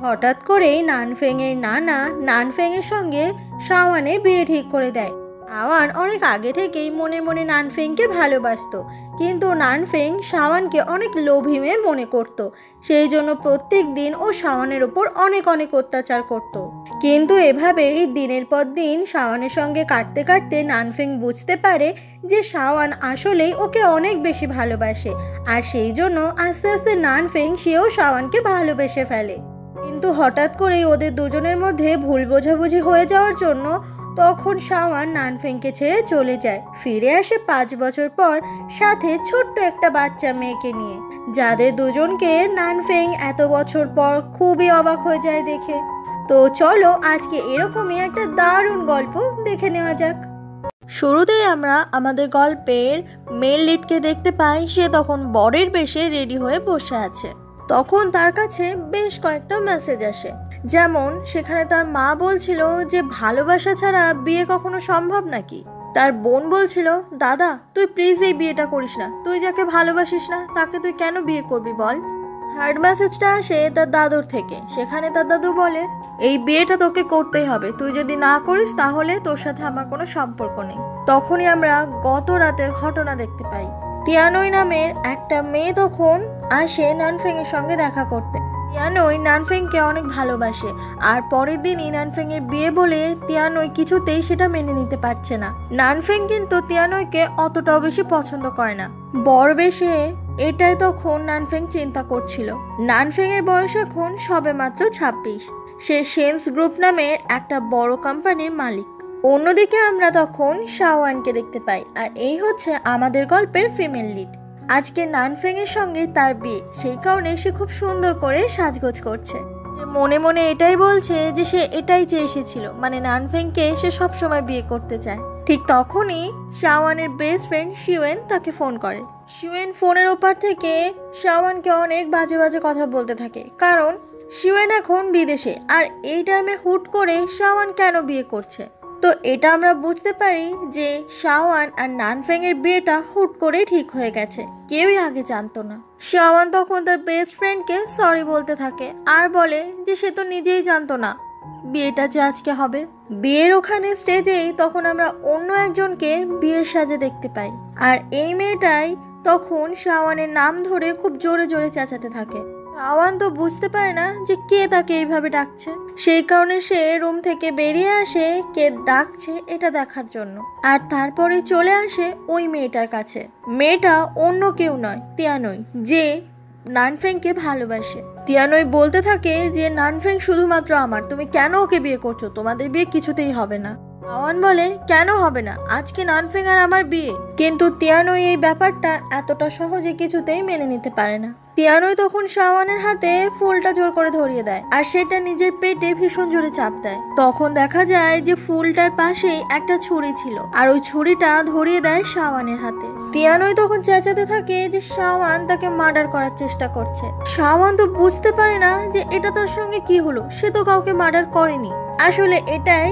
হঠাৎ করেই নানফেংয়ের নানা নানফেংয়ের সঙ্গে শাওয়ানের বিয়ে ঠিক করে দেয়। শাওয়ান অনেক আগে থেকেই মনে মনে নানফেংকে ভালোবাসতো, কিন্তু নানফেং শাওয়ানকে অনেক লোভী মেয়ে মনে করত। সেই জন্য প্রত্যেক দিন ও শাওয়ানের ওপর অনেক অনেক অত্যাচার করত। কিন্তু এভাবেই দিনের পর দিন শাওয়ানের সঙ্গে কাটতে কাটতে নানফেং বুঝতে পারে যে শাওয়ান আসলেই ওকে অনেক বেশি ভালোবাসে, আর সেই জন্য আস্তে আস্তে নানফেং সেও শাওয়ানকে ভালোবেসে ফেলে। কিন্তু হঠাৎ করেই ওদের দুজনের মধ্যে ভুল বোঝাবুঝি হয়ে যাওয়ার জন্য তখন শাওয়ান নানফেংকে ছেড়ে চলে যায়। ফিরে আসে 5 বছর পর, সাথে ছোট্ট একটা বাচ্চা মেয়েকে নিয়ে, যাদের দুজনকে নানফেং এত বছর পর খুবই অবাক হয়ে যায় দেখে। তো চলো আজকে এরকমই একটা দারুণ গল্প দেখে নেওয়া যাক। শুরুতেই আমরা আমাদের গল্পের মেল লিডকে দেখতে পাই। সে তখন বরের বেশে রেডি হয়ে বসে আছে। তখন তার কাছে বেশ কয়েকটা মেসেজ আসে, যেমন সেখানে তার মা বলছিল যে ভালোবাসা ছাড়া বিয়ে কখনো সম্ভব নাকি। তার বোন বলছিল, দাদা তুই প্লিজ এই বিয়েটা করিস না, তুই যাকে ভালোবাসিস না তাকে তুই কেন বিয়ে করবি বল। থার্ড মেসেজটা আসে তার দাদুর থেকে। সেখানে তার দাদু বলে, এই বিয়েটা তোকে করতেই হবে, তুই যদি না করিস তাহলে তোর সাথে আমার কোনো সম্পর্ক নেই। তখনই আমরা গত রাতের ঘটনা দেখতে পাই। তিয়ানই নামের একটা মেয়ে তখন আসে নানফেং এর সঙ্গে দেখা করতে। তিয়ানই নানফেংকে অনেক ভালোবাসে, আর পরের দিনই নানফেং এর বিয়ে বলে তিয়ানই কিছুতেই সেটা মেনে নিতে পারছে না। নানফেং কিন্তু তিয়ানইকে অতটাও বেশি পছন্দ করে না। বর বেশে এটাই তখন নানফেং চিন্তা করছিল। নানফেং এর বয়স এখন সবে মাত্র 26। সে সেন্স গ্রুপ নামের একটা বড় কোম্পানির মালিক। অন্যদিকে আমরা তখন শাওয়ানকে দেখতে পাই, আর এই হচ্ছে আমাদের গল্পের ফিমেল লিড। আজকে নানফেং এর সঙ্গে তার বিয়ে, সেই কারণে সে খুব সুন্দর করে সাজগোজ করছে। মনে মনে এটাই বলছে যে সে এটাই চেয়ে এসেছিল, মানে নানফেংকে সে সবসময় বিয়ে করতে চায়। ঠিক তখনই শাওয়ানের বেস্ট ফ্রেন্ড শিওয়েন তাকে ফোন করে। শিওয়েন ফোনের ওপার থেকে শাওয়ানকে অনেক বাজে বাজে কথা বলতে থাকে, কারণ শিওয়েন এখন বিদেশে, আর এই টাইমে হুট করে শাওয়ান কেন বিয়ে করছে। তো এটা আমরা বুঝতে পারি যে শাওয়ান আর নানফেং এর বিয়েটা হুট করেই ঠিক হয়ে গেছে, কেউই আগে জানতো না। শাওয়ান তখন তার বেস্ট ফ্রেন্ডকে সরি বলতে থাকে, আর বলে যে সে তো নিজেই জানতো না বিয়েটা যে আজকে হবে। বিয়ের ওখানে স্টেজেই তখন আমরা অন্য একজনকে বিয়ের সাজে দেখতে পাই, আর এই মেয়েটাই তখন শাওয়ানের নাম ধরে খুব জোরে জোরে চেঁচাতে থাকে। শাওয়ান তো বুঝতে পারে না যে কে তাকে এইভাবে ডাকছে, সেই কারণে সে রুম থেকে বেরিয়ে আসে কে ডাকছে এটা দেখার জন্য। আর তারপরে চলে আসে ওই মেয়েটার কাছে। মেয়েটা অন্য কেউ নয়, তিয়ানই, যে নানফেংকে ভালোবাসে। তিয়ানই বলতে থাকে যে নানফেং শুধুমাত্র আমার, তুমি কেন ওকে বিয়ে করছো, তোমাদের বিয়ে কিছুতেই হবে না। শাওয়ান বলে, কেন হবে না, আজকে নানফেং আর আমার বিয়ে। কিন্তু তিয়ানই এই ব্যাপারটা এতটা সহজে কিছুতেই মেনে নিতে পারে না। তিয়ানই তখন শাওয়ানের হাতে ফুলটা জোর করে ধরিয়ে দেয়, আর সেটা নিজের পেটে ভীষণ জোরে চাপ দেয়। তখন দেখা যায় যে ফুলটার পাশেই একটা ছুরি ছিল, আর ওই ছুরিটা ধরিয়ে দেয় শাওয়ানের হাতে। তিয়ানই তখন চেঁচাতে থাকে যে শাওয়ান তাকে মার্ডার করার চেষ্টা করছে। শাওয়ান তো বুঝতে পারে না যে এটা তার সঙ্গে কি হলো, সে তো কাউকে মার্ডার করেনি। আসলে এটাই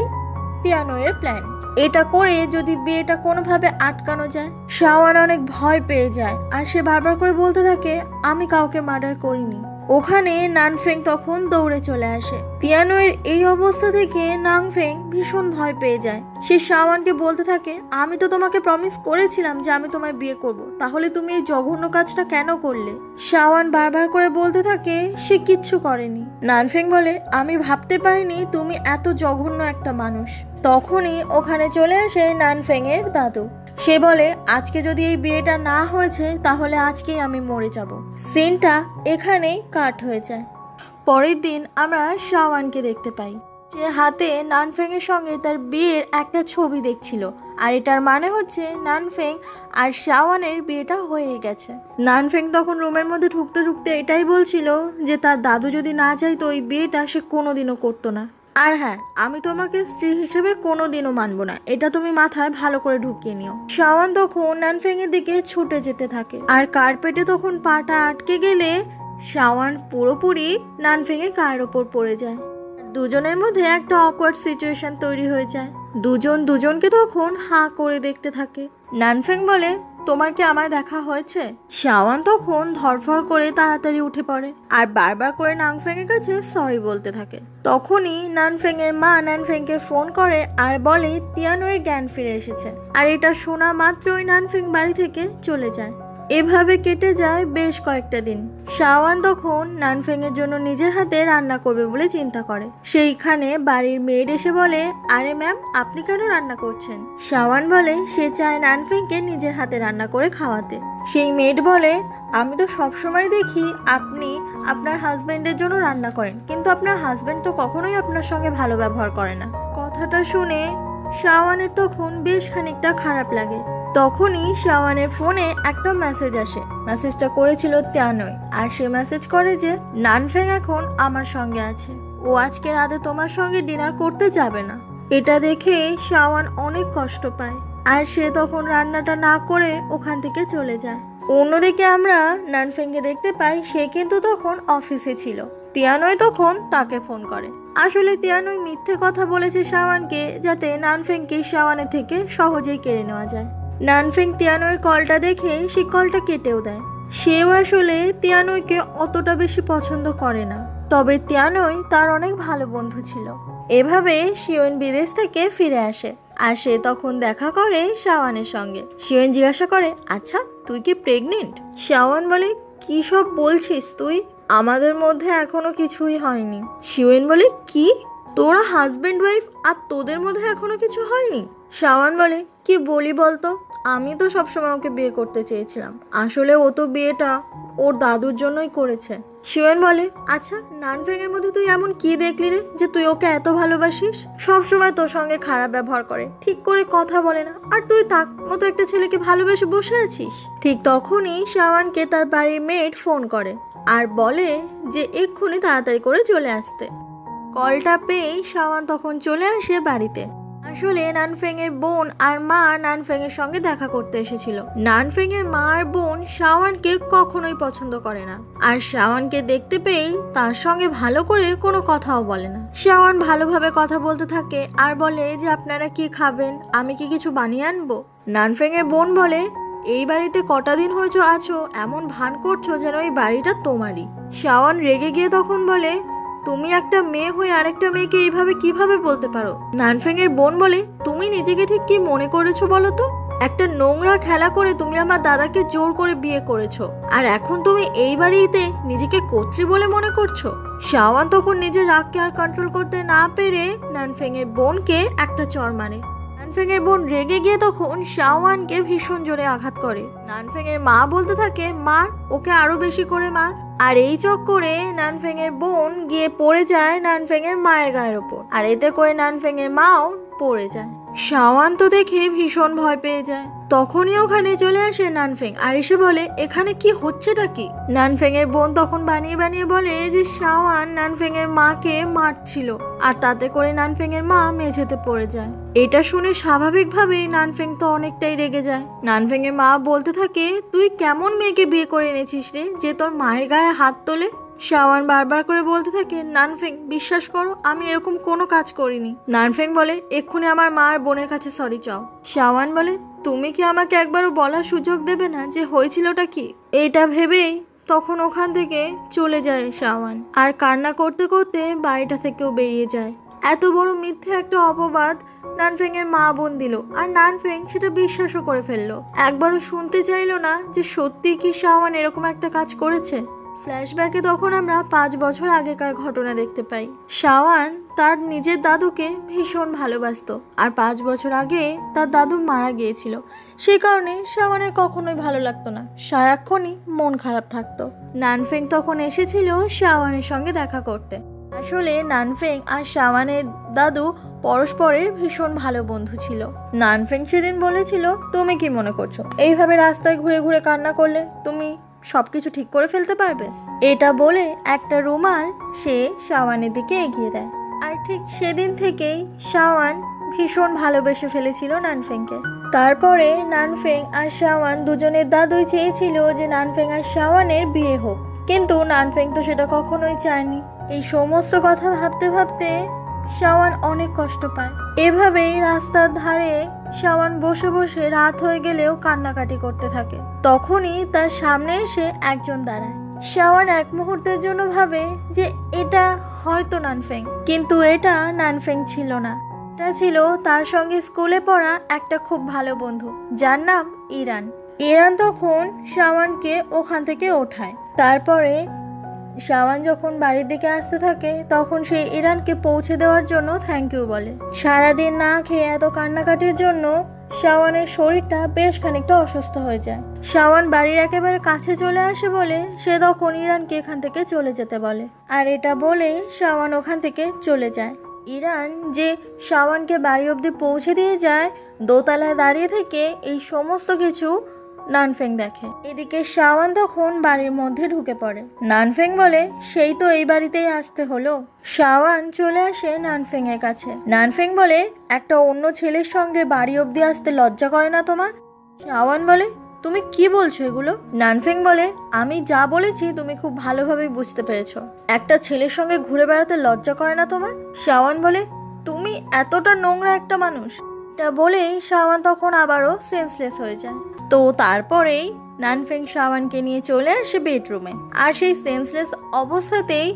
তিয়ানইয়ের প্ল্যান, এটা করে যদি বিয়েটা কোনোভাবে আটকানো যায়। শাওয়ান অনেক ভয় পেয়ে যায়, আর সে বারবার করে বলতে থাকে আমি কাউকে মার্ডার করিনি। ওখানে নানফেং তখন দৌড়ে চলে আসে। তিয়ানইয়ের এই অবস্থা থেকে নানফেং ভীষণ ভয় পেয়ে যায়। সে শাওয়ানকে বলতে থাকে, আমি তো তোমাকে প্রমিস করেছিলাম যে আমি তোমায় বিয়ে করব, তাহলে তুমি এই জঘন্য কাজটা কেন করলে। শাওয়ান বারবার করে বলতে থাকে সে কিচ্ছু করেনি। নানফেং বলে, আমি ভাবতে পারিনি তুমি এত জঘন্য একটা মানুষ। তখনই ওখানে চলে আসে নানফেং এর দাদু। সে বলে, আজকে যদি এই বিয়েটা না হয়েছে তাহলে আজকেই আমি মরে যাব। সিনটা এখানেই কাট হয়ে যায়। পরের দিন আমরা শাওয়ানকে দেখতে পাই। সে হাতে নানফেং এর সঙ্গে তার বিয়ের একটা ছবি দেখছিল, আর এটার মানে হচ্ছে নানফেং আর শাওয়ানের বিয়েটা হয়ে গেছে। নানফেং তখন রুমের মধ্যে ঢুকতে ঢুকতে এটাই বলছিল যে তার দাদু যদি না চাইতো ওই বিয়েটা সে কোনোদিনও করতো না। আর হ্যাঁ, আমি তোমাকে স্ত্রী হিসেবে কোনোদিনও মানবো না, এটা তুমি মাথায় ভালো করে ঢুকিয়ে নিও। শাওয়ান তখন নানফেং এর দিকে ছুটে যেতে থাকে, আর কার্পেটে তখন পাটা আটকে গেলে শাওয়ান পুরোপুরি নানফেং এর গায়ের ওপর পড়ে যায়। দুজনের মধ্যে একটা অকওয়ার্ড সিচুয়েশন তৈরি হয়ে যায়। দুজন দুজনকে তখন হাঁ করে দেখতে থাকে। নানফেং বলে, তোমার কি আমায় দেখা হয়েছে? শাওয়ান তখন ধরফর করে তাড়াতাড়ি উঠে পড়ে আর বারবার করে নানফেং এর কাছে সরি বলতে থাকে। তখনই নানফেং এর মা নানফেংকে ফোন করে আর বলে তিয়ানোর জ্ঞান ফিরে এসেছে। আর এটা শোনা মাত্রই নানফেং বাড়ি থেকে চলে যায়। এভাবে কেটে যায় বেশ কয়েকটা দিন। শাওয়ান তখন নানফেং এর জন্য নিজের হাতে রান্না করবে বলে চিন্তা করে। সেইখানে বাড়ির মেয়েড এসে বলে, আরে ম্যাম, আপনি কেন রান্না করছেন? শাওয়ান বলে সে চায় নানফেংকে নিজের হাতে রান্না করে খাওয়াতে। সেই মেয়েড বলে, আমি তো সবসময় দেখি আপনি আপনার হাজবেন্ডের জন্য রান্না করেন, কিন্তু আপনার হাজবেন্ড তো কখনোই আপনার সঙ্গে ভালো ব্যবহার করে না। কথাটা শুনে শাওয়ানের তখন বেশ খানিকটা খারাপ লাগে। তখনই শাওয়ানের ফোনে একটা মেসেজ আসে। মেসেজটা করেছিল তিয়ানোই, আর সে মেসেজ করে যে নানফেং এখন আমার সঙ্গে আছে, ও আজকে রাতে তোমার সঙ্গে ডিনার করতে যাবে না। এটা দেখে শাওয়ান অনেক কষ্ট পায় আর সে তখন রান্নাটা না করে ওখান থেকে চলে যায়। অন্যদিকে আমরা নানফেংকে দেখতে পাই, সে কিন্তু তখন অফিসে ছিল। তিয়ানোই তখন তাকে ফোন করে। আসলে তিয়ানোই মিথ্যে কথা বলেছে শাওয়ানকে, যাতে নানফেংকে শাওয়ানের থেকে সহজেই কেড়ে নেওয়া যায়। নানফেং তিয়ানোর কলটা দেখে সে কলটা কেটেও দেয়। সেও আসলে তিয়ানোইকে অতটা বেশি পছন্দ করে না, তবে তিয়ানোই তার অনেক ভালো বন্ধু ছিল। এভাবে শিওন বিদেশ থেকে ফিরে আসে আর সে তখন দেখা করে শাওয়ানের সঙ্গে। শিওন জিজ্ঞাসা করে, আচ্ছা তুই কি প্রেগনেন্ট? শাওয়ান বলে, কি সব বলছিস তুই? আমাদের মধ্যে এখনো কিছুই হয়নি। শিওন বলে, কি তোরা হাজবেন্ড ওয়াইফ আর তোদের মধ্যে এখনো কিছু হয়নি? শাওয়ান বলে, কি বলি বলতো, আমি তো সবসময় ওকে বিয়ে করতে চেয়েছিলাম। আসলে ও তো বিয়েটা ওর দাদুর জন্যই করেছে। শিওন বলে, আচ্ছা নানফেং এর মধ্যে তুই এমন কি দেখলি রে যে তুই ওকে এত ভালোবাসিস? সবসময় তোর সঙ্গে খারাপ ব্যবহার করে, ঠিক করে কথা বলে না, আর তুই তার মতো একটা ছেলেকে ভালোবেসে বসে আছিস। ঠিক তখনই শাওয়ানকে তার বাড়ির মেড ফোন করে আর বলে যে এক্ষুনি তাড়াতাড়ি করে চলে আসতে। কলটা পেয়ে শাওয়ান তখন চলে আসে বাড়িতে। আসলে নানফেং এর বোন আর মা নানফেং এর সঙ্গে দেখা করতে এসেছিল। নানফেং এর মা আর বোন শাওয়ানকে কখনোই পছন্দ করে না, আর শাওয়ানকে দেখতে পেয়ে তার সঙ্গে ভালো করে কোনো কথাও বলে না। শাওয়ান ভালোভাবে কথা বলতে থাকে আর বলে যে আপনারা কি খাবেন, আমি কি কিছু বানিয়ে আনবো? নানফেং এর বোন বলে, এই বাড়িতে কটা দিন হয়েছে আছো, এমন ভান করছো যেন এই বাড়িটা তোমারই। শাওয়ান রেগে গিয়ে তখন বলে, তুমি একটা মেয়ে হয়ে আরেকটা মেয়েকে এইভাবে কিভাবে বলতে পারো? নানফেং এর বোন বলে, তুমি নিজেকে ঠিক কি মনে করেছো বলো তো? একটা নোংরা খেলা করে তুমি আমার দাদাকে জোর করে বিয়ে করেছো, আর এখন তুমি এই বাড়িতে নিজেকে কর্ত্রী বলে মনে করছো? শাওয়ান তখন নিজের রাগকে আর কন্ট্রোল করতে না পেরে নানফেং এর বোনকে একটা চড় মারে। নানফেং এর বোন রেগে গিয়ে তখন শাওয়ানকে ভীষণ জোরে আঘাত করে। নানফেং এর মা বলতে থাকে, মার, ওকে আরো বেশি করে মার। আর এই চক্করে নানফেং এর বোন গিয়ে পড়ে যায় নানফেং এর মায়ের গায়ের ওপর, আর এতে করে নানফেং এর মাও পড়ে যায়। শাওয়ান তো দেখে ভীষণ ভয় পেয়ে যায়। তখনই ওখানে চলে আসে নানফেং আর এসে বলে, এখানে কি হচ্ছেটা কি? নানফেং এর বোন তখন বানিয়ে বানিয়ে বলে যে শাওয়ান নানফেং এর মাকে মারছিল, আর তাতে করে নানফেং এর মা মেঝেতে পড়ে যায়। এটা শুনে স্বাভাবিকভাবেই নানফেং তো অনেকটাই রেগে যায়। নানফেং এর মা বলতে থাকে, তুই কেমন মেয়েকে বিয়ে করে এনেছিস রে যে তোর মায়ের গায়ে হাত তোলে? শাওয়ান বারবার করে বলতে থাকে, নানফেং বিশ্বাস করো, আমি এরকম কোনো কাজ করিনি। নানফেং বলে, এক্ষুনি আমার মা আর বোনের কাছে সরি চাও। শাওয়ান বলে, তুমি কি আমাকে একবারও বলার সুযোগ দেবে না যে হয়েছিলটা কি? এটা ভেবেই তখন ওখান থেকে চলে যায় শাওয়ান, আর কান্না করতে করতে বাড়িটা থেকেও বেরিয়ে যায়। এত বড় মিথ্যে একটা অপবাদ নানফেং এর মা বোন দিল, আর নানফেং সেটা বিশ্বাসও করে ফেললো। একবারও শুনতে চাইলো না যে সত্যি কি শাওয়ান এরকম একটা কাজ করেছে। ফ্ল্যাশব্যাকে তখন আমরা 5 বছর আগেকার ঘটনা দেখতে পাই। শাওয়ান তার নিজের দাদুকে ভীষণ ভালোবাসতো, আর 5 বছর আগে তার দাদু মারা গিয়েছিল। সেই কারণে শাওয়ানের কখনোই ভালো লাগতো না, সারাক্ষণই মন খারাপ থাকতো। নানফেং তখন এসেছিল শাওয়ানের সঙ্গে দেখা করতে। আসলে নানফেং আর শাওয়ানের দাদু পরস্পরের ভীষণ ভালো বন্ধু ছিল। নানফেং সেদিন বলেছিল, তুমি কি মনে করছো এইভাবে রাস্তায় ঘুরে ঘুরে কান্না করলে তুমি সবকিছু ঠিক করে ফেলতে পারবে? এটা বলে একটা রুমাল সে শাওয়ানের দিকে এগিয়ে দেয়। আর ঠিক সেদিন থেকেই শাওয়ান ভীষণ ভালোবেসে ফেলেছিল নানফেংকে। তারপরে নানফেং আর শাওয়ান দুজনের দাদুই চেয়েছিল যে নানফেং আর শাওয়ানের বিয়ে হোক, কিন্তু নানফেং তো সেটা কখনোই চায়নি। এই সমস্ত কথা ভাবতে ভাবতে শাওয়ান অনেক কষ্ট পায়। এভাবেই রাস্তার ধারে শাওয়ান বসে বসে রাত হয়ে গেলেও কান্নাকাটি করতে থাকে। তখনই তার সামনে এসে একজন দাঁড়ায়। শাওয়ান এক মুহূর্তের জন্য ভাবে যে এটা হয়তো নানফেং, কিন্তু এটা নানফেং ছিল না। এটা ছিল তার সঙ্গে স্কুলে পড়া একটা খুব ভালো বন্ধু, যার নাম ইরান। ইরান তখন শাওয়ানকে ওখান থেকে ওঠায়। তারপরে শাওয়ান যখন বাড়ির দিকে আসতে থাকে তখন সে ইরানকে পৌঁছে দেওয়ার জন্য থ্যাংক ইউ বলে। সারাদিন না খেয়ে এত কান্নাকাটির জন্য শাওয়ানের শরীরটা বেশ খানিকটা অসুস্থ হয়ে যায়। শাওয়ান বাড়ির একেবারে কাছে চলে আসে বলে সে তখন ইরানকে এখান থেকে চলে যেতে বলে, আর এটা বলে শাওয়ান ওখান থেকে চলে যায়। ইরান যে শাওয়ানকে বাড়ি অবধি পৌঁছে দিয়ে যায়, দোতলায় দাঁড়িয়ে থেকে এই সমস্ত কিছু নানফেং দেখে। এদিকে শাওয়ান তখন বাড়ির মধ্যে ঢুকে পড়ে। নানফেং বলে সেই তো এই বাড়িতেই আসতে হলো। শাওয়ান চলে আসে নানফেং এর কাছে। নানফেং বলে একটা অন্য ছেলের সঙ্গে বাড়ি অবধি আসতে লজ্জা করে না তোমার? শাওয়ান বলে তুমি কি বলছো এগুলো? নানফেং বলে আমি যা বলেছি তুমি খুব ভালোভাবে বুঝতে পেরেছো। একটা ছেলের সঙ্গে ঘুরে বেড়াতে লজ্জা করে না তোমার? শাওয়ান বলে তুমি এতটা নোংরা একটা মানুষ। এটা বলে শাওয়ান তখন আবারও সেন্সলেস হয়ে যায়। তো তারপরেই নানফেং শাওয়ানকে নিয়ে চলে আসে বেডরুমে, আর সেই সেন্সলেস অবস্থাতেই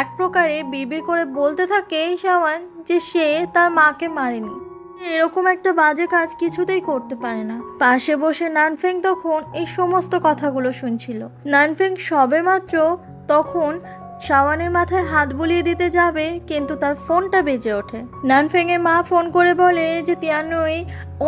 এক প্রকারে বিড়বিড় করে বলতে থাকে শাওয়ান যে সে তার মাকে মারেনি, এরকম একটা বাজে কাজ কিছুতেই করতে পারে না। পাশে বসে নানফেং তখন এই সমস্ত কথাগুলো শুনছিল। নানফেং সবেমাত্র তখন শাওয়ানের মাথায় হাত বুলিয়ে দিতে যাবে, কিন্তু তার ফোনটা বেজে ওঠে। নানফেং এর মা ফোন করে বলে যে তিয়ানুই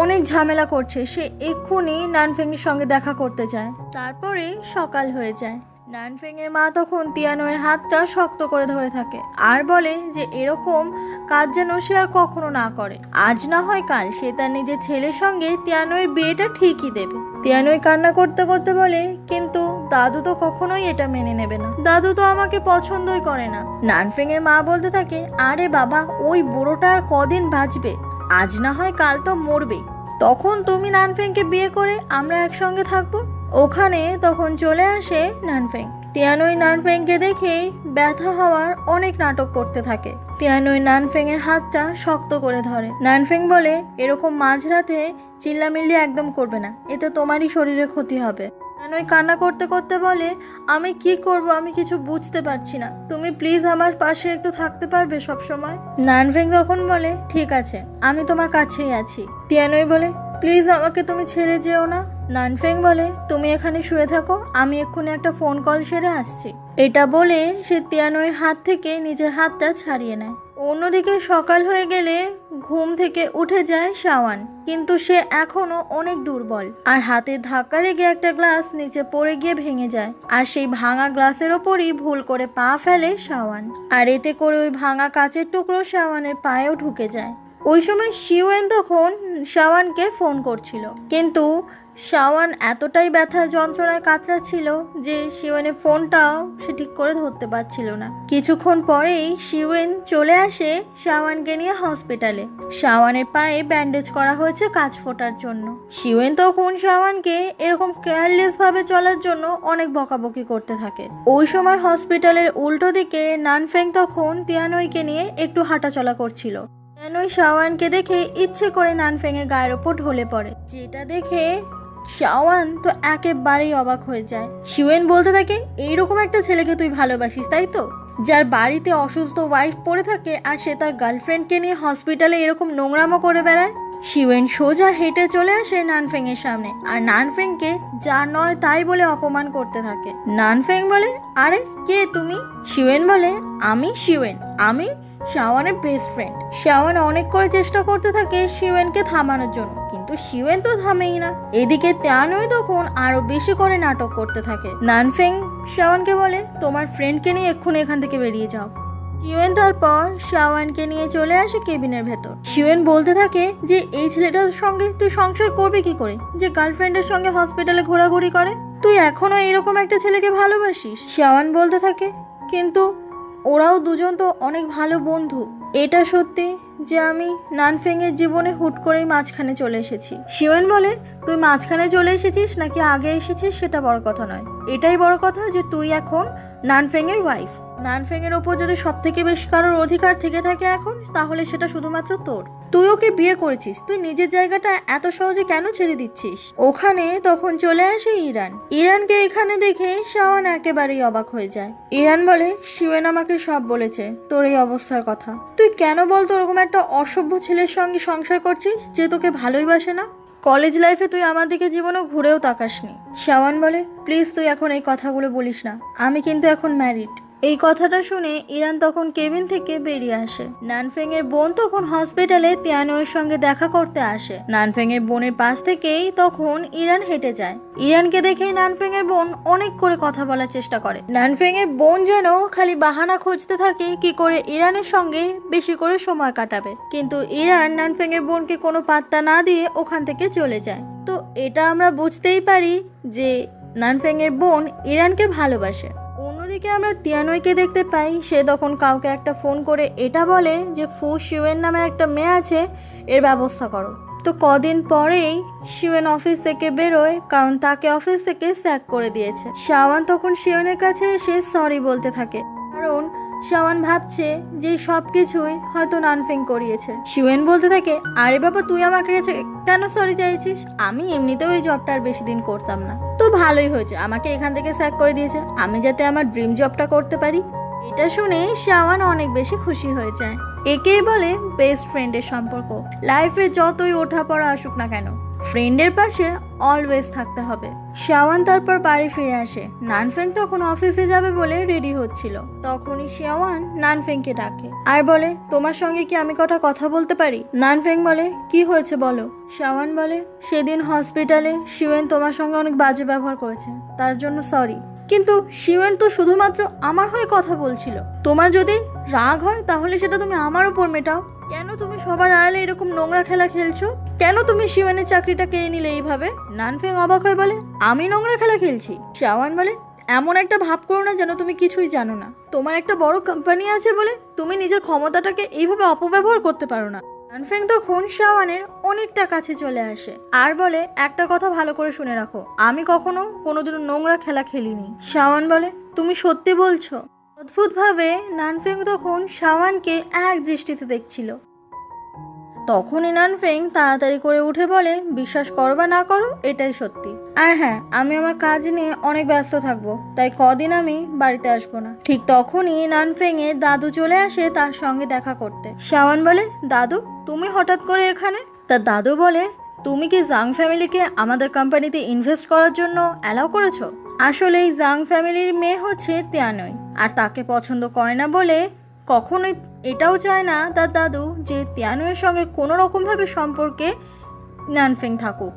অনেক ঝামেলা করছে, সে এক্ষুনি নানফেং এর সঙ্গে দেখা করতে চায়। তারপরে সকাল হয়ে যায়। নানফেং এর মা তখন তিয়ানুয়ের হাতটা শক্ত করে ধরে থাকে আর বলে যে এরকম কাজ যেন সে আর কখনো না করে। আজ না হয় কাল সে তার নিজের ছেলের সঙ্গে তিয়ানুয়ের বিয়েটা ঠিকই দেবে। তিয়ানুই কান্না করতে করতে বলে কিন্তু দাদু তো কখনোই এটা মেনে নেবে না, দাদু তো আমাকে পছন্দই করে না। নানফেং এর মা বলতে থাকে আরে বাবা, ওই বুড়োটা আর কদিন বাঁচবে, আজ না হয় কাল তো মরবে, তখন তুমি নানফেংকে বিয়ে করে আমরা একসঙ্গে থাকবো। ওখানে তখন চলে আসে নানফেং। তিয়ানুই নানফেংকে দেখে ব্যথা হওয়ার অনেক নাটক করতে থাকে। তিয়ানুই নানফেং এর হাতটা শক্ত করে ধরে। নানফেং বলে এরকম মাঝরাতে চিল্লামিল্লি একদম করবে না, এতে তোমারই শরীরে ক্ষতি হবে। তিয়ানুই কান্না করতে করতে বলে আমি কি করব, আমি কিছু বুঝতে পারছি না, তুমি প্লিজ আমার পাশে একটু থাকতে পারবে সব সময়? নানফেং তখন বলে ঠিক আছে, আমি তোমার কাছেই আছি। তিয়ানুই বলে প্লিজ আমাকে তুমি ছেড়ে যেও না। নানফেং বলে তুমি এখানে শুয়ে থাকো, আমি এক্ষুনি একটা ফোন কল সেরে আসছি। এটা বলে সে তিয়ানুয়ের হাত থেকে নিজের হাতটা ছাড়িয়ে নেয়। অন্যদিকে সকাল হয়ে গেলে ঘুম থেকে উঠে যায় শাওয়ান, কিন্তু সে এখনো অনেক দুর্বল, আর হাতে ধাক্কা লেগে একটা গ্লাস নিচে পড়ে গিয়ে ভেঙে যায়, আর সেই ভাঙা গ্লাসের ওপরই ভুল করে পা ফেলে শাওয়ান, আর এতে করে ওই ভাঙা কাচের টুকরো শাওয়ানের পায়েও ঢুকে যায়। ওই সময় শিওয়েন তখন শাওয়ানকে ফোন করছিল, কিন্তু শাওয়ান এতটাই ব্যথার যন্ত্রণায় কাতরাচ্ছিল যে শিওয়েনের ফোনটাও সে ঠিক করে ধরতে পারছিল না। কিছুক্ষণ পরেই শিওয়েন চলে আসে শাওয়ানকে নিয়ে হসপিটালে। শাওয়ানের পায়ে ব্যান্ডেজ করা হয়েছে কাঁচ ফোটার জন্য। শিওয়েন তখন শাওয়ানকে এরকম কেয়ারলেস ভাবে চলার জন্য অনেক বকাবকি করতে থাকে। ওই সময় হসপিটালের উল্টো দিকে নানফেং তখন তিয়ানুইকে নিয়ে একটু হাঁটাচলা করছিল। তিয়ানুই শাওয়ানকে দেখে ইচ্ছে করে নানফেং এর গায়ের ওপর ঢলে পড়ে, যেটা দেখে শাওয়ান তো একেবারেই অবাক হয়ে যায়। শিওয়েন বলতে থাকে এইরকম একটা ছেলেকে তুই ভালোবাসিস তাই তো, যার বাড়িতে অসুস্থ ওয়াইফ পড়ে থাকে আর সে তার গার্লফ্রেন্ডকে নিয়ে হসপিটালে এরকম নোংরামো করে বেড়ায়। শিওয়েন সোজা হেঁটে চলে আসে নানফেং এর সামনে, আর নানফেংকে যা নয় তাই বলে অপমান করতে থাকে। নানফেং বলে আরে কে তুমি? শিওয়েন বলে আমি শিওয়েন, আমি শাওয়ানের বেস্ট ফ্রেন্ড। শাওয়ান অনেক করে চেষ্টা করতে থাকে শিওয়েনকে থামানোর জন্য, কিন্তু শিওয়েন তো থামেই না। এদিকে তিয়ানুই তখন আরো বেশি করে নাটক করতে থাকে। নানফেং শাওয়ানকে বলে তোমার ফ্রেন্ডকে নিয়ে এক্ষুনি এখান থেকে বেরিয়ে যাও। শিওয়েন তারপর শাওয়ানকে নিয়ে চলে আসে কেবিনের ভেতর। শিওয়েন বলতে থাকে যে এই ছেলেটার সঙ্গে তুই সংসার করবে কি করে, যে গার্লফ্রেন্ডের সঙ্গে হসপিটালে ঘোরাঘুরি করে, তুই এখনো এরকম একটা ছেলেকে ভালোবাসিস? শাওয়ান বলতে থাকে কিন্তু ওরাও দুজন তো অনেক ভালো বন্ধু। এটা সত্যি যে আমি নানফেং এর জীবনে হুট করেই মাঝখানে চলে এসেছি। শিওয়েন বলে তুই মাঝখানে চলে এসেছিস নাকি আগে এসেছিস সেটা বড় কথা নয়, এটাই বড় কথা যে তুই এখন নানফেং এর ওয়াইফ। নানফেং এর ওপর যদি সব থেকে বেশি কারোর অধিকার থেকে থাকে এখন, তাহলে সেটা শুধুমাত্র তোর। তুই ওকে বিয়ে করেছিস, তুই নিজের জায়গাটা এত সহজে কেন ছেড়ে দিচ্ছিস? ওখানে তখন চলে আসে ইরান। ইরানকে এখানে দেখে শাওন একেবারেই অবাক হয়ে যায়। ইরান বলে, শিওয়েন আমাকে সব বলেছে তোর এই অবস্থার কথা। তুই কেন বলতো ওরকম একটা অসভ্য ছেলের সঙ্গে সংসার করছিস যে তোকে ভালোই বাসে না? কলেজ লাইফে তুই আমার দিকে জীবনেও ঘুরেও তাকাসনি। শাওন বলে, প্লিজ তুই এখন এই কথাগুলো বলিস না, আমি কিন্তু এখন ম্যারিড। এই কথাটা শুনে ইরান তখন কেবিন থেকে বেরিয়ে আসে। নানফেং এর বোন তখন হসপিটালে তিয়ানোয়ের সঙ্গে দেখা করতে আসে। নানফেং এর বোনের পাশ থেকেই তখন ইরান হেঁটে যায়। ইরানকে দেখেই নানফেং এর বোন অনেক করে কথা বলার চেষ্টা করে। নানফেং এর বোন যেন খালি বাহানা খুঁজতে থাকে কি করে ইরানের সঙ্গে বেশি করে সময় কাটাবে, কিন্তু ইরান নানফেং এর বোনকে কোনো পাত্তা না দিয়ে ওখান থেকে চলে যায়। তো এটা আমরা বুঝতেই পারি যে নানফেং এর বোন ইরানকে ভালোবাসে। অন্যদিকে আমরা তিয়ানোয়কে দেখতে পাই, সে তখন কাউকে একটা ফোন করে এটা বলে যে ফু শিওয়েন নামে একটা মেয়ে আছে, এর ব্যবস্থা করো। তো কদিন পরেই শিওয়েন অফিস থেকে বেরোয়, কারণ তাকে অফিস থেকে স্যাক করে দিয়েছে। শাওন তখন শিওয়েনের কাছে এসে সরি বলতে থাকে, কারণ শাওন ভাবছে যে সব কিছুই হয়তো নানফেং করিয়েছে। শিওয়েন বলতে থাকে, আরে বাবা তুই আমাকে কাছে কেন সরি চাইছিস? আমি এমনিতেও এই জবটা আর বেশি দিন করতাম না, তো ভালোই হয়েছে আমাকে এখান থেকে স্যাক করে দিয়েছে, আমি যাতে আমার ড্রিম জবটা করতে পারি। এটা শুনে শাওন অনেক বেশি খুশি হয়ে যায়। একেই বলে বেস্ট ফ্রেন্ডের সম্পর্ক। লাইফে যতই ওঠা পড়া আসুক না কেন, ফ্রেন্ডের পাশে অলওয়েজ থাকতে হবে। শাওন তারপর বাড়ি ফিরে আসে। নানফেং তখন অফিসে যাবে বলে রেডি হচ্ছিল। তখনই শাওন নানফেংকে ডাকে আর বলে, তোমার সঙ্গে কি আমি কথা বলতে পারি? নানফেং বলে, কি হয়েছে বলো। শাওন বলে, সেদিন হসপিটালে শিওয়েন তোমার সঙ্গে অনেক বাজে ব্যবহার করেছে, তার জন্য সরি। কিন্তু শিওয়েন তো শুধুমাত্র আমার হয়ে কথা বলছিল। তোমার যদি রাগ হয় তাহলে সেটা তুমি আমার উপর মেটাও। কেন তুমি সবার আড়ালে এরকম নোংরা খেলা খেলছো? কেন তুমি শিওয়েনের চাকরিটা কেড়ে নিলে এইভাবে? নানফেং অবাক হয়ে বলে, আমি নোংরা খেলা খেলছি? শাওন বলে, এমন একটা ভাব করো না যেন তুমি কিছুই জানো না। তোমার একটা বড় কোম্পানি আছে বলে তুমি নিজের ক্ষমতাটাকে এইভাবে অপব্যবহার করতে পারো না। নানফেং তখন শাওনের অনেকটা কাছে চলে আসে আর বলে, একটা কথা ভালো করে শুনে রাখো, আমি কখনো কোনোদিনও নোংরা খেলা খেলিনি। শাওন বলে, তুমি সত্যি বলছো? অদ্ভুতভাবে নানফেং তখন শাওনকে এক দৃষ্টিতে দেখছিল। তখনই নানফেং তাড়াতাড়ি করে উঠে বলে, বিশ্বাস করো বা না করো এটাই সত্যি। আর হ্যাঁ, আমি আমার কাজ নিয়ে অনেক ব্যস্ত থাকবো, তাই কদিন আমি বাড়িতে আসবো না। ঠিক তখনই নানফেং এর দাদু চলে আসে তার সঙ্গে দেখা করতে। শাওন বলে, দাদু তুমি হঠাৎ করে এখানে? তার দাদু বলে, তুমি কি জাং ফ্যামিলিকে আমাদের কোম্পানিতে ইনভেস্ট করার জন্য অ্যালাউ করেছো? আসলে এই জাং ফ্যামিলির মেয়ে হচ্ছে তিয়ানোই, আর তাকে পছন্দ করে না বলে কখনোই এটাও চায় না তার দাদু যে তিয়ানোয়ের সঙ্গে কোনো রকমভাবে সম্পর্কে নানফেং থাকুক।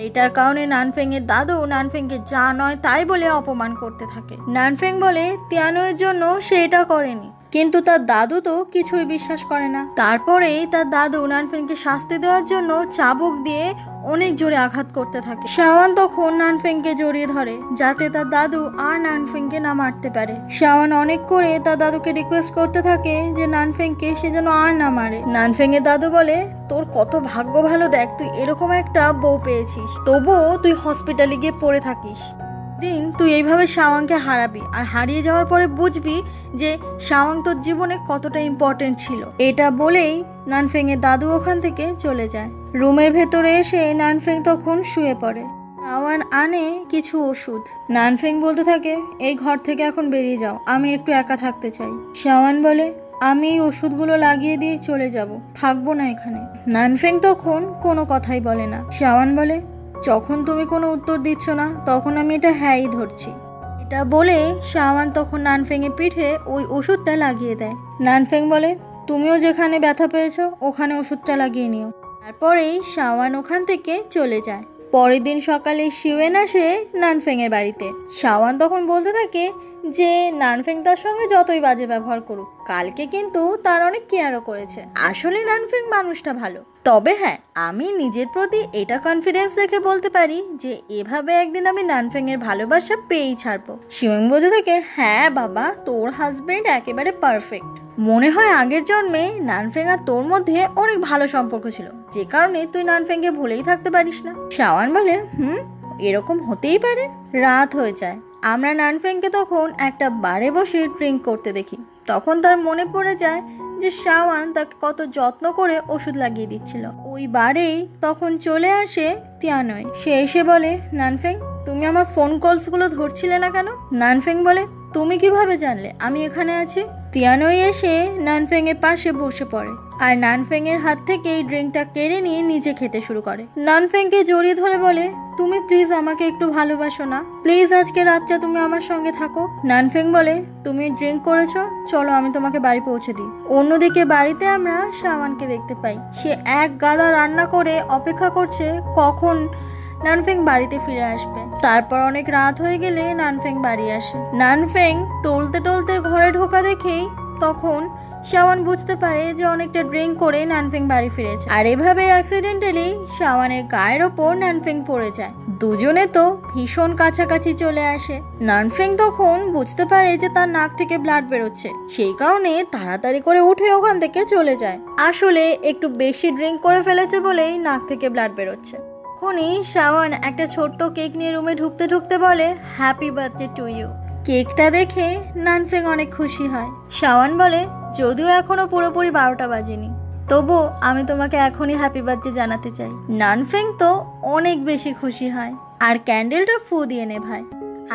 এটার কারণে নানফেং এর দাদু নানফেংকে যা নয় তাই বলে অপমান করতে থাকে। নানফেং বলে তিয়ানোয়ের জন্য সে এটা করেনি, কিন্তু তার দাদু তো কিছুই বিশ্বাস করে না। তারপরেই তার দাদু নানফেংকে শাস্তি দেওয়ার জন্য চাবুক দিয়ে অনেক জোরে আঘাত করতে থাকে। শাওন তখন নানফেংকে জড়িয়ে ধরে যাতে তার দাদু আর নানফেংকে না মারতে পারে। শাওন অনেক করে তার দাদুকে রিকোয়েস্ট করতে থাকে যে নানফেংকে সে যেন আর না মারে। নানফেং এর দাদু বলে, তোর কত ভাগ্য ভালো, দেখ তুই এরকম একটা বউ পেয়েছিস, তবুও তুই হসপিটালে গিয়ে পড়ে থাকিস। দিন তুই এইভাবে শাওনকে হারাবি, আর হারিয়ে যাওয়ার পরে বুঝবি যে শাওন তোর জীবনে কতটা ইম্পর্টেন্ট ছিল। এটা বলেই নানফেং এর দাদু ওখান থেকে চলে যায়। রুমের ভেতরে এসে নানফেং তখন শুয়ে পড়ে। শাওন আনে কিছু ওষুধ। নানফেং বলতে থাকে, এই ঘর থেকে এখন বেরিয়ে যাও, আমি একটু একা থাকতে চাই। শাওন বলে, আমি এই ওষুধগুলো লাগিয়ে দিয়ে চলে যাব, থাকবো না এখানে। নানফেং তখন কোনো কথাই বলে না। শাওন বলে, যখন তুমি কোনো উত্তর দিচ্ছ না তখন আমি এটা হ্যাঁই ধরছি। এটা বলে শাওন তখন নানফেং এর পিঠে ওই ওষুধটা লাগিয়ে দেয়। নানফেং বলে, তুমিও যেখানে ব্যথা পেয়েছো ওখানে ওষুধটা লাগিয়ে নিও। তারপরেই শাওন ওখান থেকে চলে যায়। পরের দিন সকালে শিওয়েন আসে নানফেং এর বাড়িতে। শাওন তখন বলতে থাকে যে নানফেং তার সঙ্গে যতই বাজে ব্যবহার করুক, কালকে কিন্তু তার অনেক কেয়ারও করেছে। আসলে নানফেং মানুষটা ভালো। তবে হ্যাঁ, আমি নিজের প্রতি এটা কনফিডেন্স রেখে বলতে পারি যে এভাবে একদিন আমি নানফেং এর ভালোবাসা পেয়েই ছাড়বো। শিওয়েন বলতে থাকে, হ্যাঁ বাবা, তোর হাজবেন্ড একেবারে পারফেক্ট। মনে হয় আগের জন্মে নানফেং আর তোর মধ্যে অনেক ভালো সম্পর্ক ছিল, যে কারণে তুই নানফেংকে ভুলেই থাকতে পারিস না। শাওন বলে, এরকম হতেই পারে। রাত হয়ে যায় আমরা নানফেংকে তখন একটা বারে বসে ড্রিঙ্ক করতে দেখি। তখন তার মনে পড়ে যায় যে শাওয়ান তাকে কত যত্ন করে ওষুধ লাগিয়ে দিচ্ছিল। ওই বারেই তখন চলে আসে তিয়ানয়। সে এসে বলে, নানফেং তুমি আমার ফোন কলসগুলো ধরছিলে না কেন? নানফেং বলে, তুমি কিভাবে জানলে আমি এখানে আছি? তিয়ানয় এসে নানফেং এর পাশে বসে পড়ে আর নানফেং এর হাত থেকে এই ড্রিঙ্কটা কেড়ে নিয়ে নিজে খেতে শুরু করে। নানফেংকে জড়িয়ে ধরে বলে, তুমি প্লিজ আমাকে একটু ভালোবাসো না, প্লিজ আজকে রাতটা তুমি আমার সঙ্গে থাকো। নানফেং বলে, তুমি ড্রিঙ্ক করেছো, চলো আমি তোমাকে বাড়ি পৌঁছে দিই। অন্যদিকে বাড়িতে আমরা শাওয়ানকে দেখতে পাই। সে এক গাদা রান্না করে অপেক্ষা করছে কখন নানফেং বাড়িতে ফিরে আসবে। তারপর অনেক রাত হয়ে গেলে নানফেং বাড়ি আসে। নানফেং টলতে টলতে ঘরে ঢোকা দেখেই তখন শাওয়ান বুঝতে পারে যে অনেকটা ড্রিঙ্ক করে নানফেং বাড়ি ফিরেছে। আর এভাবে অ্যাক্সিডেন্টালি শাওয়ানের গায়ের ওপর নানফেং পড়ে যায়। দুজনে তো ভীষণ কাছাকাছি চলে আসে। নানফেং তখন বুঝতে পারে যে তার নাক থেকে ব্লাড বেরোচ্ছে, সেই কারণে তাড়াতাড়ি করে উঠে ওখান থেকে চলে যায়। আসলে একটু বেশি ড্রিঙ্ক করে ফেলেছে বলেই নাক থেকে ব্লাড বেরোচ্ছে। তখনই শাওয়ান একটা ছোট্ট কেক নিয়ে রুমে ঢুকতে ঢুকতে বলে, হ্যাপি বার্থডে টু ইউ। কেকটা দেখে নানফেং অনেক খুশি হয়। শাওয়ান বলে, যদিও এখনো পুরোপুরি 12টা বাজেনি, তবু আমি তোমাকে এখনই হ্যাপি বার্থডে জানাতে চাই। নানফেং তো অনেক বেশি খুশি হয় আর ক্যান্ডেলটা ফু দিয়ে নেভায়।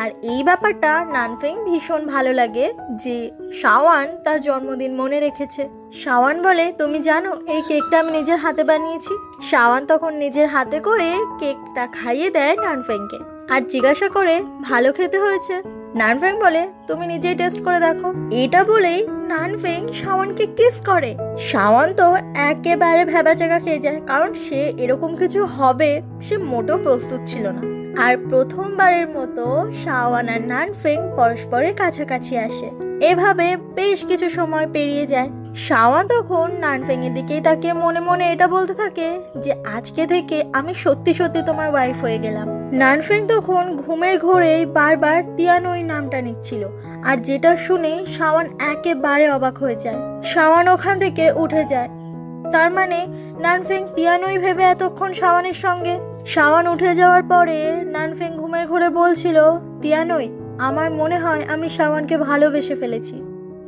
আর এই ব্যাপারটা নানফেং ভীষণ ভালো লাগে যে শাওয়ান তার জন্মদিন মনে রেখেছে। শাওয়ান বলে, তুমি জানো এই কেকটা আমি নিজের হাতে বানিয়েছি। শাওয়ান তখন নিজের হাতে করে কেকটা খাইয়ে দেয় নানফেংকে আর জিজ্ঞাসা করে, ভালো খেতে হয়েছে? নানফেং বলে, তুমি নিজেই টেস্ট করে দেখো। এটা বলেই নানফেং শাওয়ানকে কিস করে। শাওয়ান তো একেবারে ভ্যাবাচাকা খেয়ে যায়, কারণ সে এরকম কিছু হবে সে মোটেও প্রস্তুত ছিল না। আর প্রথমবারের মতো শাওয়ান আর নানফেং পরস্পরের কাছাকাছি আসে। এভাবে বেশ কিছু সময় পেরিয়ে যায়। শাওয়ান তখন নানফেং এর দিকেই তাকিয়ে মনে মনে এটা বলতে থাকে যে আজকে থেকে আমি সত্যি সত্যি তোমার ওয়াইফ হয়ে গেলাম। নানফেং তখন ঘুমের ঘোরেই বারবার তিয়ানই নামটা নিচ্ছিল, আর যেটা শুনে শাওয়ান একেবারে অবাক হয়ে যায়। শাওয়ান ওখান থেকে উঠে যায়। তার মানে নানফেং তিয়ানই ভেবে এতক্ষণ শাওয়ানের সঙ্গে। শাওয়ান উঠে যাওয়ার পরে নানফেং ঘুমের ঘোরে বলছিল, তিয়ানই আমার মনে হয় আমি শাওয়ানকে ভালোবেসে ফেলেছি।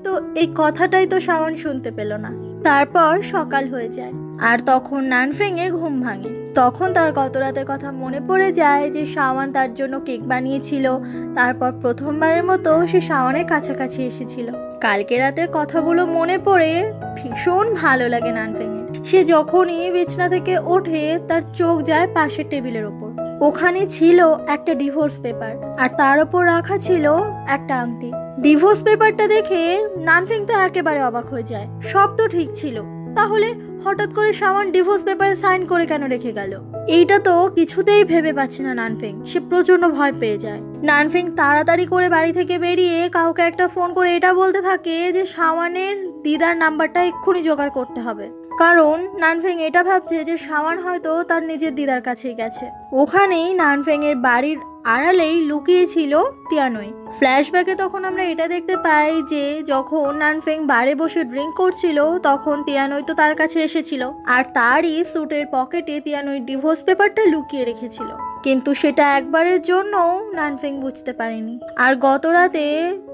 তো এই কথাটাই তো শাওয়ান শুনতে পেল না। তারপর সকাল হয়ে যায় আর তখন নানফেং এর ঘুম ভাঙে। তখন তার গত রাতের কথা মনে পড়ে যায় যে শাওয়ান তার জন্য কেক বানিয়েছিল। তারপর প্রথমবারের মতো সে শাওয়ানের কাছাকাছি এসেছিল। কালকে রাতের কথাগুলো মনে পড়ে ভীষণ ভালো লাগে নানফেং এর। সে যখনই বিছানা থেকে ওঠে তার চোখ যায় পাশের টেবিলের ওপর। ওখানে ছিল একটা ডিভোর্স পেপার আর তার উপর রাখা ছিল একটা আংটি। ডিভোর্স পেপারটা দেখে নানফেং তো একেবারে অবাক হয়ে যায়। সব তো ঠিক ছিল, তাহলে হঠাৎ করে শাওয়ান ডিভোর্স পেপারে সাইন করে কেন রেখে গেল? এইটা তো কিছুতেই ভেবে পাচ্ছে না নানফেং। সে প্রচন্ড ভয় পেয়ে যায়। নানফেং তাড়াতাড়ি করে বাড়ি থেকে বেরিয়ে কাউকে একটা ফোন করে এটা বলতে থাকে যে শাওয়ানের দিদার নাম্বারটা এক্ষুনি জোগাড় করতে হবে, কারণ নানফেং এটা ভাবছে যে শাওয়ান হয়তো তার নিজের দিদার কাছেই গেছে। ওখানেই নানফেং এর বাড়ির আড়ালেই লুকিয়ে ছিল তিয়ানই। ফ্ল্যাশব্যাকে তখন আমরা এটা দেখতে পাই যে যখন নানফেং বারে বসে ড্রিঙ্ক করছিল তখন তিয়ানই তো তার কাছে এসেছিল আর তারই স্যুটের পকেটে তিয়ানই ডিভোর্স পেপারটা লুকিয়ে রেখেছিল। কিন্তু সেটা একবারের জন্য নানফেং বুঝতে পারেনি। আর গত রাতে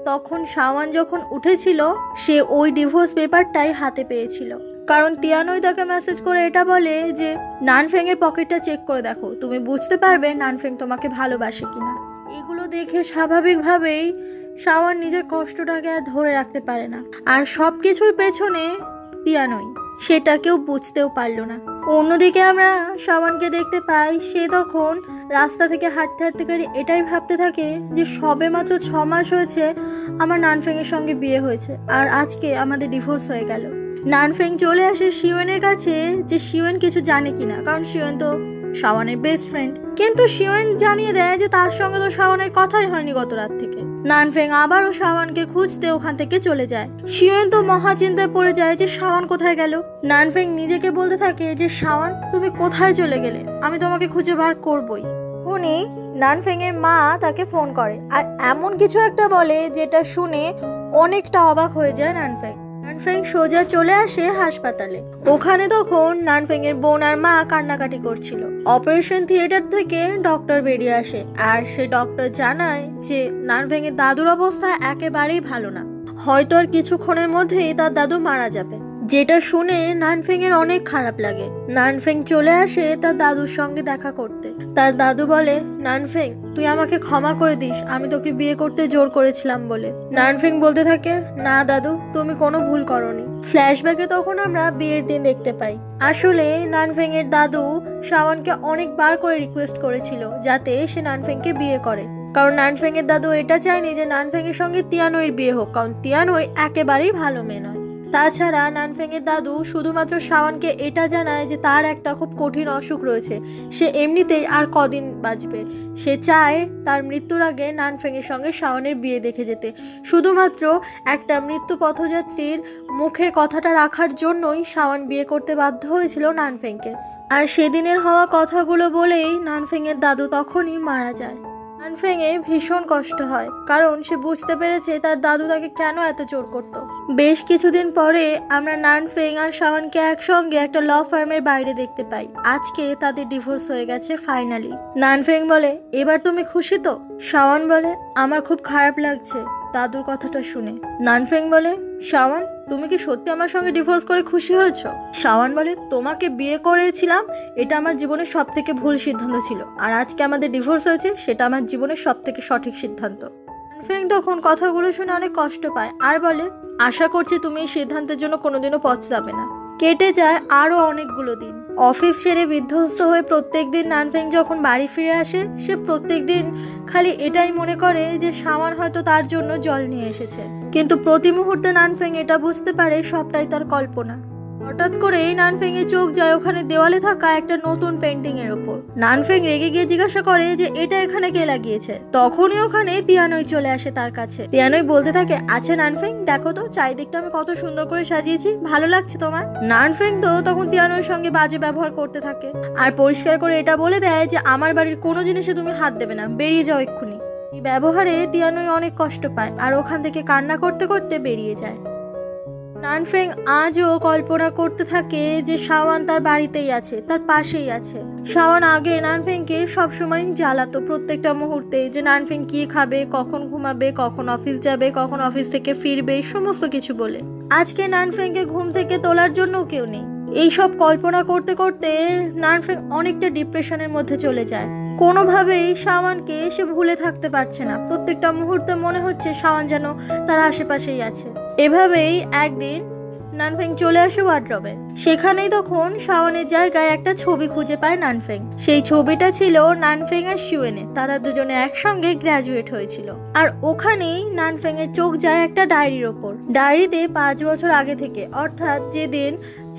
তখন শাওয়ান যখন উঠেছিল সে ওই ডিভোর্স পেপারটাই হাতে পেয়েছিল, কারণ তিয়ানই তাকে মেসেজ করে এটা বলে যে নানফেং এর পকেটটা চেক করে দেখো, তুমি বুঝতে পারবে নানফেং তোমাকে ভালোবাসে কিনা। এগুলো দেখে স্বাভাবিকভাবেই শাওয়ান নিজের কষ্টটাকে আর ধরে রাখতে পারে না। আর সবকিছুর পেছনে তিয়ানই, সেটা কেউ বুঝতেও পারলো না। অন্যদিকে আমরা শাওয়ানকে দেখতে পাই সে তখন রাস্তা থেকে হাঁটতে হাঁটতে করে এটাই ভাবতে থাকে যে সবে মাত্র 6 মাস হয়েছে আমার নানফেং এর সঙ্গে বিয়ে হয়েছে আর আজকে আমাদের ডিভোর্স হয়ে গেল। নানফেং চলে আসে শিওয়েনের কাছে যে শিওয়েন কিছু জানে কিনা, কারণ শিওয়েন তো শাওয়ানের বেস্ট ফ্রেন্ড। কিন্তু শিওয়েন জানিয়ে দেয় যে তার সঙ্গে তো শাওয়ানের কথাই হয়নি গত রাত থেকে। নানফেং আবারও শাওয়ানকে খুঁজতে ওখান থেকে চলে যায়। শিওয়েন তো মহা চিন্তায় পড়ে যায় যে শাওয়ান কোথায় গেল। নানফেং নিজেকে বলতে থাকে যে শাওয়ান তুমি কোথায় চলে গেলে, আমি তোমাকে খুঁজে বার করবই। উনি নানফেং এর মা তাকে ফোন করে আর এমন কিছু একটা বলে যেটা শুনে অনেকটা অবাক হয়ে যায় নানফেং। নানফেং সোজা চলে আসে হাসপাতালে। ওখানে তখন নানফেং এর বোন আর মা কান্নাকাটি করছিল। অপারেশন থিয়েটার থেকে ডক্টর বেরিয়ে আসে আর সে ডক্টর জানায় যে নানফেং এর দাদুর অবস্থা একেবারেই ভালো না, হয়তো আর কিছুক্ষণের মধ্যেই তার দাদু মারা যাবে। যেটা শুনে নানফেং এর অনেক খারাপ লাগে। নানফেং চলে আসে তার দাদুর সঙ্গে দেখা করতে। তার দাদু বলে, নানফেং তুই আমাকে ক্ষমা করে দিস, আমি তোকে বিয়ে করতে জোর করেছিলাম বলে। নানফেং বলতে থাকে, না দাদু তুমি কোনো ভুল করনি। ফ্ল্যাশব্যাকে তখন আমরা বিয়ের দিন দেখতে পাই। আসলে নানফেং এর দাদু শাওনকে অনেকবার করে রিকোয়েস্ট করেছিল যাতে সে নানফেংকে বিয়ে করে, কারণ নানফেং এর দাদু এটা চায়নি যে নানফেং এর সঙ্গে তিয়ানোর বিয়ে হোক, কারণ তিয়ানোই একেবারেই ভালো মেয়ে নয়। তাছাড়া নানফেং এর দাদু শুধুমাত্র শাওনকে এটা জানায় যে তার একটা খুব কঠিন অসুখ রয়েছে, সে এমনিতেই আর কদিন বাঁচবে। সে চায় তার মৃত্যুর আগে নানফেং এর সঙ্গে শাওনের বিয়ে দেখে যেতে। শুধুমাত্র একটা মৃত্যু পথযাত্রীর মুখে কথাটা রাখার জন্যই শাওন বিয়ে করতে বাধ্য হয়েছিল নানফেংকে। আর সেদিনের হওয়া কথাগুলো বলেই নানফেং এর দাদু তখনই মারা যায়। নানফেং এ ভীষণ কষ্ট হয়, কারণ সে বুঝতে পেরেছে তার দাদু তাকে কেন এত জোর করত। বেশ কিছুদিন পরে আমরা নানফেং আর শাওনকে একসঙ্গে একটা ল ফার্মের বাইরে দেখতে পাই। আজকে তাদের ডিভোর্স হয়ে গেছে ফাইনালি। নানফেং বলে, এবার তুমি খুশি তো? শাওন বলে, আমার খুব খারাপ লাগছে দাদুর কথাটা শুনে। নানফেং বলে, শাওন তুমি কি সত্যি আমার সঙ্গে ডিভোর্স করে খুশি হয়েছো? শাওন বলে, তোমাকে বিয়ে করেছিলাম এটা আমার জীবনের সব থেকে ভুল সিদ্ধান্ত ছিল, আর আজকে আমাদের ডিভোর্স হয়েছে সেটা আমার জীবনের সব থেকে সঠিক সিদ্ধান্ত। নানফেং তখন কথাগুলো শুনে অনেক কষ্ট পায় আর বলে, আশা করছি তুমি এই সিদ্ধান্তের জন্য কোনোদিনও পছতাবে না। কেটে যায় আরো অনেকগুলো দিন। অফিস ছেড়ে বিধ্বস্ত হয়ে প্রত্যেকদিন নানফেং যখন বাড়ি ফিরে আসে, সে প্রত্যেকদিন খালি এটাই মনে করে যে শাওন হয়তো তার জন্য জল নিয়ে এসেছে। কিন্তু প্রতি মুহূর্তে নানফেং এটা বুঝতে পারে সবটাই তার কল্পনা। হঠাৎ করেই নানফেং এর চোখ যায় ওখানে দেওয়ালে থাকা একটা নতুন পেন্টিং এর উপর। নানফেং রেগে গিয়ে জিজ্ঞাসা করে যে এটা এখানে কে লাগিয়েছে। তখনই ওখানে তিয়ানোই চলে আসে তার কাছে। তিয়ানোই বলতে থাকে, আচ্ছা নানফেং দেখো তো চারিদিকটা আমি কত সুন্দর করে সাজিয়েছি, ভালো লাগছে তোমার? নানফেং তো তখন তিয়ানোর সঙ্গে বাজে ব্যবহার করতে থাকে আর পরিষ্কার করে এটা বলে দেয় যে আমার বাড়ির কোনো জিনিসে তুমি হাত দেবে না, বেরিয়ে যাও এক্ষুনি। এই ব্যবহারে তিয়ানোই অনেক কষ্ট পায় আর ওখান থেকে কান্না করতে করতে বেরিয়ে যায়। নানফেং আজও কল্পনা করতে থাকে যে শাওন তার বাড়িতেই আছে, তার পাশেই আছে। শাওন আগে নানফেংকে সবসময় জ্বালাতো প্রত্যেকটা মুহূর্তে, যে নানফেং কি খাবে, কখন ঘুমাবে, কখন অফিস যাবে, কখন অফিস থেকে ফিরবে, সমস্ত কিছু বলে। আজকে নানফেংকে ঘুম থেকে তোলার জন্য কেউ নেই। এইসব কল্পনা করতে করতে নানফেং অনেকটা ডিপ্রেশনের মধ্যে চলে যায়। কোনোভাবেই শাওনকে সে ভুলে থাকতে পারছে না। প্রত্যেকটা মুহূর্তে মনে হচ্ছে শাওন যেন তার আশেপাশেই আছে। এভাবেই একদিন নানফেং চলে আসে ওয়ার্ডরোবে। সেখানেই তখন শাওনের জায়গায় একটা ছবি খুঁজে পায় নানফেং। সেই ছবিটা ছিল নানফেং আর শিউয়েনের, তারা দুজনে একসঙ্গে গ্র্যাজুয়েট হয়েছিল। আর ওখানেই নানফেং এর চোখ যায় একটা ডায়েরির ওপর। ডায়েরিতে 5 বছর আগে থেকে, অর্থাৎ যেদিন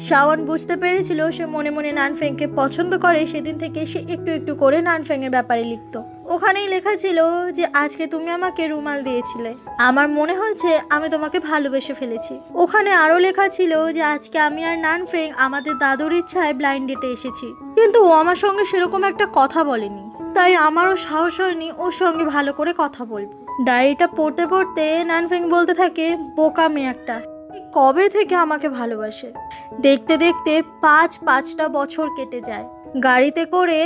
শাওন বুঝতে পেরেছিল সে মনে মনে নানফেংকে পছন্দ করে, সেদিন থেকে সে একটু একটু করে নানফেং এর ব্যাপারে লিখতো। ওখানেই লেখা ছিল যে আজকে তুমি আমাকে রুমাল দিয়েছিলে, আমার মনে হচ্ছে আমি তোমাকে ভালোবেসে ফেলেছি। ওখানে আরো লেখা ছিল যে আজকে আমি আর নানফেং আমাদের দাদুর ইচ্ছায় ব্লাইন্ড ডেটে এসেছি, কিন্তু ও আমার সঙ্গে সেরকম একটা কথা বলেনি, তাই আমারও সাহস হয়নি ওর সঙ্গে ভালো করে কথা বলবো। ডায়েরিটা পড়তে পড়তে নানফেং বলতে থাকে, বোকা মেয়ে একটা, কবে থেকে আমাকে ভালোবাসে। দেখতে দেখতে 5টা বছর কেটে যায়। গাড়িতে করে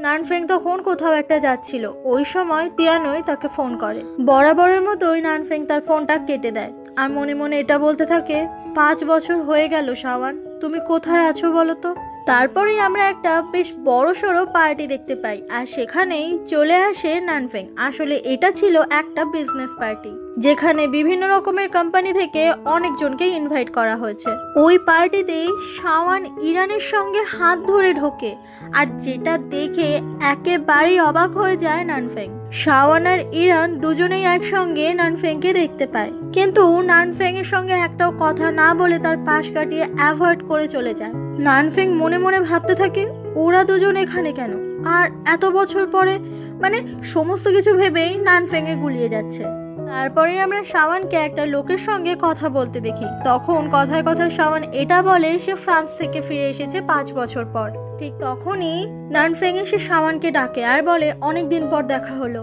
নানফেং তখন কোথাও একটা যাচ্ছিল। ওই সময় তিয়ানোই তাকে ফোন করে। বরাবরের মতোই নানফেং তার ফোনটা কেটে দেয় আর মনে মনে এটা বলতে থাকে, 5 বছর হয়ে গেল শাওন, তুমি কোথায় আছো বলো তো? তারপরেই আমরা একটা বেশ বড়সড় পার্টি দেখতে পাই আর সেখানেই চলে আসে নানফেং। আসলে এটা ছিল একটা বিজনেস পার্টি, যেখানে বিভিন্ন রকমের কোম্পানি থেকে অনেকজনকে ইনভাইট করা হয়েছে। ওই পার্টিতেই শাওন ইরানের সঙ্গে হাত ধরে ঢোকে আর যেটা দেখে একেবারেই অবাক হয়ে যায় নানফেং। শাওন আর ইরান দুজনেই একসঙ্গে নানফেংকে দেখতে পায়, কিন্তু নানফেং এর সঙ্গে একটাও কথা না বলে তার পাশ কাটিয়ে অ্যাভয়েড করে চলে যায়। নানফেং মনে মনে ভাবতে থাকে, ওরা দুজন এখানে কেন, আর এত বছর পরে, মানে সমস্ত কিছু ভেবেই নানফেং এ গুলিয়ে যাচ্ছে। তারপরে আমরা শাওনকে একটা লোকের সঙ্গে কথা বলতে দেখি। তখন কথায় কথায় শাওন এটা বলে সে ফ্রান্স থেকে ফিরে এসেছে 5 বছর পর। ঠিক তখনই নানফেং এসে শাওনকে ডাকে আর বলে, অনেকদিন পর দেখা হলো।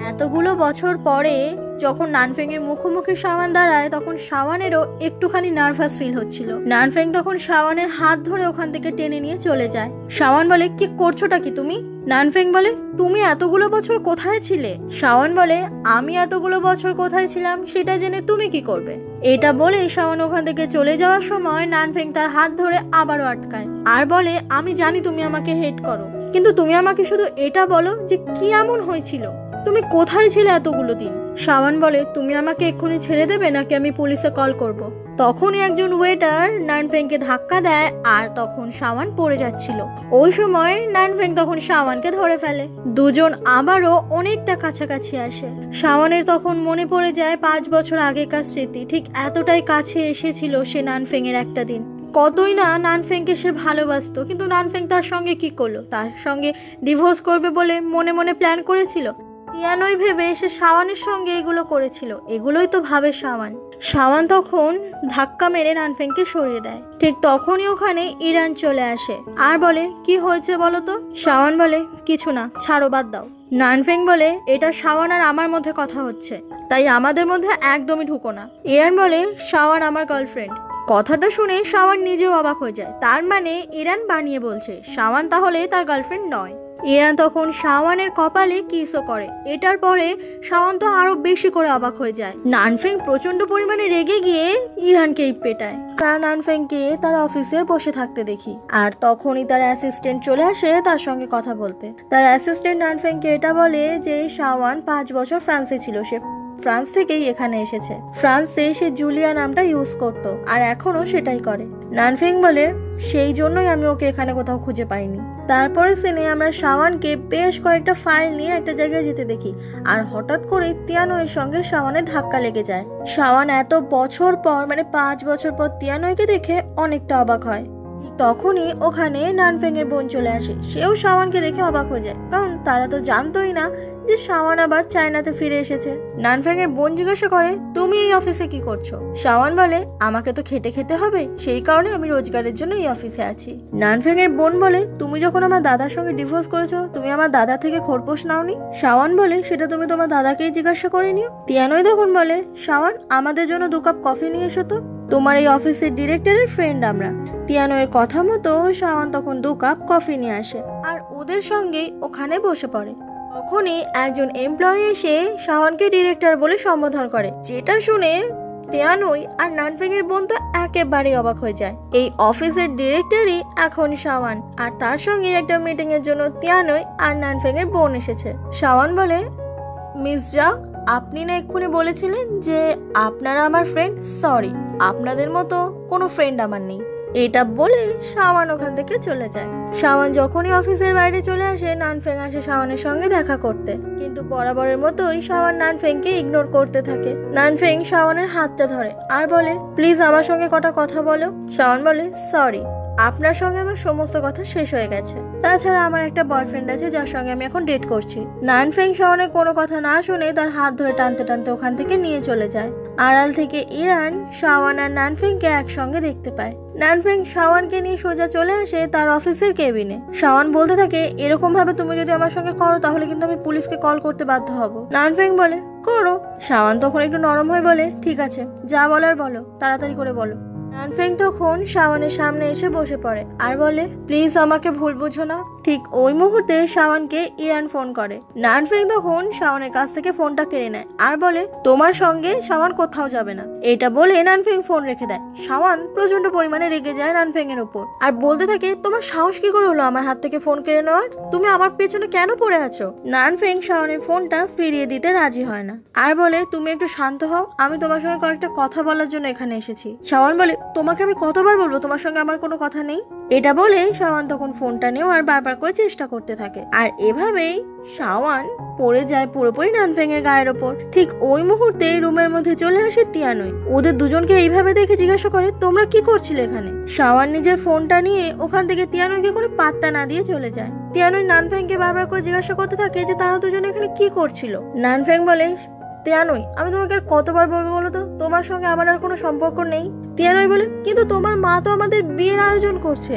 এতগুলো বছর পরে যখন নানফেংয়ের মুখোমুখি শাওয়ান দাঁড়ায় তখন শাওয়ানেরও একটুখানি নার্ভাস ফিল হচ্ছিল। নানফেং তখন শাওয়ানের হাত ধরে ওখান থেকে টেনে নিয়ে চলে যায়। শাওয়ান বলে, কি করছোটা কি তুমি? নানফেং বলে, তুমি এতগুলো বছর কোথায় ছিলে? শাওয়ান বলে, আমি এতগুলো বছর কোথায় ছিলাম সেটা জেনে তুমি কি করবে? এটা বলে শাওয়ান ওখান থেকে চলে যাওয়ার সময় নানফেং তার হাত ধরে আবারও আটকায় আর বলে, আমি জানি তুমি আমাকে হেট করো, কিন্তু তুমি আমাকে শুধু এটা বলো যে কি এমন হয়েছিল, তুমি কোথায় ছিলে এতগুলো দিন? শাওয়ান বলে, তুমি আমাকে এক্ষুনি ছেড়ে দেবে নাকি আমি পুলিশে কল করব? তখনই একজন ওয়েটার নানফেংকে ধাক্কা দেয় আর তখন শাওয়ান পড়ে যাচ্ছিল। ওই সময় নানফেং তখন শাওয়ানকে ধরে ফেলে। দুজন আবারও অনেকটা কাছাকাছি আসে। শাওয়ানের তখন মনে পড়ে যায় 5 বছর আগেকার স্মৃতি, ঠিক এতটাই কাছে এসেছিল সে নানফেং এর একটা দিন। কতই না নানফেংকে সে ভালোবাসতো, কিন্তু নানফেং তার সঙ্গে কি করলো? তার সঙ্গে ডিভোর্স করবে বলে মনে মনে প্ল্যান করেছিল। তিয়ানই ভেবে সে শাওয়ানের সঙ্গে এগুলো করেছিল। এগুলোই তো ভাবে শাওয়ান। শাওয়ান তখন ধাক্কা মেরে নানফেংকে সরিয়ে দেয়। ঠিক তখনই ওখানে ইরান চলে আসে আর বলে, কি হয়েছে বলো তো? শাওয়ান বলে, কিছু না, ছাড়ো, বাদ দাও। নানফেং বলে, এটা শাওয়ান আর আমার মধ্যে কথা হচ্ছে, তাই আমাদের মধ্যে একদমই ঢুকো না। ইরান বলে, শাওয়ান আমার গার্লফ্রেন্ড। কথাটা শুনে শাওয়ান নিজেও অবাক হয়ে যায়। তার মানে ইরান বানিয়ে বলছে, শাওয়ান তাহলে তার গার্লফ্রেন্ড নয়। ইরান তখন শাওয়ানের কপালে কিসও করে। এটার পরে শাওয়ান তো আরো বেশি করে অবাক হয়ে যায়। নানফেং প্রচন্ড পরিমাণে রেগে গিয়ে ইরানকেই পেটায়। কারণ নানফেংকে তার অফিসে বসে থাকতে দেখি আর তখনই তার অ্যাসিস্ট্যান্ট চলে আসে তার সঙ্গে কথা বলতে। তার অ্যাসিস্ট্যান্ট নানফেংকে এটা বলে যে শাওয়ান 5 বছর ফ্রান্সে ছিল, সে ফ্রান্স থেকেই এখানে এসেছে। ফ্রান্সে সে জুলিয়া নামটা ইউজ করতো আর এখনো সেটাই করে। নানফেং বলে, সেই জন্যই আমি ওকে এখানে কোথাও খুঁজে পাইনি। তারপরে সিনে আমরা শাওয়ানকে বেশ কয়েকটা ফাইল নিয়ে একটা জায়গায় যেতে দেখি আর হঠাৎ করে তিয়ানইয়ের সঙ্গে শাওয়ানের ধাক্কা লেগে যায়। শাওয়ান এত বছর পর, মানে 5 বছর পর তিয়ানইকে দেখে অনেকটা অবাক হয়। তখনই ওখানে নানফেং এর বোন চলে আসে। সেও শাওয়ানকে দেখে অবাক হয়ে যায়, কারণ তারা তো জানতোই না যে শাওয়ান আবার চায়নাতে ফিরে এসেছে। নানফেং এর বোন জিজ্ঞাসা করে, তুমি এই অফিসে কি করছো? শাওয়ান বলে, আমাকে তো খেটে খেতে হবে, সেই কারণে আমি রোজগারের জন্য এই অফিসে আছি। নানফেং এর বোন বলে, তুমি যখন আমার দাদার সঙ্গে ডিভোর্স করেছো তুমি আমার দাদা থেকে খোরপোশ নাওনি? শাওয়ান বলে, সেটা তুমি তোমার দাদাকেই জিজ্ঞাসা করে নিও। তিয়ানই তখন বলে, শাওয়ান, আমাদের জন্য 2 কাপ কফি নিয়ে এসো তো, তোমার এই অফিসের ডিরেক্টরের ফ্রেন্ড আমরা। তিয়ানইয়ের কথা মতো শাওয়ান তখন 2 কাপ কফি নিয়ে আসে আর ওদের সঙ্গেই ওখানে বসে পড়ে। তখনই একজন এমপ্লয়ি এসে শাওয়ানকে ডিরেক্টর বলে সম্বোধন করে, যেটা শুনে তিয়ানই আর নানফেং এর বোন তো একেবারে অবাক হয়ে যায়। এই অফিসের ডিরেক্টরই এখন শাওয়ান আর তার সঙ্গে একটা মিটিং এর জন্য তিয়ানই আর নানফেং এর বোন এসেছে। শাওয়ান বলে, মিস জাক, আপনি না এক্ষুনি বলেছিলেন যে আপনারা আমার ফ্রেন্ড। সরি, আপনাদের মতো কোনো ফ্রেন্ড আমার নেই। এটা বলে শাওয়ান ওখান থেকে চলে যায়। শাওয়ান যখনই অফিসের বাইরে চলে আসে নানফেং আসে শাওয়ানের সঙ্গে দেখা করতে, কিন্তু বরাবরের মতোই শাওয়ান নানফেংকে ইগনোর করতে থাকে। নানফেং শাওয়ানের হাতটা ধরে আর বলে, প্লিজ আমার সঙ্গে কটা কথা বলো। শাওয়ান বলে, সরি, আপনার সঙ্গে আমার সমস্ত কথা শেষ হয়ে গেছে। তাছাড়া আমার একটা বয়ফ্রেন্ড আছে যার সঙ্গে আমি এখন ডেট করছি। নানফেং শাওয়ানের কোনো কথা না শুনে তার হাত ধরে টানতে টানতে ওখান থেকে নিয়ে চলে যায়। আড়াল থেকে ইরান শাওয়ান আর নানফেংকে একসঙ্গে দেখতে পায়। নানফেং শাওয়ানকে নিয়ে সোজা চলে আসে তার অফিসের কেবিনে। শাওয়ান বলতে থাকে, এরকম ভাবে তুমি যদি আমার সঙ্গে করো তাহলে কিন্তু আমি পুলিশকে কল করতে বাধ্য হব। নানফেং বলে, করো। শাওয়ান তখন একটু নরম হয়ে বলে, ঠিক আছে, যা বলার বলো, তাড়াতাড়ি করে বলো। নানফেং তখন শাওয়ানের সামনে এসে বসে পড়ে আর বলে, প্লিজ আমাকে ভুল বুঝো না। ঠিক ওই মুহূর্তে শাওয়ানকে ইরান ফোন করে। নানফেং তখন শাওয়ানের কাছ থেকে ফোনটা কেড়ে নেয় আর বলে, তোমার সঙ্গে শাওয়ান কোথাও যাবে না। এটা বলে নানফেং ফোন রেখে দেয়। শাওয়ান প্রচন্ড পরিমাণে রেগে যায় নানফেং এর উপর আর বলতে থাকে, তোমার সাহস কি করে হলো আমার হাত থেকে ফোন কেড়ে নেওয়ার? তুমি আমার পেছনে কেন পড়ে আছো? নানফেং শাওয়ানের ফোনটা ফিরিয়ে দিতে রাজি হয় না আর বলে, তুমি একটু শান্ত হও, আমি তোমার সঙ্গে কয়েকটা কথা বলার জন্য এখানে এসেছি। শাওয়ান বলে, তোমাকে আমি কতবার বলবো তোমার সঙ্গে আমার কোনো কথা নেই? এটা বলে শাওয়ান তখন ফোনটা নিয়ে আর বারবার করে চেষ্টা করতে থাকে আর এভাবেই শাওয়ান পড়ে যায় পুরোপুরি নানফেং এর গায়ের ওপর। ঠিক ওই মুহূর্তে রুমের মধ্যে চলে আসে তিয়ানই। ওদের দুজনকে এইভাবে দেখে জিজ্ঞাসা করে, তোমরা কি করছিলে এখানে? শাওয়ান নিজের ফোনটা নিয়ে ওখান থেকে তিয়ানইকে কোনো পাত্তা না দিয়ে চলে যায়। তিয়ানই নানফেংকে বারবার করে জিজ্ঞাসা করতে থাকে যে তারা দুজনে এখানে কি করছিল। নানফেং বলে, তিয়ানই, আমি তোমাকে আর কতবার বলবো বলো তো, তোমার সঙ্গে আমার আর কোনো সম্পর্ক নেই। তিয়ানই বলে, কিন্তু তোমার মা তো আমাদের বিয়ের আয়োজন করছে।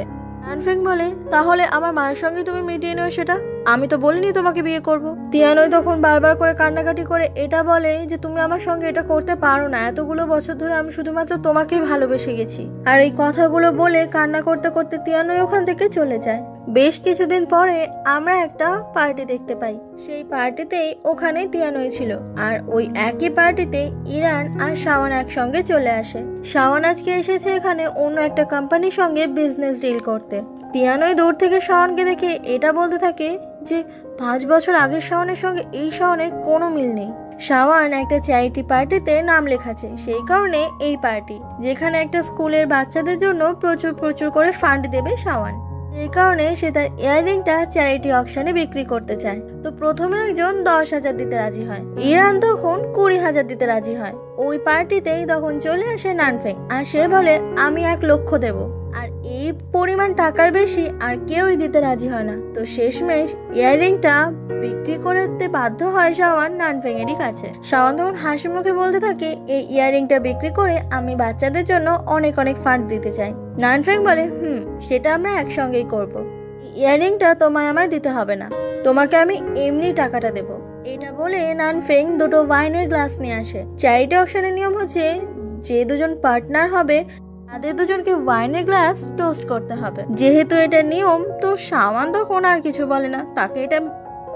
নানফেং বলে, তাহলে আমার মায়ের সঙ্গে তুমি মিটিয়ে নিও সেটা, আমি তো বলিনি তোমাকে বিয়ে করব। তিয়ানই তখন বারবার করে কান্নাকাটি করে এটা বলে যে তুমি আমার সঙ্গে এটা করতে পারো না, এতগুলো বছর ধরে আমি শুধুমাত্র তোমাকেই ভালোবেসে গেছি। আর এই কথাগুলো বলে কান্না করতে করতে তিয়ানই ওখান থেকে চলে যায়। বেশ কিছুদিন পরে আমরা একটা পার্টি দেখতে পাই। সেই পার্টিতেই ওখানে তিয়ানই ছিল, আর ওই একই পার্টিতে ইরান আর শাওন একসঙ্গে চলে আসে। শাওন আজকে এসেছে এখানে অন্য একটা কোম্পানির সঙ্গে বিজনেস ডিল করতে। তিয়ানই দূর থেকে শাওনকে দেখে এটা বলতে থাকে যে 5 বছর আগের শাওনের সঙ্গে এই শাওনের কোনো মিল নেই। শাওন একটা চ্যারিটি পার্টিতে নাম লেখাচ্ছে, সেই কারণে এই পার্টি, যেখানে একটা স্কুলের বাচ্চাদের জন্য প্রচুর প্রচুর করে ফান্ড দেবে শাওন। এই কারণে সে তার ইয়াররিংটা চ্যারিটি অকশনে বিক্রি করতে চায়। তো প্রথমে একজন 10,000 দিতে রাজি হয়, ইরান তখন 20,000 দিতে রাজি হয়। ওই পার্টিতেই তখন চলে আসে নানফেং, আর সে বলে আমি 1 লক্ষ দেব। আর এই পরিমাণ টাকার বেশি আর কেউই দিতে রাজি হয় না। তো শেষমেশ ইয়াররিংটা বিক্রি করতে বাধ্য হয় শাওন নানফেং এরই কাছে। শাওন তখন হাসি মুখে বলতে থাকে, এই ইয়াররিংটা বিক্রি করে আমি বাচ্চাদের জন্য অনেক অনেক ফান্ড দিতে চাই। নানফেং বলে, সেটা আমরা একসঙ্গেই করব। ইয়াররিংটা তোমায় আমায় দিতে হবে না, তোমাকে আমি এমনি টাকাটা দেব। এটা বলে নানফেং 2টো ওয়াইনের গ্লাস নিয়ে আসে। চ্যারিটি অকশনের নিয়ম হচ্ছে যে দুজন পার্টনার হবে তাদের দুজনকে ওয়াইনের গ্লাস টোস্ট করতে হবে। যেহেতু এটা নিয়ম, তো শাওন তখন আর কিছু বলে না, তাকে এটা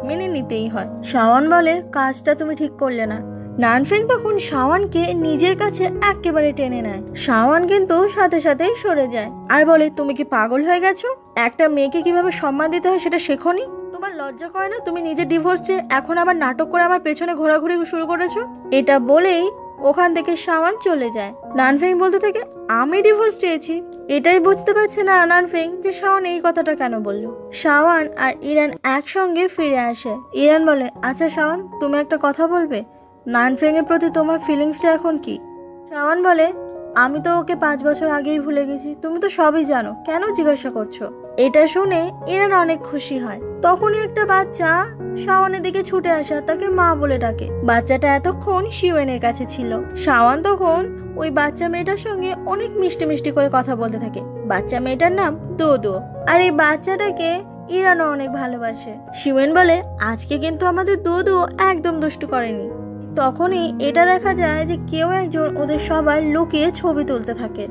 মেনে নিতেই হয়। শাওন বলে, কাজটা তুমি ঠিক করলে না। নানফেং তখন শাওনকে নিজের কাছে একেবারে টেনে নেয়। শাওন কিন্তু সাথে সাথেই সরে যায় আর বলে, তুমি কি পাগল হয়ে গেছো? একটা মেয়েকে কিভাবে সম্মান দিতে হয় সেটা শেখোনি? তোমার লজ্জা করে না? তুমি নিজে ডিভোর্স চেয়ে এখন আবার নাটক করে আমার পেছনে ঘোরাঘুরি শুরু করেছো। এটা বলেই ওখান থেকে শাওন চলে যায়। নানফেং বলতে থাকে, আমি ডিভোর্স চেয়েছি। এটাই বুঝতে পারছে না নানফেং যে শাওন এই কথাটা কেন বলল। শাওন আর ইরান একসঙ্গে ফিরে আসে। ইরান বলে, আচ্ছা শাওন, তুমি একটা কথা বলবে, নানফেং এর প্রতি তোমার ফিলিংসটা এখন কি? শাওন বলে, আমি তো ওকে 5 বছর আগেই ভুলে গেছি, তুমি তো সবই জানো, কেন জিজ্ঞাসা করছো? এটা শুনে ইরান অনেক খুশি হয়। তখনই একটা বাচ্চা শাওনের দিকে ছুটে আসা, তাকে মা বলে ডাকে। বাচ্চাটা এতক্ষণ শিওয়েনের কাছে ছিল। শাওন তখন ওই বাচ্চা মেয়েটার সঙ্গে অনেক মিষ্টি মিষ্টি করে কথা বলতে থাকে। বাচ্চা মেয়েটার নাম দোদো, আর এই বাচ্চাটাকে ইরানও অনেক ভালোবাসে। শিওয়েন বলে, আজকে কিন্তু আমাদের দোদো একদম দুষ্টু করেনি। তখনই এটা দেখা যায় যে কেউ একজন ওদের সবার লুকিয়ে ছবি তুলতে থাকে।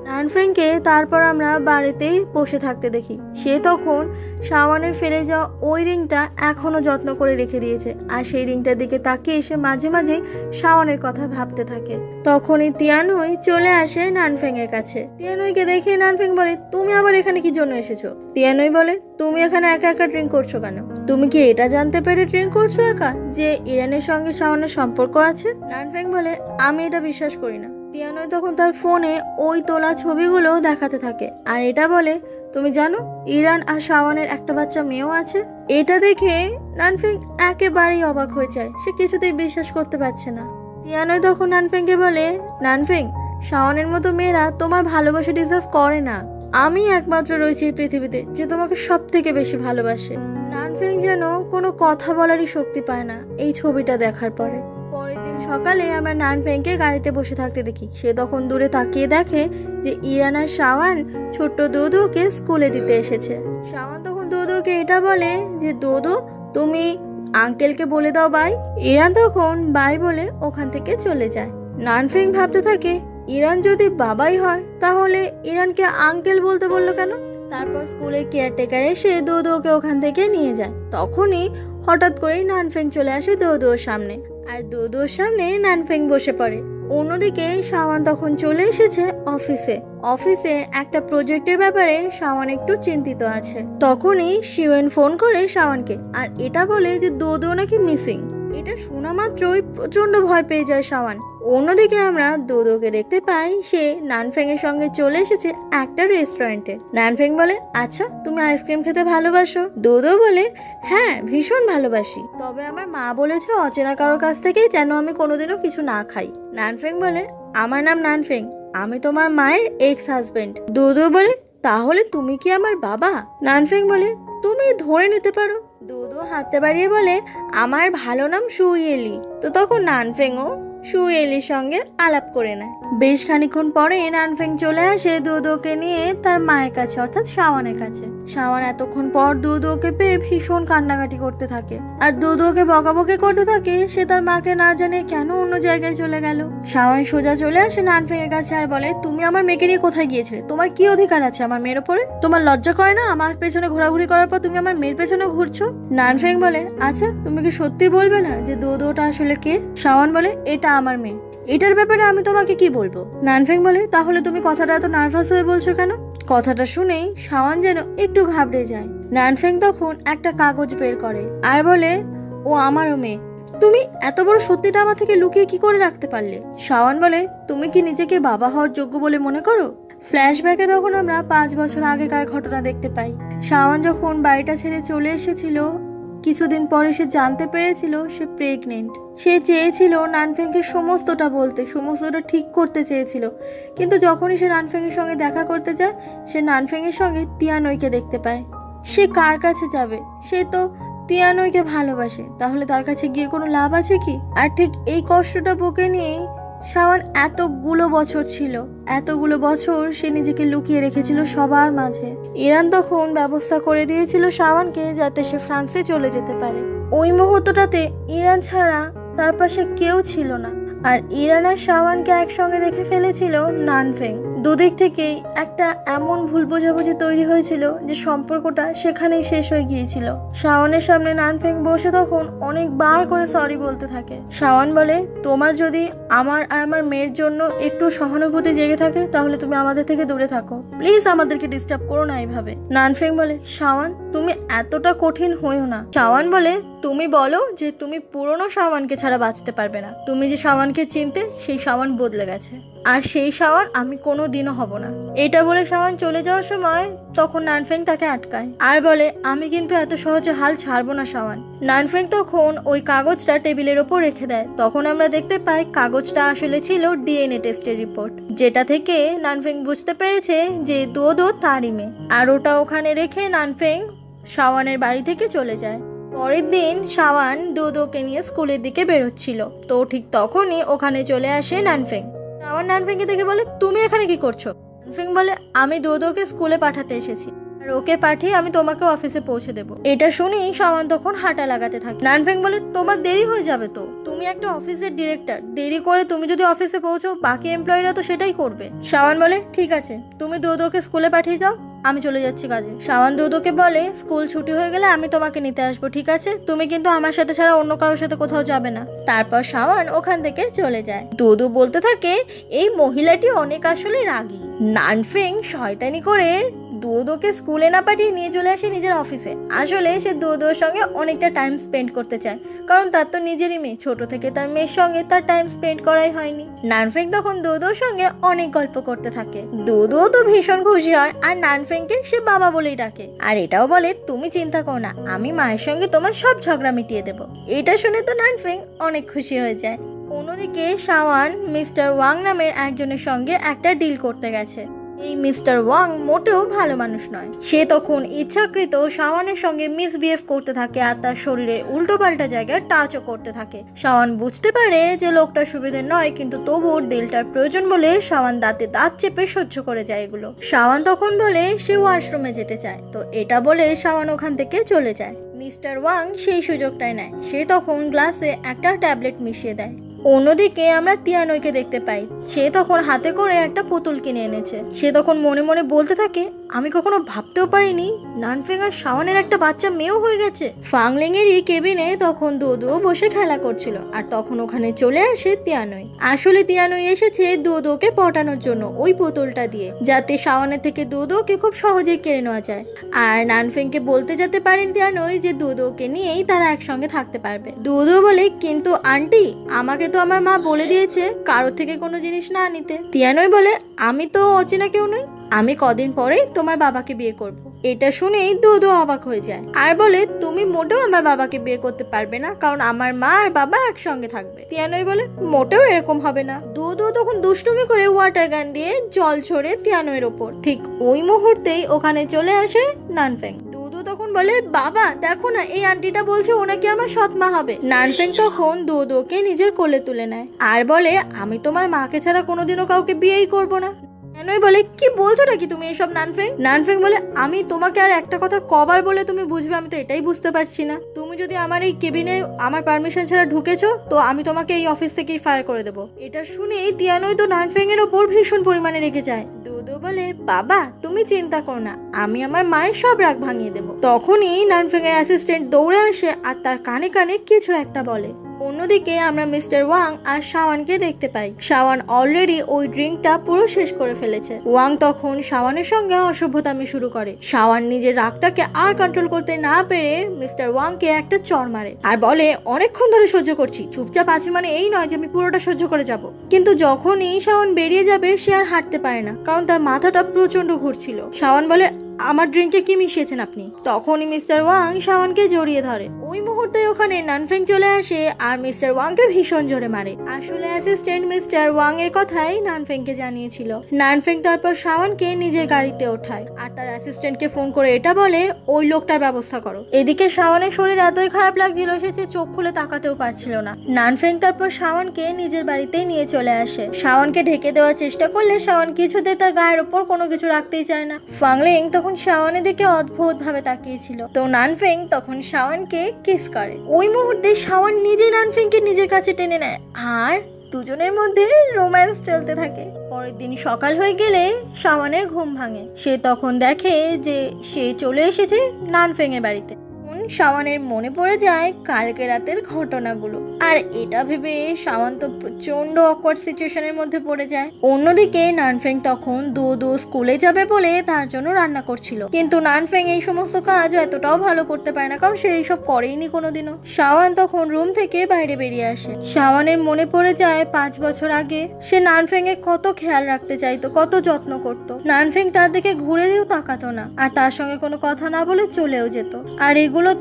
নানফেংকে তারপর আমরা বাড়িতেই বসে থাকতে দেখি। সে তখন শাওনের ফেলে যাওয়া ওই রিংটা এখনো যত্ন করে রেখে দিয়েছে, আর সেই রিংটার দিকে তাকিয়ে এসে মাঝে মাঝে শাওনের কথা ভাবতে থাকে। তখনই তিয়ানই চলে আসে নানফেং এর কাছে। তিয়ানইকে দেখে নানফেং বলে, তুমি আবার এখানে কি জন্য এসেছো? তিয়ানই বলে, তুমি এখানে একা একা ড্রিঙ্ক করছো কেন? তুমি কি এটা জানতে পেরে ড্রিঙ্ক করছো একা যে ইরানের সঙ্গে শাওনের সম্পর্ক আছে? নানফেং বলে, আমি এটা বিশ্বাস করি না। তিয়ানই তখন তার ফোনে ওই তোলা ছবিগুলো দেখাতে থাকে, আর এটা বলে, তুমি জানো ইরান আর শাওনের একটা বাচ্চা মেয়েও আছে? এটা দেখে নানফেং একেবারেই অবাক হয়ে যায়, সে কিছুতেই বিশ্বাস করতে পারছে না। তিয়ানই তখন নানফেংকে বলে, নানফেং, শাওনের মতো মেয়েরা তোমার ভালোবাসা ডিজার্ভ করে না। আমি একমাত্র রয়েছি এই পৃথিবীতে যে তোমাকে সব থেকে বেশি ভালোবাসে। নানফেং যেন কোনো কথা বলারই শক্তি পায় না এই ছবিটা দেখার পরে। পরের দিন সকালে আমরা নানফেংকে গাড়িতে বসে থাকতে দেখি। সে তখন দূরে তাকিয়ে দেখে যে ইরান আর শাওন ছোট্ট দোদোকে স্কুলে দিতে এসেছে। শাওন তখন দোদোকে এটা বলে যে, দোদো, তুমি আঙ্কেলকে বলে দাও বাই। ইরান তখন বাই বলে ওখান থেকে চলে যায়। নানফেং ভাবতে থাকে, ইরান যদি বাবাই হয় তাহলে ইরানকে আঙ্কেল বলতে বললো কেন? তারপর স্কুলের কেয়ারটেকার এসে দোদোকে ওখান থেকে নিয়ে যায়। তখনই হঠাৎ করেই নানফেং চলে আসে দোদোর সামনে, আর দোদোর সামনে নানফেং বসে পড়ে। অন্যদিকে শাওন তখন চলে এসেছে অফিসে একটা প্রজেক্টের ব্যাপারে শাওন একটু চিন্তিত আছে। তখনই শিওয়েন ফোন করে শাওনকে, আর এটা বলে যে দোদো নাকি মিসিং। এটা শোনা মাত্রই প্রচন্ড ভয় পেয়ে যায় শাওন। অন্যদিকে আমরা দোদোকে দেখতে পাই, সে নানফেং এর সঙ্গে চলে এসেছে একটা রেস্টুরেন্টে। নানফেং বলে, আচ্ছা তুমি আইসক্রিম খেতে ভালোবাসো? দোদো বলে, হ্যাঁ ভীষণ ভালোবাসি, তবে আমার মা বলেছে অচেনা কারোর কাছ থেকে যেন আমি কোনোদিনও কিছু না খাই। নানফেং বলে, আমার নাম নানফেং, আমি তোমার মায়ের এক্স হাজবেন্ড। দোদো বলে, তাহলে তুমি কি আমার বাবা? নানফেং বলে, তুমি ধরে নিতে পারো। দোদো হাতে বাড়িয়ে বলে, আমার ভালো নাম সুইয়েলি। তো তখন নানফেংও সুয়েলির সঙ্গে আলাপ করে নেয়। বেশ খানিক্ষণ পরে নানফেং চলে আসে দুদুকে নিয়ে তার মায়ের কাছে, অর্থাৎ শাওয়ানের কাছে। শাওয়ান এতক্ষণ পর দুদুকে পেয়ে ভীষণ কান্নাকাটি করতে থাকে আর দুদুকে বকাবকি করতে থাকে সে তার মাকে না জানে কেন অন্য জায়গায় চলে গেল। শাওয়ান সোজা চলে আসে নানফেং এর কাছে আর বলে, তুমি আমার মেয়েকে নিয়ে কোথায় গিয়েছিলে? তোমার কি অধিকার আছে আমার মেয়ের ওপরে? তোমার লজ্জা করে না আমার পেছনে ঘোরাঘুরি করার পর তুমি আমার মেয়ের পেছনে ঘুরছো? নানফেং বলে, আচ্ছা তুমি কি সত্যি বলবে না যে দুদুটা আসলে কে? শাওয়ান বলে, এটা আমার মেয়ে, এটার ব্যাপারে আমি তোমাকে কি বলবো? নানফেং বলে, তাহলে তুমি কথাটা এত নার্ভাস হয়ে বলছো কেন? কথাটা শুনেই শাওয়ান যেন একটু ঘাবড়ে যায়। নানফেং তখন একটা কাগজ বের করে আর বলে, ও আমারও মেয়ে। তুমি এত বড় সত্যিটা আমার থেকে লুকিয়ে কি করে রাখতে পারলে? শাওয়ান বলে, তুমি কি নিজেকে বাবা হওয়ার যোগ্য বলে মনে করো? ফ্ল্যাশব্যাকে তখন আমরা 5 বছর আগেকার ঘটনা দেখতে পাই। শাওয়ান যখন বাড়িটা ছেড়ে চলে এসেছিল, কিছুদিন পরে সে জানতে পেরেছিল সে প্রেগনেন্ট। সে চেয়েছিল নানফেংকে সমস্তটা বলতে, সমস্তটা ঠিক করতে চেয়েছিল, কিন্তু যখনই সে নানফেংয়ের সঙ্গে দেখা করতে যায় সে নানফেংয়ের সঙ্গে তিয়ানইকে দেখতে পায়। সে কার কাছে যাবে? সে তো তিয়ানইকে ভালোবাসে, তাহলে তার কাছে গিয়ে কোনো লাভ আছে কি? আর ঠিক এই কষ্টটা বুকে নিয়েই শাওয়ান এতগুলো বছর সে নিজেকে লুকিয়ে রেখেছিল সবার মাঝে। ইরান তখন ব্যবস্থা করে দিয়েছিল শাওয়ানকে যাতে সে ফ্রান্সে চলে যেতে পারে। ওই মুহূর্তটাতে ইরান ছাড়া তার পাশে কেউ ছিল না, আর ইরান আর শাওয়ানকে একসঙ্গে দেখে ফেলেছিল নানফেং। দুদিক থেকেই একটা এমন ভুল বোঝাবুঝি তৈরি হয়েছিল যে সম্পর্কটা সেখানেই শেষ হয়ে গিয়েছিল। শাওয়ানের সামনে নানফেং বসে তখন অনেকবার করে সরি বলতে থাকে। শাওয়ান বলে, তোমার যদি আমার আর আমার মেয়ের জন্য একটু সহানুভূতি জেগে থাকে তাহলে তুমি আমাদের থেকে দূরে থাকো, প্লিজ আমাদেরকে ডিস্টার্ব করো না এইভাবে। নানফেং বলে, শাওয়ান তুমি এতটা কঠিন হইও না। শাওয়ান বলে, তুমি বলো যে তুমি পুরনো শাওয়ানকে ছাড়া বাঁচতে পারবে না। তুমি যে শাওয়ানকে চিনতে সেই শাওয়ান বদলে গেছে, আর সেই শাওয়ান আমি কোনোদিনও হব না। এটা বলে শাওয়ান চলে যাওয়ার সময় তখন নানফেং তাকে আটকায় আর বলে, আমি কিন্তু এত সহজে হাল ছাড়বো না শাওয়ান। নানফেং তখন ওই কাগজটা টেবিলের ওপর রেখে দেয়। তখন আমরা দেখতে পাই কাগজটা আসলে ছিল ডিএনএ টেস্টের রিপোর্ট, যেটা থেকে নানফেং বুঝতে পেরেছে যে দুদু তারই মেয়ে। আর ওটা ওখানে রেখে নানফেং শাওয়ানের বাড়ি থেকে চলে যায়। পরের দিন শাওয়ান দুদুকে নিয়ে স্কুলের দিকে বেরোচ্ছিল, তো ঠিক তখনই ওখানে চলে আসে নানফেং। শাওয়ান নানফেংকে দেখে বলে, তুমি এখানে কি করছো? নানফেং বলে, আমি দুদুকে স্কুলে পাঠাতে এসেছি, আর ওকে পাঠিয়ে আমি তোমাকে অফিসে পৌঁছে দেবো। এটা শুনেই শাওয়ান তখন হাঁটা লাগাতে থাকে। নানফেং বলে, তোমার দেরি হয়ে যাবে তো, তুমি একটা অফিসের ডিরেক্টর, দেরি করে তুমি যদি অফিসে পৌঁছো বাকি এমপ্লয়িরা তো সেটাই করবে। শাওয়ান বলে, ঠিক আছে তুমি দুদুকে স্কুলে পাঠিয়ে যাও, আমি চলে যাচ্ছি কাজে। শাওয়ান দুদুকে বলে, স্কুল ছুটি হয়ে গেলে আমি তোমাকে নিতে আসবো, ঠিক আছে? তুমি কিন্তু আমার সাথে ছাড়া অন্য কারোর সাথে কোথাও যাবে না। তারপর শাওয়ান ওখান থেকে চলে যায়। দুদু বলতে থাকে, এই মহিলাটি অনেক আসলে রাগী। নানফেং শয়তানি করে দুদুকে স্কুলে না পাঠিয়ে নিয়ে চলে আসে নিজের অফিসে। আসলে সে দুদুর সঙ্গে অনেকটা টাইম স্পেন্ড করতে চায়, কারণ তার তো নিজেরই মেয়ে, ছোট থেকে তার মেয়ের সঙ্গে তার টাইম স্পেন্ড করাই হয়নি। নানফেং তখন দুদুর সঙ্গে অনেক গল্প করতে থাকে। দুদু তো ভীষণ খুশি হয় আর নানফেংকে সে বাবা বলেই ডাকে, আর এটাও বলে, তুমি চিন্তা করো না, আমি মায়ের সঙ্গে তোমার সব ঝগড়া মিটিয়ে দেবো। এটা শুনে তো নানফেং অনেক খুশি হয়ে যায়। অন্যদিকে শাওয়ান মিস্টার ওয়াং নামের একজনের সঙ্গে একটা ডিল করতে গেছে। এই মিস্টার ওয়াং মোটেও ভালো মানুষ নয়। সে তখন ইচ্ছাকৃত শাওয়ানের সঙ্গে মিসবিহেভ করতে থাকে আর তার শরীরে উল্টো পাল্টা জায়গায় টাচও করতে থাকে। শাওয়ান বুঝতে পারে যে লোকটা সুবিধের নয়, কিন্তু তবুও ডিলটার প্রয়োজন বলে শাওয়ান দাঁতে দাঁত চেপে সহ্য করে যায় এগুলো। শাওয়ান তখন বলে সে ওয়াশরুমে যেতে চায়, তো এটা বলে শাওয়ান ওখান থেকে চলে যায়। মিস্টার ওয়াং সেই সুযোগটাই নেয়, সে তখন গ্লাসে একটা ট্যাবলেট মিশিয়ে দেয়। অন্যদিকে আমরা তিয়ানইকে দেখতে পাই, সে তখন হাতে করে একটা পুতুল কিনে এনেছে। সে তখন মনে মনে বলতে থাকে, আমি কখনো ভাবতেও পারিনি নানফেং আর শাওয়ানের একটা বাচ্চা মেয়েও হয়ে গেছে। ফাংলিং এরই কেবিনে তখন দুদু বসে খেলা করছিল, আর তখন ওখানে চলে আসে তিয়ানই। আসলে তিয়ানই এসেছে দুদুকে পটানোর জন্য ওই পুতুলটা দিয়ে, যাতে শাওয়ানের থেকে দুদুকে খুব সহজেই কেড়ে নেওয়া যায়। আর নানফেংকে বলতে যেতে পারেন তিয়ানই যে দুদুকে নিয়েই তারা একসঙ্গে থাকতে পারবে। দুদু বলে, কিন্তু আন্টি আমাকে তো আমার মা বলে দিয়েছে কারোর থেকে কোনো জিনিস না নিতে। তিয়ানই বলে, আমি তো অচেনা কেউ নই, আমি কদিন পরেই তোমার বাবাকে বিয়ে করব। এটা শুনেই দুদু অবাক হয়ে যায় আর বলে, তুমি মোটেও আমার বাবাকে বিয়ে করতে পারবে না, কারণ আমার মা আর বাবা একসঙ্গে থাকবে। তিয়ানই বলে, মোটেও এরকম হবে না। দুদু তখন দুষ্টুমি করে ওয়াটার গান দিয়ে জল ছড়ে তিয়ানইর ওপর। ঠিক ওই মুহূর্তেই ওখানে চলে আসে নানফেং। দুদু তখন শাওন বলে, বাবা দেখো না, এই আন্টিটা বলছে ও নাকি আমার সৎমা হবে। নানফেং তখন দোদোকে নিজের কোলে তুলে নেয় আর বলে, আমি তোমার মাকে ছাড়া কোনোদিনও কাউকে বিয়েই করব না। কেনই বলে, কি বলছো নাকি তুমি এসব নানফেং? নানফেং বলে, আমি তোমাকে আর একটা কথা কবার বলে তুমি বুঝবে, আমি তো এটাই বুঝতে পারছি না। তুমি যদি আমার এই কেবিনে আমার পারমিশন ছাড়া ঢুকেছো তো আমি তোমাকে এই অফিস থেকেই ফায়ার করে দেবো। এটা শুনেই তিয়ানই তো নানফেং এর ওপর ভীষণ পরিমাণে রেগে যায়। দোদো বলে, বাবা তুমি চিন্তা করো না, আমি আমার মায়ের সব রাগ ভাঙিয়ে দেবো। তখনই নানফেং এর অ্যাসিস্ট্যান্ট দৌড়ে আসে আর তার কানে কানে কিছু একটা বলে। অন্যদিকে আমরা মিস্টার ওয়াং আর শাওয়ানকে দেখতে পাই। শাওয়ান অলরেডি ওই ড্রিঙ্কটা পুরো শেষ করে ফেলেছে। ওয়াং তখন শাওয়ানের সঙ্গে অসভ্যতামি শুরু করে। শাওয়ান নিজের রাগটাকে আর কন্ট্রোল করতে না পেরে মিস্টার ওয়াংকে একটা চড় মারে আর বলে, অনেকক্ষণ ধরে সহ্য করছি, চুপচাপ আছি মানে এই নয় যে আমি পুরোটা সহ্য করে যাব। কিন্তু যখনই শাওয়ান বেরিয়ে যাবে সে আর হাঁটতে পারে না, কারণ তার মাথাটা প্রচন্ড ঘুরছিল। শাওয়ান বলে, আমার ড্রিঙ্কে কি মিশিয়েছেন আপনি? তখনই মিস্টার ওয়াং শাওয়ানকে জড়িয়ে ধরে। ওই মুহূর্তে ওখানে নানফেং চলে আসে আর মিস্টার ওয়াংকে ভীষণ জোরে মারে। আসলে অ্যাসিস্ট্যান্ট মিস্টার ওয়াং এর কথাই নানফেংকে জানিয়েছিল। নানফেং তারপর শাওয়ানকে নিজের গাড়িতে ওঠায় আর তার অ্যাসিস্ট্যান্টকে ফোন করে এটা বলে, ওই লোকটার ব্যবস্থা করো। এদিকে শাওয়ানের শরীর এতই খারাপ লাগছিল সে চোখ খুলে তাকাতেও পারছিল না। নানফেং তারপর শাওয়ানকে নিজের বাড়িতেই নিয়ে চলে আসে। শাওয়ানকে ঢেকে দেওয়ার চেষ্টা করলে শাওয়ান কিছুতে তার গায়ের ওপর কোনো কিছু রাখতেই চায় না। ফাংলিং তখন শাওয়ানের দিকে অদ্ভুত ভাবে তাকিয়েছিল। তো নানফেং তখন শাওয়ানকে কিস করে। ওই মুহূর্তে শাওয়ান নিজে নানফেংকে নিজের কাছে টেনে নেয় আর দুজনের মধ্যে রোম্যান্স চলতে থাকে। পরের দিন সকাল হয়ে গেলে শাওয়ানের ঘুম ভাঙে। সে তখন দেখে যে সে চলে এসেছে নানফেং এর বাড়িতে। শাওয়ানের মনে পড়ে যায় কালকে রাতের ঘটনাগুলো আর এটা ভেবে শাওয়ান তো প্রচন্ড অকওয়ার্ড সিচুয়েশনের মধ্যে পড়ে যায়। অন্যদিকে নানফেং তখন দো স্কুলে যাবে বলে তার জন্য রান্না করছিল, কিন্তু নানফেং এই সমস্ত কাজ এতটাও ভালো করতে পারে না, কারণ সে এইসব করেইনি কোনোদিনও। শাওয়ান তখন রুম থেকে বাইরে বেরিয়ে আসে। শাওয়ানের মনে পড়ে যায় 5 বছর আগে সে নানফেং এর কত খেয়াল রাখতে চাইতো, কত যত্ন করতো। নানফেং তার দিকে ঘুরেও তাকাতো না আর তার সঙ্গে কোনো কথা না বলে চলেও যেত। আর এগুলোতে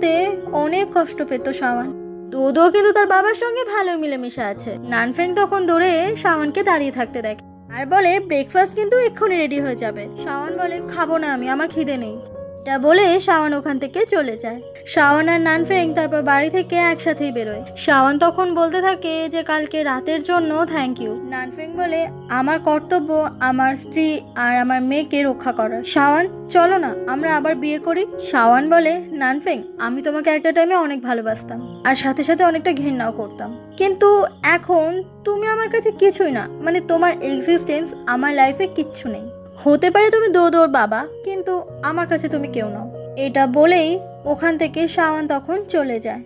অনেক কষ্ট পেত শাওয়ান। দোদো কিন্তু তার বাবার সঙ্গে ভালো মিলেমিশে আছে। নানফেং তখন দৌড়ে শাওয়ানকে দাঁড়িয়ে থাকতে দেখে আর বলে, ব্রেকফাস্ট কিন্তু এক্ষুনি রেডি হয়ে যাবে। শাওয়ান বলে, খাবো না আমি, আমার খিদে নেই। এটা বলে শাওয়ান ওখান থেকে চলে যায়। শাওয়ান আর নানফেং তারপর বাড়ি থেকে একসাথেই বেরোয়। শাওয়ান তখন বলতে থাকে যে কালকে রাতের জন্য থ্যাংক ইউ। নানফেং বলে, আমার কর্তব্য আমার স্ত্রী আর আমার মেয়েকে রক্ষা করার। শাওয়ান, চলো না আমরা আবার বিয়ে করি। শাওয়ান বলে, নানফেং আমি তোমাকে একটা টাইমে অনেক ভালোবাসতাম আর সাথে সাথে অনেকটা ঘৃণাও করতাম, কিন্তু এখন তুমি আমার কাছে কিছুই না, মানে তোমার এক্সিস্টেন্স আমার লাইফে কিচ্ছু নেই। হতে পারে তুমি দোর বাবা, কিন্তু আমার কাছে তুমি কেউ নাও। এটা বলেই ওখান থেকে শাওয়ান তখন চলে যায়।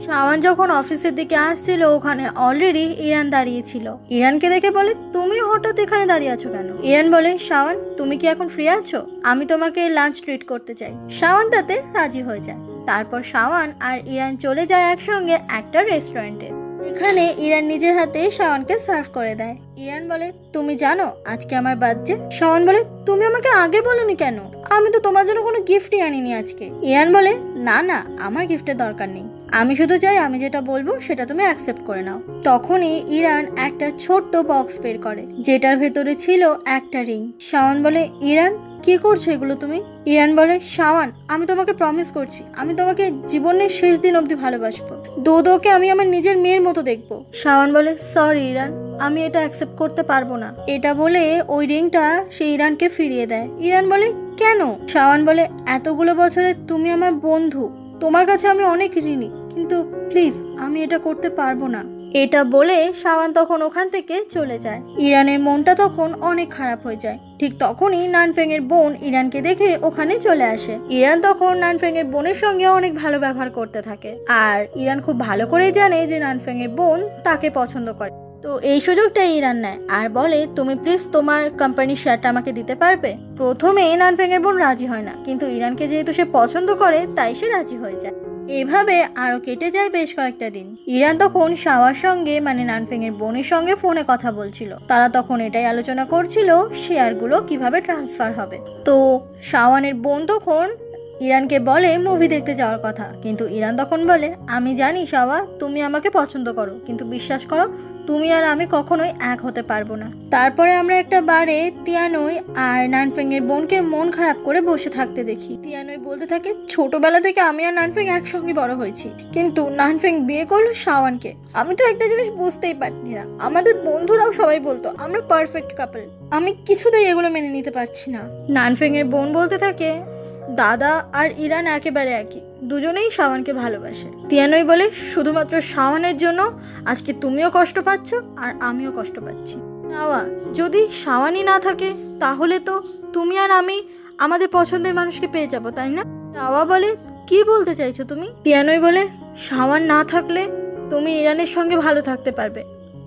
শাওয়ান যখন অফিসের দিকে আসছিল ওখানে অলরেডি ইরান দাঁড়িয়ে ছিল। ইরানকে দেখে বলে, তুমি হঠাৎ এখানে দাঁড়িয়ে আছো কেন? ইরান বলে, শাওয়ান তুমি কি এখন ফ্রি আছো? আমি তোমাকে লাঞ্চ ট্রিট করতে চাই। শাওয়ান তাতে রাজি হয়ে যায়। তারপর শাওয়ান আর ইরান চলে যায় একসঙ্গে একটা রেস্টুরেন্টে। এখানে ইরান নিজের হাতে শাওয়ানকে সার্ভ করে দেয়। ইরান বলে, তুমি জানো আজকে আমার বার্থডে? শাওয়ান বলে, তুমি আমাকে আগে বলোনি কেন? আমি তো তোমার জন্য কোনো গিফটই আনিনি আজকে। ইরান বলে, না না আমার গিফটের দরকার নেই, আমি শুধু চাই আমি যেটা বলবো সেটা তুমি অ্যাকসেপ্ট করে নাও। তখনই ইরান একটা ছোট্ট বক্স বের করে যেটার ভেতরে ছিল একটা রিং। শাওয়ান বলে, ইরান কি করছো এগুলো তুমি? ইরান বলে, শাওয়ান আমি তোমাকে প্রমিস করছি আমি তোমাকে জীবনের শেষ দিন অবধি ভালোবাসবো। দোদোকে আমি আমার নিজের মেয়ের মতো দেখবো। শাওয়ান বলে, সরি ইরান, আমি এটা অ্যাকসেপ্ট করতে পারবো না। এটা বলে ওই রিংটা সে ইরানকে ফিরিয়ে দেয়। ইরান বলে, কেন? শাওয়ান বলে, এতগুলো বছরে তুমি আমার বন্ধু, তোমার কাছে আমি অনেক ঋণী, কিন্তু প্লিজ আমি এটা করতে পারবো না। এটা বলে শাওয়ান তখন ওখান থেকে চলে যায়। ইরানের মনটা তখন অনেক খারাপ হয়ে যায়। ঠিক তখনই নানফেং এর বোন ইরানকে দেখে ওখানে চলে আসে। ইরান তখন নানফেং এর বোনের সঙ্গে অনেক ভালো ব্যবহার করতে থাকে আর ইরান খুব ভালো করে জানে যে নানফেং এর বোন তাকে পছন্দ করে। তো এই সুযোগটা ইরান নেয় আর বলে, তুমি প্লিজ তোমার কোম্পানির শেয়ারটা আমাকে দিতে পারবে? প্রথমে নানফেং এর বোন রাজি হয় না, কিন্তু ইরানকে যেহেতু সে পছন্দ করে তাই সে রাজি হয়ে যায়। এভাবে আরো কেটে যায় বেশ কয়েকটা দিন। ইরান তখন শাওয়ার সঙ্গে মানে নানফেং এর বোনের সঙ্গে ফোনে কথা বলছিল। তারা তখন এটাই আলোচনা করছিল শেয়ারগুলো কিভাবে ট্রান্সফার হবে। তো শাওয়ানের বোন তখন ইরানকে বলে মুভি দেখতে যাওয়ার কথা, কিন্তু ইরান তখন বলে, আমি জানি শাওয়া তুমি আমাকে পছন্দ করো, কিন্তু বিশ্বাস করো তুমি আর আমি কখনোই এক হতে পারবো না। তারপরে আমরা একটা বারে তিয়ানই আর নানফেং এর বোনকে মন খারাপ করে বসে থাকতে দেখি। তিয়ানই বলতে থাকে, ছোটবেলা থেকে আমি আর নানফেং একসঙ্গে বড় হয়েছি, কিন্তু নানফেং বিয়ে করলো শাওয়ানকে। আমি তো একটা জিনিস বুঝতেই পারছি না, আমাদের বন্ধুরাও সবাই বলতো আমরা পারফেক্ট কাপল, আমি কিছুতেই এগুলো মেনে নিতে পারছি না। নানফেং এর বোন বলতে থাকে, দাদা আর ইরান একেবারে একই, দুজনেই শাওয়ানকে ভালোবাসে। তিয়ানই বলে, শুধুমাত্র শাওয়ানের জন্য আজকে তুমিও কষ্ট পাচ্ছ আর আমিও কষ্ট পাচ্ছি। শাওয়া, যদি শাওয়ানই না থাকে তাহলে তো তুমি আর আমি আমাদের পছন্দের মানুষকে পেয়ে যাবো, তাই না? শাওয়া বলে, কি বলতে চাইছো তুমি? তিয়ানই বলে, শাওয়ান না থাকলে তুমি ইরানের সঙ্গে ভালো থাকতে পারবে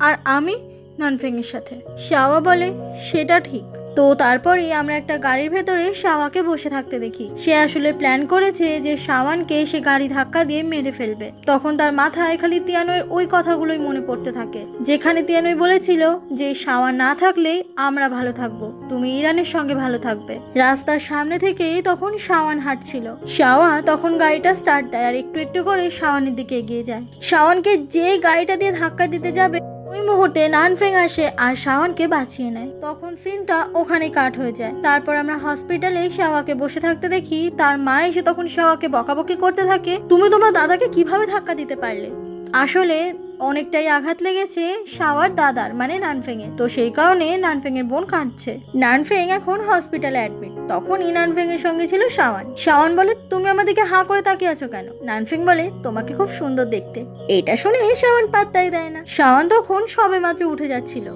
আর আমি নানফেং এর সাথে। শাওয়া বলে, সেটা ঠিক। তো তারপরেই আমরা একটা গাড়ির ভেতরে শাওয়াকে বসে থাকতে দেখি। সে আসলে প্ল্যান করেছে যে শাওয়ানকে সে গাড়ি ধাক্কা দিয়ে মেরে ফেলবে। তখন তার মাথায় খালি তিয়ানইর ওই কথাগুলোই মনে পড়তে থাকে, যেখানে তিয়ানই বলেছিল যে শাওয়ান না থাকলেই আমরা ভালো থাকবো, তুমি ইরানের সঙ্গে ভালো থাকবে। রাস্তার সামনে থেকেই তখন শাওয়ান হাঁটছিল। শাওয়া তখন গাড়িটা স্টার্ট দেয় আর একটু একটু করে শাওয়ানের দিকে এগিয়ে যায়। শাওয়ানকে যে গাড়িটা দিয়ে ধাক্কা দিতে যাবে ওই মুহূর্তে নানফেং আসে আর শাওয়ানকে বাঁচিয়ে নেয়। তখন সিনটা ওখানে কাট হয়ে যায়। তারপর আমরা হসপিটালে শাওয়াকে বসে থাকতে দেখি। তার মা এসে তখন শাওয়াকে বকাবকি করতে থাকে, তুমি তোমার দাদাকে কিভাবে ধাক্কা দিতে পারলে? আসলে অনেকটাই আঘাত লেগেছে শাওয়ার দাদার মানে নানফেং এর, তো সেই কারণে নানফেং এর বোন কাঁদছে। নানফেং এখন হসপিটালে অ্যাডমিট। তখনই নানফেং এর সঙ্গে ছিল শাওয়ান। শাওয়ান বলে, তুমি আমাদেরকে হাঁ করে তাকিয়ে আছো কেন? নানফেং বলে, তোমাকে খুব সুন্দর দেখতে। এটা শুনে শাওয়ান পাত্তাই দেয় না। শাওয়ান তখন সবে মাত্র উঠে যাচ্ছিল।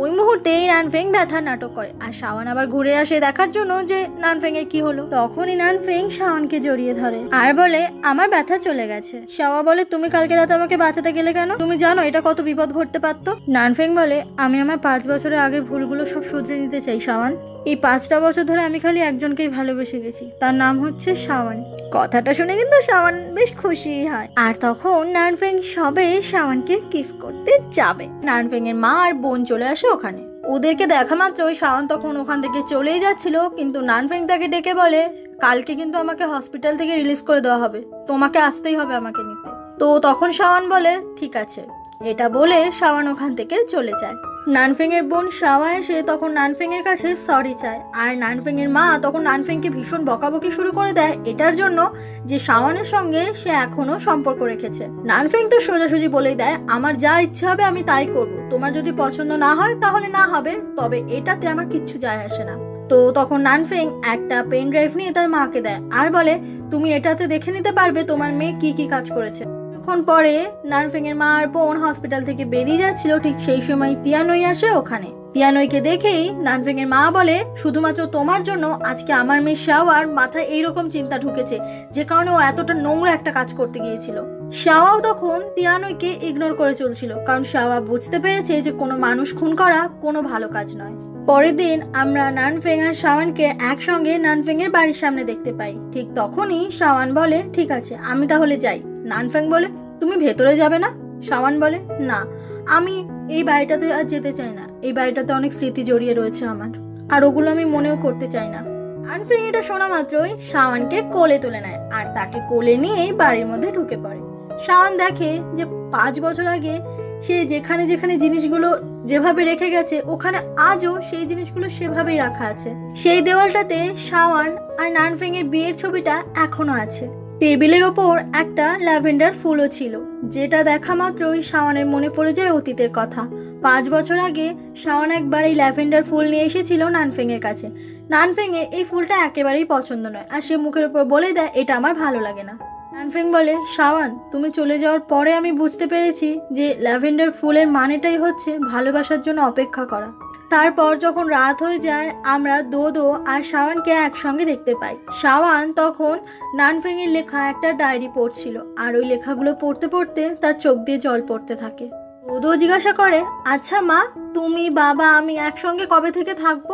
ওই মুহূর্তে নানফেং ব্যথার নাটক করে আর শাওয়ান আবার ঘুরে আসে দেখার জন্য যে নানফেং এর কি হলো। তখনই নানফেং শাওয়ানকে জড়িয়ে ধরে আর বলে, আমার ব্যথা চলে গেছে। শাওয়া বলে, তুমি কালকে রাতে আমাকে বাঁচাতে গেলে কেন? তুমি জানো এটা কত বিপদ ঘটতে পারতো। নানফেং বলে, আমি আমার 5 বছরের আগের ভুলগুলো সব শুধরে নিতে চাই শাওয়ান। এই 5টা বছর ধরে আমি খালি একজনকেই ভালোবেসে গেছি, তার নাম হচ্ছে শাওয়ান। কথাটা শুনে কিন্তু শাওয়ান বেশ খুশি হয়। আর তখন নানফেং সবে শাওয়ানকে কিস করতে যাবে। নানফেং এর মা আর বোন চলে আসে ওখানে। ওদেরকে দেখা মাত্রই শাওয়ান তখন ওখান থেকে চলেই যাচ্ছিল, কিন্তু নানফেং তাকে ডেকে বলে, কালকে কিন্তু আমাকে হসপিটাল থেকে রিলিজ করে দেওয়া হবে, তোমাকে আসতেই হবে আমাকে নিতে। তো তখন শাওয়ান বলে, ঠিক আছে। এটা বলে শাওয়ান ওখান থেকে চলে যায়। নানফেং এর বোন শাওয়া এসে তখন নানফেং এর কাছে সরি চায় আর নানফেং এর মা তখন নানফেংকে ভীষণ বকাবকি শুরু করে দেয় এটার জন্য যে শাওয়ানের সঙ্গে সে এখনো সম্পর্ক রেখেছে। নানফেং তো সোজাসুজি বলেই দেয়, আমার যা ইচ্ছে হবে আমি তাই করব, তোমার যদি পছন্দ না হয় তাহলে না হবে, তবে এটাতে আমার কিচ্ছু যায় আসে না। তো তখন নানফেং একটা পেন ড্রাইভ নিয়ে তার মাকে দেয় আর বলে, তুমি এটাতে দেখে নিতে পারবে তোমার মেয়ে কি কি কাজ করেছে। কিছুক্ষণ পরে নানফেং এর মা আর বোন হসপিটাল থেকে বেরিয়ে যাচ্ছিল, ঠিক সেই সময় তিয়ানই আসে ওখানে। তিয়ানইকে দেখেই নানফেং এর মা বলে, শুধুমাত্র তোমার জন্য আজকে আমার মেয়ে শাওয়ার মাথায় এইরকম চিন্তা ঢুকেছে, যে কারণে ও এতটা নোংরা একটা কাজ করতে গিয়েছিল। শাওয়াও তখন তিয়ানইকে ইগনোর করে চলছিল, কারণ শাওয়া বুঝতে পেরেছে যে কোনো মানুষ খুন করা কোনো ভালো কাজ নয়। পরের দিন আমরা নানফেং আর শাওয়ানকে একসঙ্গে নানফেং এর বাড়ির সামনে দেখতে পাই। ঠিক তখনই শাওয়ান বলে, ঠিক আছে আমি তাহলে যাই। নানফেং বলে, তুমি ভেতরে যাবে না? শাওয়ান বলে, না, আমি এই বাড়িটাতে আর যেতে চাই না, এই বাড়িটাতে অনেক স্মৃতি জড়িয়ে রয়েছে আমার, আর ওগুলো আমি মনেও করতে চাই না। নানফেং এটা শোনা মাত্রই শাওয়ানকে কোলে তুলে নেয় আর তাকে কোলে নিয়েই বাড়ির মধ্যে ঢুকে পড়ে। শাওয়ান দেখে যে 5 বছর আগে সে যেখানে যেখানে জিনিসগুলো যেভাবে রেখে গেছে ওখানে আজও সেই জিনিসগুলো সেভাবেই রাখা আছে। সেই দেওয়ালটাতে শাওয়ান আর নানফেং এর বিয়ের ছবিটা এখনো আছে। টেবিলের ওপর একটা ল্যাভেন্ডার ফুলও ছিল, যেটা দেখা মাত্রই শাওয়ানের মনে পড়ে যায় অতীতের কথা। 5 বছর আগে শাওয়ান একবার এই ল্যাভেন্ডার ফুল নিয়ে এসেছিল নানফেং এর কাছে। নানফেং এর এই ফুলটা একেবারেই পছন্দ নয় আর সে মুখের উপর বলে দেয়, এটা আমার ভালো লাগে না। নানফেং বলে, শাওয়ান তুমি চলে যাওয়ার পরে আমি বুঝতে পেরেছি যে ল্যাভেন্ডার ফুলের মানেটাই হচ্ছে ভালোবাসার জন্য অপেক্ষা করা। তারপর যখন রাত হয়ে যায় আমরা দোদো আর শাওয়ানকে একসঙ্গে দেখতে পাই। শাওয়ান তখন নানফেং এর লেখা একটা ডায়েরি পড়ছিল আর ওই লেখাগুলো পড়তে পড়তে তার চোখ দিয়ে জল পড়তে থাকে। দোদো জিজ্ঞাসা করে, আচ্ছা মা, তুমি বাবা আমি একসঙ্গে কবে থেকে থাকবো?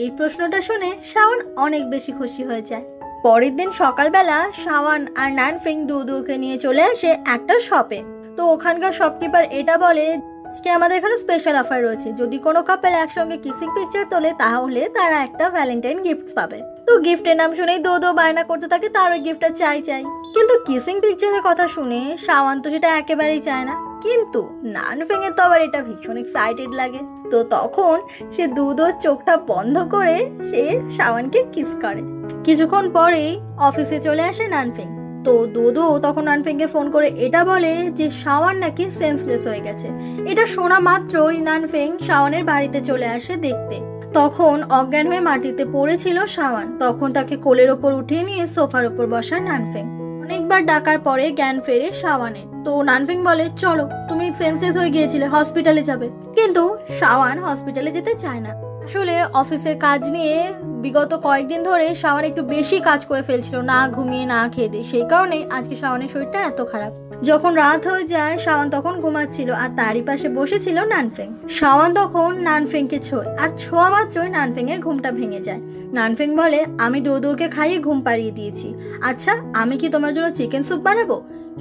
এই প্রশ্নটা শুনে শাওয়ান অনেক বেশি খুশি হয়ে যায়। পরের দিন সকালবেলা শাওয়ান আর নানফেং দোদোকে নিয়ে চলে আসে একটা শপে। তো ওখানকার শপকিপার এটা বলে, আজকে আমাদের এখানে স্পেশাল অফার রয়েছে, যদি কোনো কাপল একসঙ্গে কিসিং পিকচার তোলে তাহলে তারা একটা ভ্যালেন্টাইন গিফট পাবে। তো গিফটের নাম শুনেই দো বায়না করতে থাকে, তার ওই গিফটটা চাই। কিন্তু কিসিং পিকচারের কথা শুনে শাওন তো সেটা একেবারেই চায় না, কিন্তু নানফেং এর তো আবার এটা ভীষণ এক্সাইটেড লাগে। তো তখন সে দুধোর চোখটা বন্ধ করে সে শাওনকে কিস করে। কিছুক্ষণ পরেই অফিসে চলে আসে নানফেং। তো দুধু তখন নানফেংকে ফোন করে এটা বলে যে শাওন নাকি সেন্সলেস হয়ে গেছে। এটা শোনা মাত্রই নানফেং শাওনের বাড়িতে চলে আসে দেখতে। তখন অজ্ঞান হয়ে মাটিতে পড়েছিল শাওন। তখন তাকে কোলের ওপর উঠিয়ে নিয়ে সোফার ওপর বসায় নানফেং। অনেকবার ডাকার পরে জ্ঞান ফেরে শাওনের। তো নানফেং বলে চলো, তুমি সেন্সলেস হয়ে গিয়েছিলে, হসপিটালে যাবে। কিন্তু শাওন হসপিটালে যেতে চায় না। আসলে অফিসের কাজ নিয়ে বিগত কয়েকদিন ধরে শাওন একটু বেশি কাজ করে ফেলছিল, না ঘুমিয়ে না খেয়ে দিয়ে। সেই কারণে আজকে শাওনের শরীরটা এত খারাপ। যখন রাত হয়ে যায় শাওন তখন ঘুমাচ্ছিল আর তারই পাশে বসেছিল নানফেং। শাওন তখন নানফেংকে ছোঁয় আর ছোঁয়া মাত্রই নানফেং এর ঘুমটা ভেঙে যায়। নানফেং বলে আমি দুধুকে খাইয়ে ঘুম পাড়িয়ে দিয়েছি, আচ্ছা আমি কি তোমার জন্য চিকেন স্যুপ বানাবো?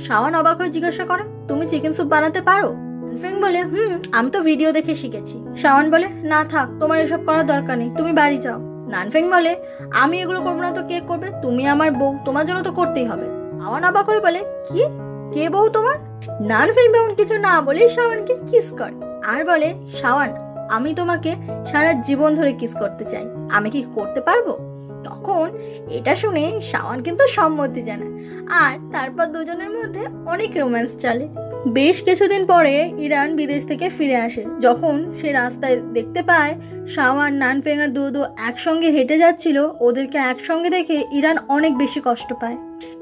শাওন অবাক হয়ে জিজ্ঞাসা করে তুমি চিকেন স্যুপ বানাতে পারো? নানফেং বলে আমি তো ভিডিও দেখে শিখেছি। শাওন বলে না থাক, তোমার এসব করার দরকার নেই, তুমি বাড়ি যাও। নানফেং বলে আমি এগুলো করবো না তো কে করবে? তুমি আমার বউ, তোমার জন্য তো করতেই হবে। শাওন অবাক হয়ে বলে কি, কে বউ তোমার? নানফেং তখন কিছু না বলে শাওনকে কিস করে আর বলে শাওন আমি তোমাকে সারা জীবন ধরে কিস করতে চাই, আমি কি করতে পারবো? তখন এটা শুনে শাওন কিন্তু সম্মতি জানায় আর তারপর দুজনের মধ্যে অনেক রোম্যান্স চলে। বেশ কিছুদিন পরে ইরান বিদেশ থেকে ফিরে আসে। যখন সে রাস্তায় দেখতে পায় শাওন, নানফেং আর দুধু একসঙ্গে হেঁটে যাচ্ছিল, ওদেরকে একসঙ্গে দেখে ইরান অনেক বেশি কষ্ট পায়।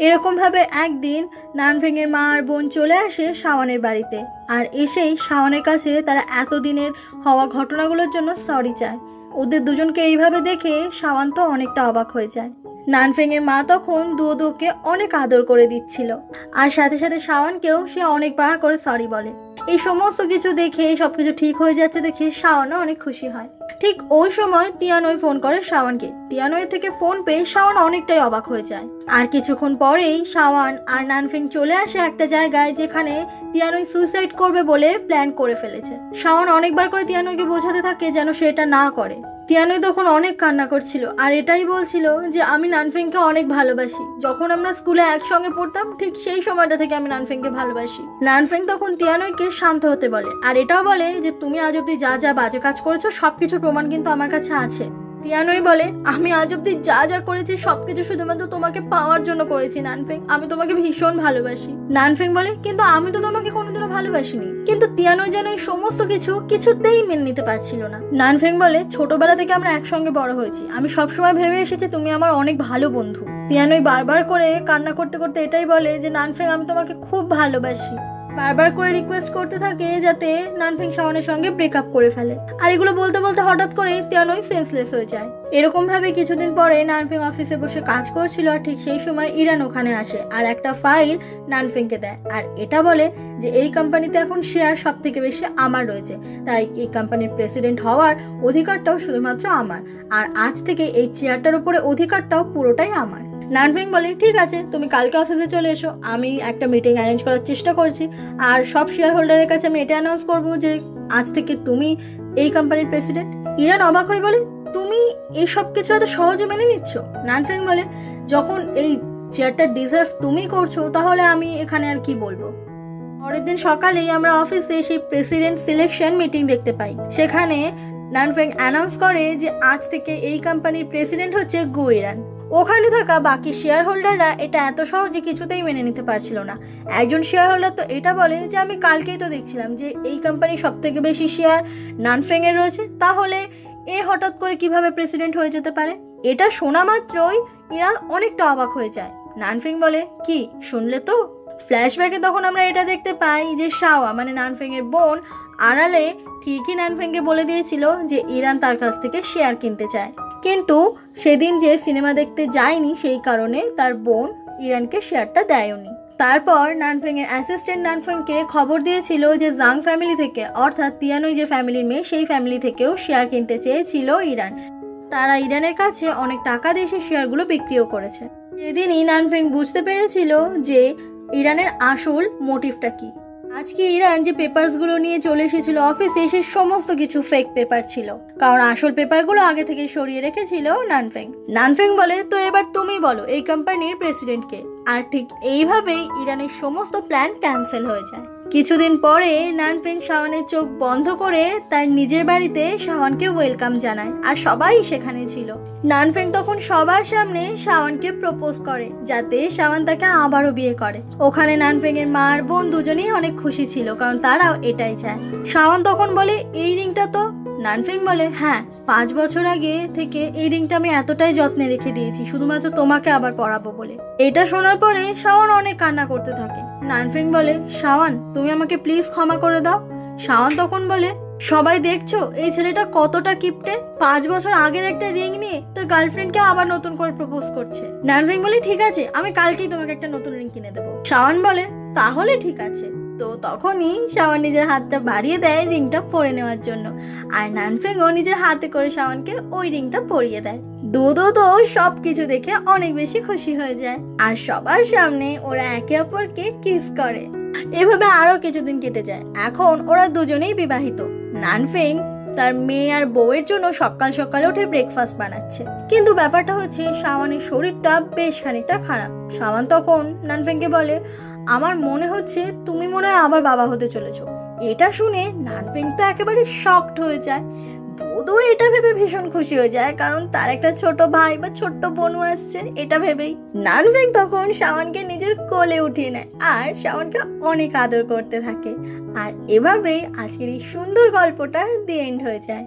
এরকমভাবে একদিন নানফেং এর মা আর বোন চলে আসে শাওনের বাড়িতে আর এসেই শাওনের কাছে তারা এতদিনের হওয়া ঘটনাগুলোর জন্য সরি চায়। ওদের দুজনকে এইভাবে দেখে শাওন তো অনেকটা অবাক হয়ে যায়। নানফেং এর মা তখন দুধুকে অনেক আদর করে দিচ্ছিল আর সাথে সাথে শাওনকেও সে অনেকবার করে সরি বলে। এই সমস্ত কিছু দেখে, সবকিছু ঠিক হয়ে যাচ্ছে দেখে শাওনও অনেক খুশি হয়। ঠিক ওই সময় তিয়ানই ফোন করে শাওনকে। তিয়ানই থেকে ফোন পেয়ে শাওন অনেকটাই অবাক হয়ে যায়। আর কিছুক্ষণ পরেই শাওন আর নানফেং চলে আসে একটা জায়গায় যেখানে তিয়ানই সুইসাইড করবে বলে প্ল্যান করে ফেলেছে। শাওন অনেকবার করে তিয়ানইকে বোঝাতে থাকে যেন সে এটা না করে। তিয়ানই তখন অনেক কান্না করছিল আর এটাই বলছিল যে আমি নানফেংকে অনেক ভালোবাসি, যখন আমরা স্কুলে একসঙ্গে পড়তাম ঠিক সেই সময়টা থেকে আমি নানফেংকে ভালোবাসি। নানফেং তখন তিয়ানইকে শান্ত হতে বলে আর এটাও বলে যে তুমি আজ অব্দি যা যা বাজে কাজ করেছো সবকিছুর প্রমাণ কিন্তু আমার কাছে আছে। তিয়ানই বলে আমি আজ অব্দি যা যা করেছি সবকিছু শুধুমাত্র তোমাকে পাওয়ার জন্য করেছি নানফেং, আমি তোমাকে ভীষণ ভালোবাসি। নানফেং বলে কিন্তু আমি তো তোমাকে কোনোদিনও ভালোবাসিনি। কিন্তু তিয়ানই যেন এই সমস্ত কিছু কিছুতেই মেনে নিতে পারছিল না। নানফেং বলে ছোটবেলা থেকে আমরা একসঙ্গে বড় হয়েছি, আমি সবসময় ভেবে এসেছি তুমি আমার অনেক ভালো বন্ধু। তিয়ানই বারবার করে কান্না করতে করতে এটাই বলে যে নানফেং আমি তোমাকে খুব ভালোবাসি। বারবার করে রিকোয়েস্ট করতে থাকে যাতে নানফেং শাওনের সঙ্গে ব্রেকআপ করে ফেলে। আর এগুলো বলতে বলতে হঠাৎ করে তিয়ানই সেন্সলেস হয়ে যায়। এরকম ভাবে কিছুদিন পরে নানফেং অফিসে বসে কাজ করছিল আর ঠিক সেই সময় ইরান ওখানে আসে আর একটা ফাইল নানফেংকে দেয় আর এটা বলে যে এই কোম্পানিতে এখন শেয়ার সব থেকে বেশি আমার রয়েছে, তাই এই কোম্পানির প্রেসিডেন্ট হওয়ার অধিকারটাও শুধুমাত্র আমার, আর আজ থেকে এই চেয়ারটার উপরে অধিকারটাও পুরোটাই আমার। নানফেং বলে ঠিক আছে, তুমি কালকে অফিসে চলে এসো, আমি একটা মিটিং অ্যারেঞ্জ করার চেষ্টা করছি আর সব শেয়ার হোল্ডারের কাছে আমি এটা অ্যানাউন্স করবো যে আজ থেকে তুমি এই কোম্পানির প্রেসিডেন্ট। ইরান অবাক হয়ে বলে তুমি এই সব কিছু এত সহজে মেনে নিচ্ছ? নানফেং বলে যখন এই চেয়ারটা ডিজার্ভ তুমি করছো তাহলে আমি এখানে আর কি বলবো। পরের দিন সকালেই আমরা অফিসে সেই প্রেসিডেন্ট সিলেকশন মিটিং দেখতে পাই। সেখানে নানফেং অ্যানাউন্স করে যে আজ থেকে এই কোম্পানির প্রেসিডেন্ট হচ্ছে গু ইরান। ওখানে থাকা বাকি শেয়ার হোল্ডাররা এটা এত সহজে কিছুতেই মেনে নিতে পারছিল না। একজন শেয়ার হোল্ডার তো এটা বলে যে আমি কালকেই তো দেখছিলাম যে এই কোম্পানির সব থেকে বেশি শেয়ার নানফেং এর রয়েছে, তাহলে এ হঠাৎ করে কিভাবে প্রেসিডেন্ট হয়ে যেতে পারে? এটা শোনা মাত্রই ইরান অনেকটা অবাক হয়ে যায়। নানফেং বলে কি শুনলে তো? ফ্ল্যাশব্যাকে তখন আমরা এটা দেখতে পাই যে শাওয়া মানে নানফেং এর বোন আড়ালে ঠিকই নানফেংকে বলে দিয়েছিল যে ইরান তার কাছ থেকে শেয়ার কিনতে চায়, কিন্তু সেদিন যে সিনেমা দেখতে যায়নি সেই কারণে তার বোন ইরানকে শেয়ারটা দেয়নি। তারপর নানফেং এর অ্যাসিস্ট্যান্ট নানফেংকে খবর দিয়েছিল যে জাং ফ্যামিলি থেকে, অর্থাৎ তিয়ানই যে ফ্যামিলির মেয়ে সেই ফ্যামিলি থেকেও শেয়ার কিনতে চেয়েছিল ইরান। তারা ইরানের কাছে অনেক টাকা দিয়ে সেই শেয়ারগুলো বিক্রিও করেছে। সেদিনই নানফেং বুঝতে পেরেছিল যে ইরানের আসল মোটিভটা কি। আজকে ইরান যে পেপারসগুলো নিয়ে চলে এসেছিল অফিসে, সে সমস্ত কিছু ফেক পেপার ছিল, কারণ আসল পেপারগুলো আগে থেকে সরিয়ে রেখেছিল নানফেং। নানফেং বলে, তো এবার তুমি বলো এই কোম্পানির প্রেসিডেন্টকে। আর ঠিক এইভাবেই ইরানের সমস্ত প্ল্যান ক্যান্সেল হয়ে যায়। কিছুদিন পরে নানফেং শাওয়ানের চোখ বন্ধ করে তার নিজের বাড়িতে শাওয়ানকে ওয়েলকাম জানায়, আর সবাই সেখানে ছিল। নানফেং তখন সবার সামনে শাওয়ানকে প্রপোজ করে, যাতে শাওয়ান তাকে আবারও বিয়ে করে। ওখানে নানফেং এর মা আর বোন দুজনেই অনেক খুশি ছিল, কারণ তারাও এটাই চায়। শাওয়ান তখন বলে, এই রিংটা তো। নানফেং বলে, হ্যাঁ, 5 বছর আগে থেকে এই রিংটা আমি এতটাই যত্নে রেখে দিয়েছি শুধুমাত্র তোমাকে আবার পরাবো বলে। এটা শোনার পরে শাওয়ান অনেক কান্না করতে থাকে। নানফেং বলে, শাওয়ান তুমি আমাকে প্লিজ ক্ষমা করে দাও। শাওয়ান তখন বলে, সবাই দেখছো এই ছেলেটা কতটা কিপটে, 5 বছর আগের একটা রিং নিয়ে তার গার্লফ্রেন্ডকে আবার নতুন করে প্রপোজ করছে। নানফেং বলে, ঠিক আছে, আমি কালকেই তোমাকে একটা নতুন রিং কিনে দেবো। শাওয়ান বলে, তাহলে ঠিক আছে। তো তখনই শাওয়ান নিজের হাতটা বাড়িয়ে দেয় রিংটা পরে নেওয়ার জন্য, আর নানফেংও নিজের হাতে করে শাওয়ানকে ওই রিংটা পরিয়ে দেয়। দুদো তো সব কিছু দেখে অনেক বেশি খুশি হয়ে যায়, আর সবার সামনে ওরা একে অপরকে কিস করে। এভাবে আরো কিছুদিন কেটে যায়। এখন ওরা দুজনেই বিবাহিত। নানফেং তার মেয়ে আর বউয়ের জন্য সকাল সকালে উঠে ব্রেকফাস্ট বানাচ্ছে, কিন্তু ব্যাপারটা হচ্ছে শাওয়ানের শরীরটা বেশ খানিকটা খারাপ। শাওয়ান তখন নানফেংকে বলে, আমার মনে হচ্ছে তুমি মনে হয় আবার বাবা হতে চলেছো। এটা শুনে নানফেং তো একেবারে শকড হয়ে যায়। দোদো এটা ভেবে ভীষণ খুশি হয়ে যায়, কারণ তার একটা ছোট ভাই বা ছোট্ট বোনও আসছে এটা ভেবেই। নানফেং তখন শাওয়ানকে নিজের কোলে উঠিয়ে নেয় আর শাওয়ানকে অনেক আদর করতে থাকে। আর এভাবেই আজকের এই সুন্দর গল্পটা দি এন্ড হয়ে যায়।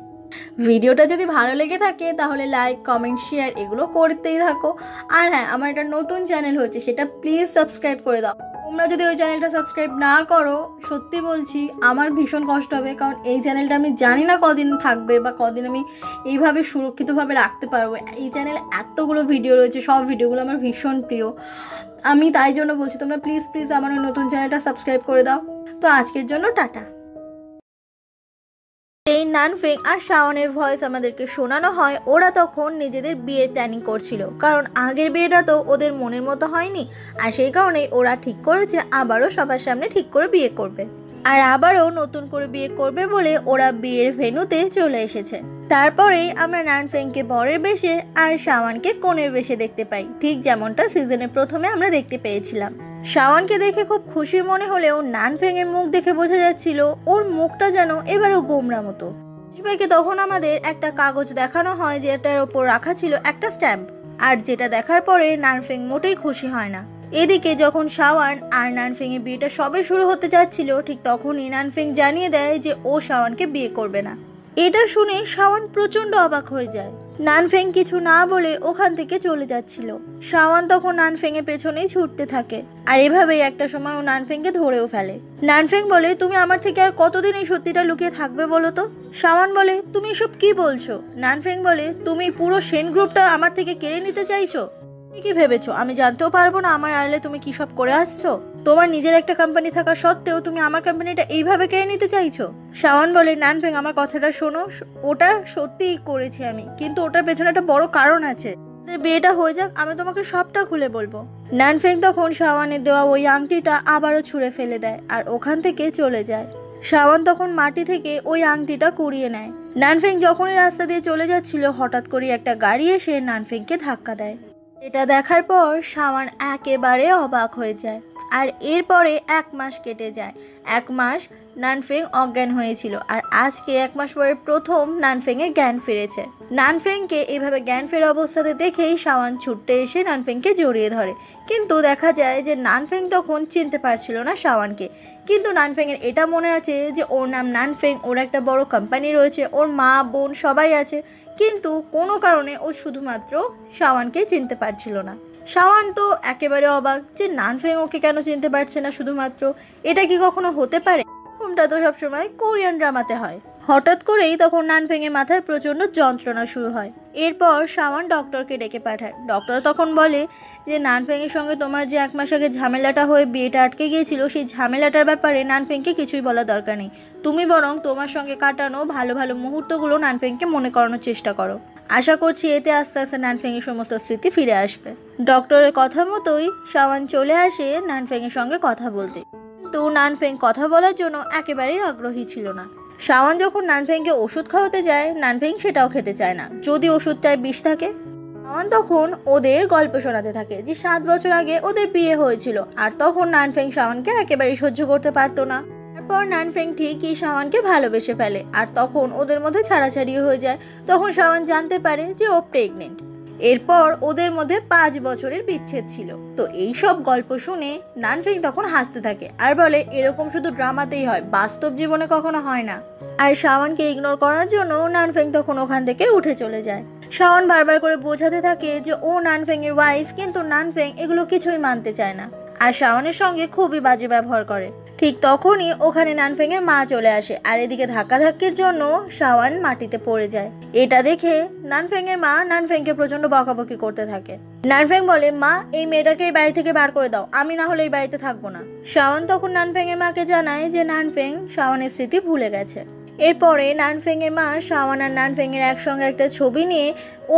ভিডিওটা যদি ভালো লেগে থাকে তাহলে লাইক, কমেন্ট, শেয়ার এগুলো করতেই থাকো। আর হ্যাঁ, আমার একটা নতুন চ্যানেল হচ্ছে, সেটা প্লিজ সাবস্ক্রাইব করে দাও। তোমরা যদি ওই চ্যানেলটা সাবস্ক্রাইব না করো, সত্যি বলছি আমার ভীষণ কষ্ট হবে, কারণ এই চ্যানেলটা আমি জানি না কদিন থাকবে বা কদিন আমি এইভাবে সুরক্ষিতভাবে রাখতে পারবো। এই চ্যানেলে এতগুলো ভিডিও রয়েছে, সব ভিডিওগুলো আমার ভীষণ প্রিয়। আমি তাই জন্য বলছি তোমরা প্লিজ প্লিজ আমার ওই নতুন চ্যানেলটা সাবস্ক্রাইব করে দাও। তো আজকের জন্য টাটা। এই নানফেং আর শাওনের ভয়েস আমাদেরকে শোনানো হয় ওরা তখন নিজেদের বিয়ের প্ল্যানিং করছিল, কারণ আগের বিয়েটা তো ওদের মনের মতো হয়নি, আর সেই কারণেই ওরা ঠিক করেছে আবারও সবার সামনে ঠিক করে বিয়ে করবে, আর আবারও নতুন করে বিয়ে করবে বলে ওরা বিয়ের ভেন্যুতে চলে এসেছে। তারপরেই আমরা নানফেংকে বরের বেশে আর শাওয়ানকে কনের বেশে দেখতে পাই, ঠিক যেমনটা সিজনের প্রথমে আমরা দেখতে পেয়েছিলাম। শাওয়ানকে দেখে খুব খুশি মনে হলেও নানফেং এর মুখ দেখে বোঝা যাচ্ছিল ওর মুখটা যেন এবারও গোমরা মতো। সবাইকে তখন আমাদের একটা কাগজ দেখানো হয়, যেটার ওপর রাখা ছিল একটা স্ট্যাম্প, আর যেটা দেখার পরে নানফেং মোটেই খুশি হয় না। এদিকে যখন শাওয়ান আর নানফেং এর বিয়েটা সবে শুরু হতে যাচ্ছিল, ঠিক তখনই নানফেং জানিয়ে দেয় যে ও শাওয়ানকে বিয়ে করবে না। এটা শুনে শাওয়ান প্রচন্ড অবাক হয়ে যায়। নানফেং কিছু না বলে ওখান থেকে চলে যাচ্ছিল। শাওয়ান তখন নানফেং এর পেছনেই ছুটতে থাকে, আর এভাবেই একটা সময় ও নানফেংকে ধরেও ফেলে। নানফেং বলে, তুমি আমার থেকে আর কতদিন এই সত্যিটা লুকিয়ে থাকবে বলো তো? শাওয়ান বলে, তুমি এসব কি বলছো? নানফেং বলে, তুমি পুরো সেন গ্রুপটা আমার থেকে কেড়ে নিতে চাইছো? তুমি কি ভেবেছো আমি জানতেও পারবো না আমার আড়ালে তুমি কি সব করে আসছো? তোমার নিজের একটা কোম্পানি থাকা সত্ত্বেও তুমি আমার কোম্পানিটা এইভাবে কেড়ে নিতে চাইছো? শাওয়ান বলে, নানফেং আমার কথাটা শোনো, ওটা সত্যিই করেছি আমি, কিন্তু ওটার পেছনে একটা বড় কারণ আছে। বিয়েটা হয়ে যাক, আমি তোমাকে সবটা খুলে বলবো। নানফেং তখন শাওয়ানের দেওয়া ওই আংটিটা আবারও ছুঁড়ে ফেলে দেয় আর ওখান থেকে চলে যায়। শাওয়ান তখন মাটি থেকে ওই আংটিটা কুড়িয়ে নেয়। নানফেং যখনই রাস্তা দিয়ে চলে যাচ্ছিল, হঠাৎ করে একটা গাড়ি এসে নানফেংকে ধাক্কা দেয়। এটা দেখার পর শাওয়ান একেবারে অবাক হয়ে যায়, আর এরপরে 1 মাস কেটে যায়। 1 মাস নানফেং অজ্ঞান হয়েছিল, আর আজকে 1 মাস পরে প্রথম নানফেংয়ের জ্ঞান ফিরেছে। নানফেংকে এভাবে জ্ঞান ফেরা অবস্থাতে দেখেই শাওয়ান ছুটতে এসে নানফেংকে জড়িয়ে ধরে, কিন্তু দেখা যায় যে নানফেং তখন চিনতে পারছিল না শাওয়ানকে। কিন্তু নানফেংয়ের এটা মনে আছে যে ওর নাম নানফেং, ওর একটা বড় কোম্পানি রয়েছে, ওর মা বোন সবাই আছে, কিন্তু কোনো কারণে ও শুধুমাত্র শাওয়ানকে চিনতে পারছিল না। শাওয়ান তো একেবারে অবাক যে নানফেং ওকে কেন চিনতে পারছে না শুধুমাত্র, এটা কি কখনো হতে পারে? এরকমটা তো সবসময় কোরিয়ান ড্রামাতে হয়। হঠাৎ করেই তখন নানফেংয়ের মাথায় প্রচণ্ড যন্ত্রণা শুরু হয়। এরপর শাওয়ান ডক্টরকে ডেকে পাঠায়। ডক্টর তখন বলে যে নানফেংয়ের সঙ্গে তোমার যে 1 মাস আগে ঝামেলাটা হয়ে বিয়েটা আটকে গিয়েছিল, সেই ঝামেলাটার ব্যাপারে নানফেংকে কিছুই বলার দরকার নেই। তুমি বরং তোমার সঙ্গে কাটানো ভালো ভালো মুহূর্তগুলো নানফেংকে মনে করানোর চেষ্টা করো। আশা করছি এতে আস্তে আস্তে নানফেংয়ের সমস্ত স্মৃতি ফিরে আসবে। ডক্টরের কথা মতোই শাওয়ান চলে আসে নানফেংয়ের সঙ্গে কথা বলতে, কিন্তু নানফেং কথা বলার জন্য একেবারেই আগ্রহী ছিল না। শাওন যখন নানফেংকে ওষুধ খাওয়াতে যায়, নানফেং সেটাও খেতে চায় না যদি ওষুধটায় বিষ থাকে। শাওন তখন ওদের গল্প শোনাতে থাকে যে 7 বছর আগে ওদের বিয়ে হয়েছিল, আর তখন নানফেং শাওনকে একেবারেই সহ্য করতে পারতো না। তারপর নানফেং ঠিকই শাওনকে ভালোবেসে ফেলে, আর তখন ওদের মধ্যে ছাড়াছাড়ি হয়ে যায়। তখন শাওন জানতে পারে যে ও প্রেগনেন্ট। এরপর ওদের মধ্যে 5 বছরের বিচ্ছেদ ছিল। তো এই সব গল্প শুনে নানফেং তখন হাসতে থাকে আর বলে এরকম শুধু ড্রামাতেই হয়, বাস্তব জীবনে কখনো হয় না। আর শাওনকে ইগনোর করার জন্য নানফেং তখন ওখান থেকে উঠে চলে যায়। শাওন বারবার করে বোঝাতে থাকে যে ও নানফেং এর ওয়াইফ, কিন্তু নানফেং এগুলো কিছুই মানতে চায় না আর শাওনের সঙ্গে খুবই বাজে ব্যবহার করে। ঠিক তখনই ওখানে নানফেং এর মা চলে আসে, আর এদিকে ধাক্কাধাক্কির জন্য শাওন মাটিতে পড়ে যায়। এটা দেখে নানফেং এর মা নানফেংকে প্রচন্ড বকাবকি করতে থাকে। নানফেং বলে, মা এই মেয়েটাকে এই বাড়ি থেকে বার করে দাও, আমি না হলে এই বাড়িতে থাকবো না। শাওন তখন নানফেং এর মাকে জানায় যে নানফেং শাওনের স্মৃতি ভুলে গেছে। এরপরে নানফেং এর মা শাওন আর নানফেং এর একসঙ্গে একটা ছবি নিয়ে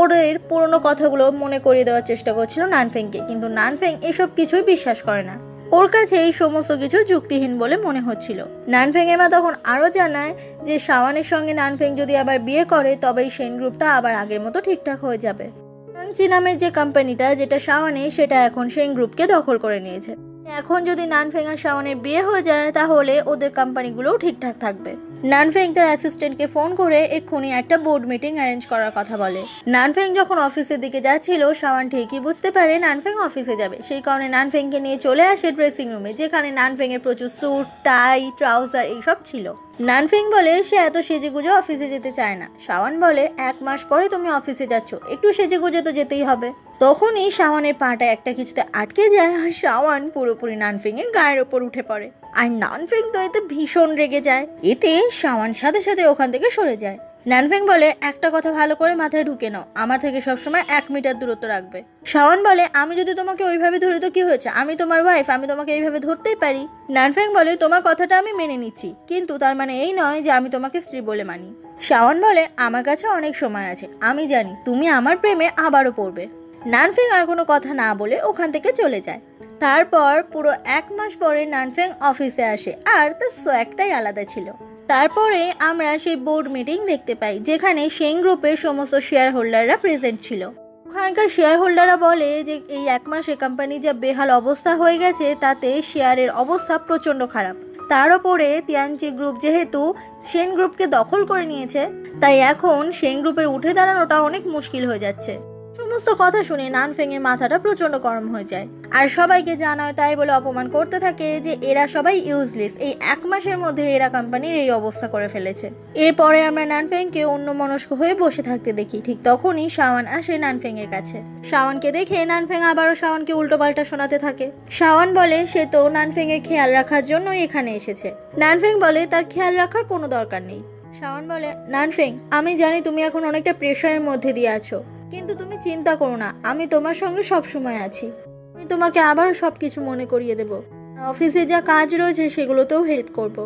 ওদের পুরনো কথাগুলো মনে করিয়ে দেওয়ার চেষ্টা করছিল নানফেংকে, কিন্তু নানফেং এসব কিছুই বিশ্বাস করে না। ওর কাছে এই সমস্ত কিছু যুক্তিহীন বলে মনে হচ্ছিল। নানফেং এর মা তখন আরও জানায় যে শাওনের সঙ্গে নানফেং যদি আবার বিয়ে করে তবেই সেন গ্রুপটা আবার আগের মতো ঠিকঠাক হয়ে যাবে। ইয়াংচি নামের যে কোম্পানিটা যেটা শাওনের, সেটা এখন সেন গ্রুপকে দখল করে নিয়েছে। এখন যদি নানফেং আর শাওনের বিয়ে হয়ে যায় তাহলে ওদের কোম্পানিগুলোও ঠিকঠাক থাকবে। নানফেং তার অ্যাসিস্ট্যান্টকে ফোন করে এক্ষুনি একটা বোর্ড মিটিং অ্যারেঞ্জ করার কথা বলে। নানফেং যখন অফিসের দিকে যাচ্ছিল, শাওন ঠিকই বুঝতে পারে নানফেং অফিসে যাবে। সেই কারণে নানফেংকে নিয়ে চলে আসে ড্রেসিং রুমে, যেখানে নানফেং এর প্রচুর স্যুট, টাই, ট্রাউজার এইসব ছিল। নানফেং বলে সে এত সেজেগুজে অফিসে যেতে চায় না। শাওন বলে 1 মাস পরে তুমি অফিসে যাচ্ছ, একটু সেজেগুজে তো যেতেই হবে। তখনই শাওনের পাটা একটা কিছুতে আটকে যায় আর শাওন পুরোপুরি নানফেং এর গায়ের ওপর উঠে পড়ে। আর নানফেং তো এতে ভীষণ রেগে যায়। এতে শাওন সাথে সাথে ওখান থেকে সরে যায়। নানফেং বলে, একটা কথা ভালো করে মাথায় ঢুকে নাও, আমার থেকে সবসময় 1 মিটার দূরত্ব রাখবে। শাওন বলে, আমি যদি তোমাকে ওইভাবে ধরি তো কি হয়েছে, আমি তোমার ওয়াইফ, আমি তোমাকে এইভাবে ধরতেই পারি। নানফেং বলে, তোমার কথাটা আমি মেনে নিচ্ছি, কিন্তু তার মানে এই নয় যে আমি তোমাকে স্ত্রী বলে মানি। শাওন বলে, আমার কাছে অনেক সময় আছে, আমি জানি তুমি আমার প্রেমে আবারও পড়বে। নানফেং আর কোনো কথা না বলে ওখান থেকে চলে যায়। তারপর পুরো 1 মাস পরে নানফেং অফিসে আসে, আর তার সোয়াগটাই আলাদা ছিল। তারপরে আমরা সেই বোর্ড মিটিং দেখতে পাই, যেখানে সেন গ্রুপের সমস্ত শেয়ার হোল্ডাররা প্রেজেন্ট ছিল। ওখানকার শেয়ার হোল্ডাররা বলে যে এই 1 মাসে কোম্পানি যা বেহাল অবস্থা হয়ে গেছে, তাতে শেয়ারের অবস্থা প্রচণ্ড খারাপ। তার ওপরে তিয়াংচি গ্রুপ যেহেতু সেন গ্রুপকে দখল করে নিয়েছে, তাই এখন সেন গ্রুপের উঠে দাঁড়ানোটা অনেক মুশকিল হয়ে যাচ্ছে। সমস্ত কথা শুনে নানফেং এর মাথাটা প্রচন্ড গরম হয়ে যায়, আর সবাইকে জানায় তাই বলে অপমান করতে থাকে যে এরা সবাই ইউজলেস, এই 1 মাসের মধ্যে এরা কোম্পানির এই অবস্থা করে ফেলেছে। এরপরে আমরা নানফেংকে অন্যমনস্ক হয়ে বসে থাকতে দেখি। ঠিক তখনই শাওন আসে নানফেং এর কাছে। শাওনকে দেখে নানফেং আবারও শাওনকে উল্টোপাল্টা শোনাতে থাকে। শাওন বলে সে তো নানফেং এর খেয়াল রাখার জন্য এখানে এসেছে। নানফেং বলে তার খেয়াল রাখার কোনো দরকার নেই। শাওন বলে, নানফেং আমি জানি তুমি এখন অনেকটা প্রেশারের মধ্যে দিয়ে আছো, কিন্তু তুমি চিন্তা করো না, আমি তোমার সঙ্গে সব সময় আছি। আমি তোমাকে আবার সবকিছু মনে করিয়ে দেব, অফিসে যা কাজ রয়েছে সেগুলোতেও হেল্প করব।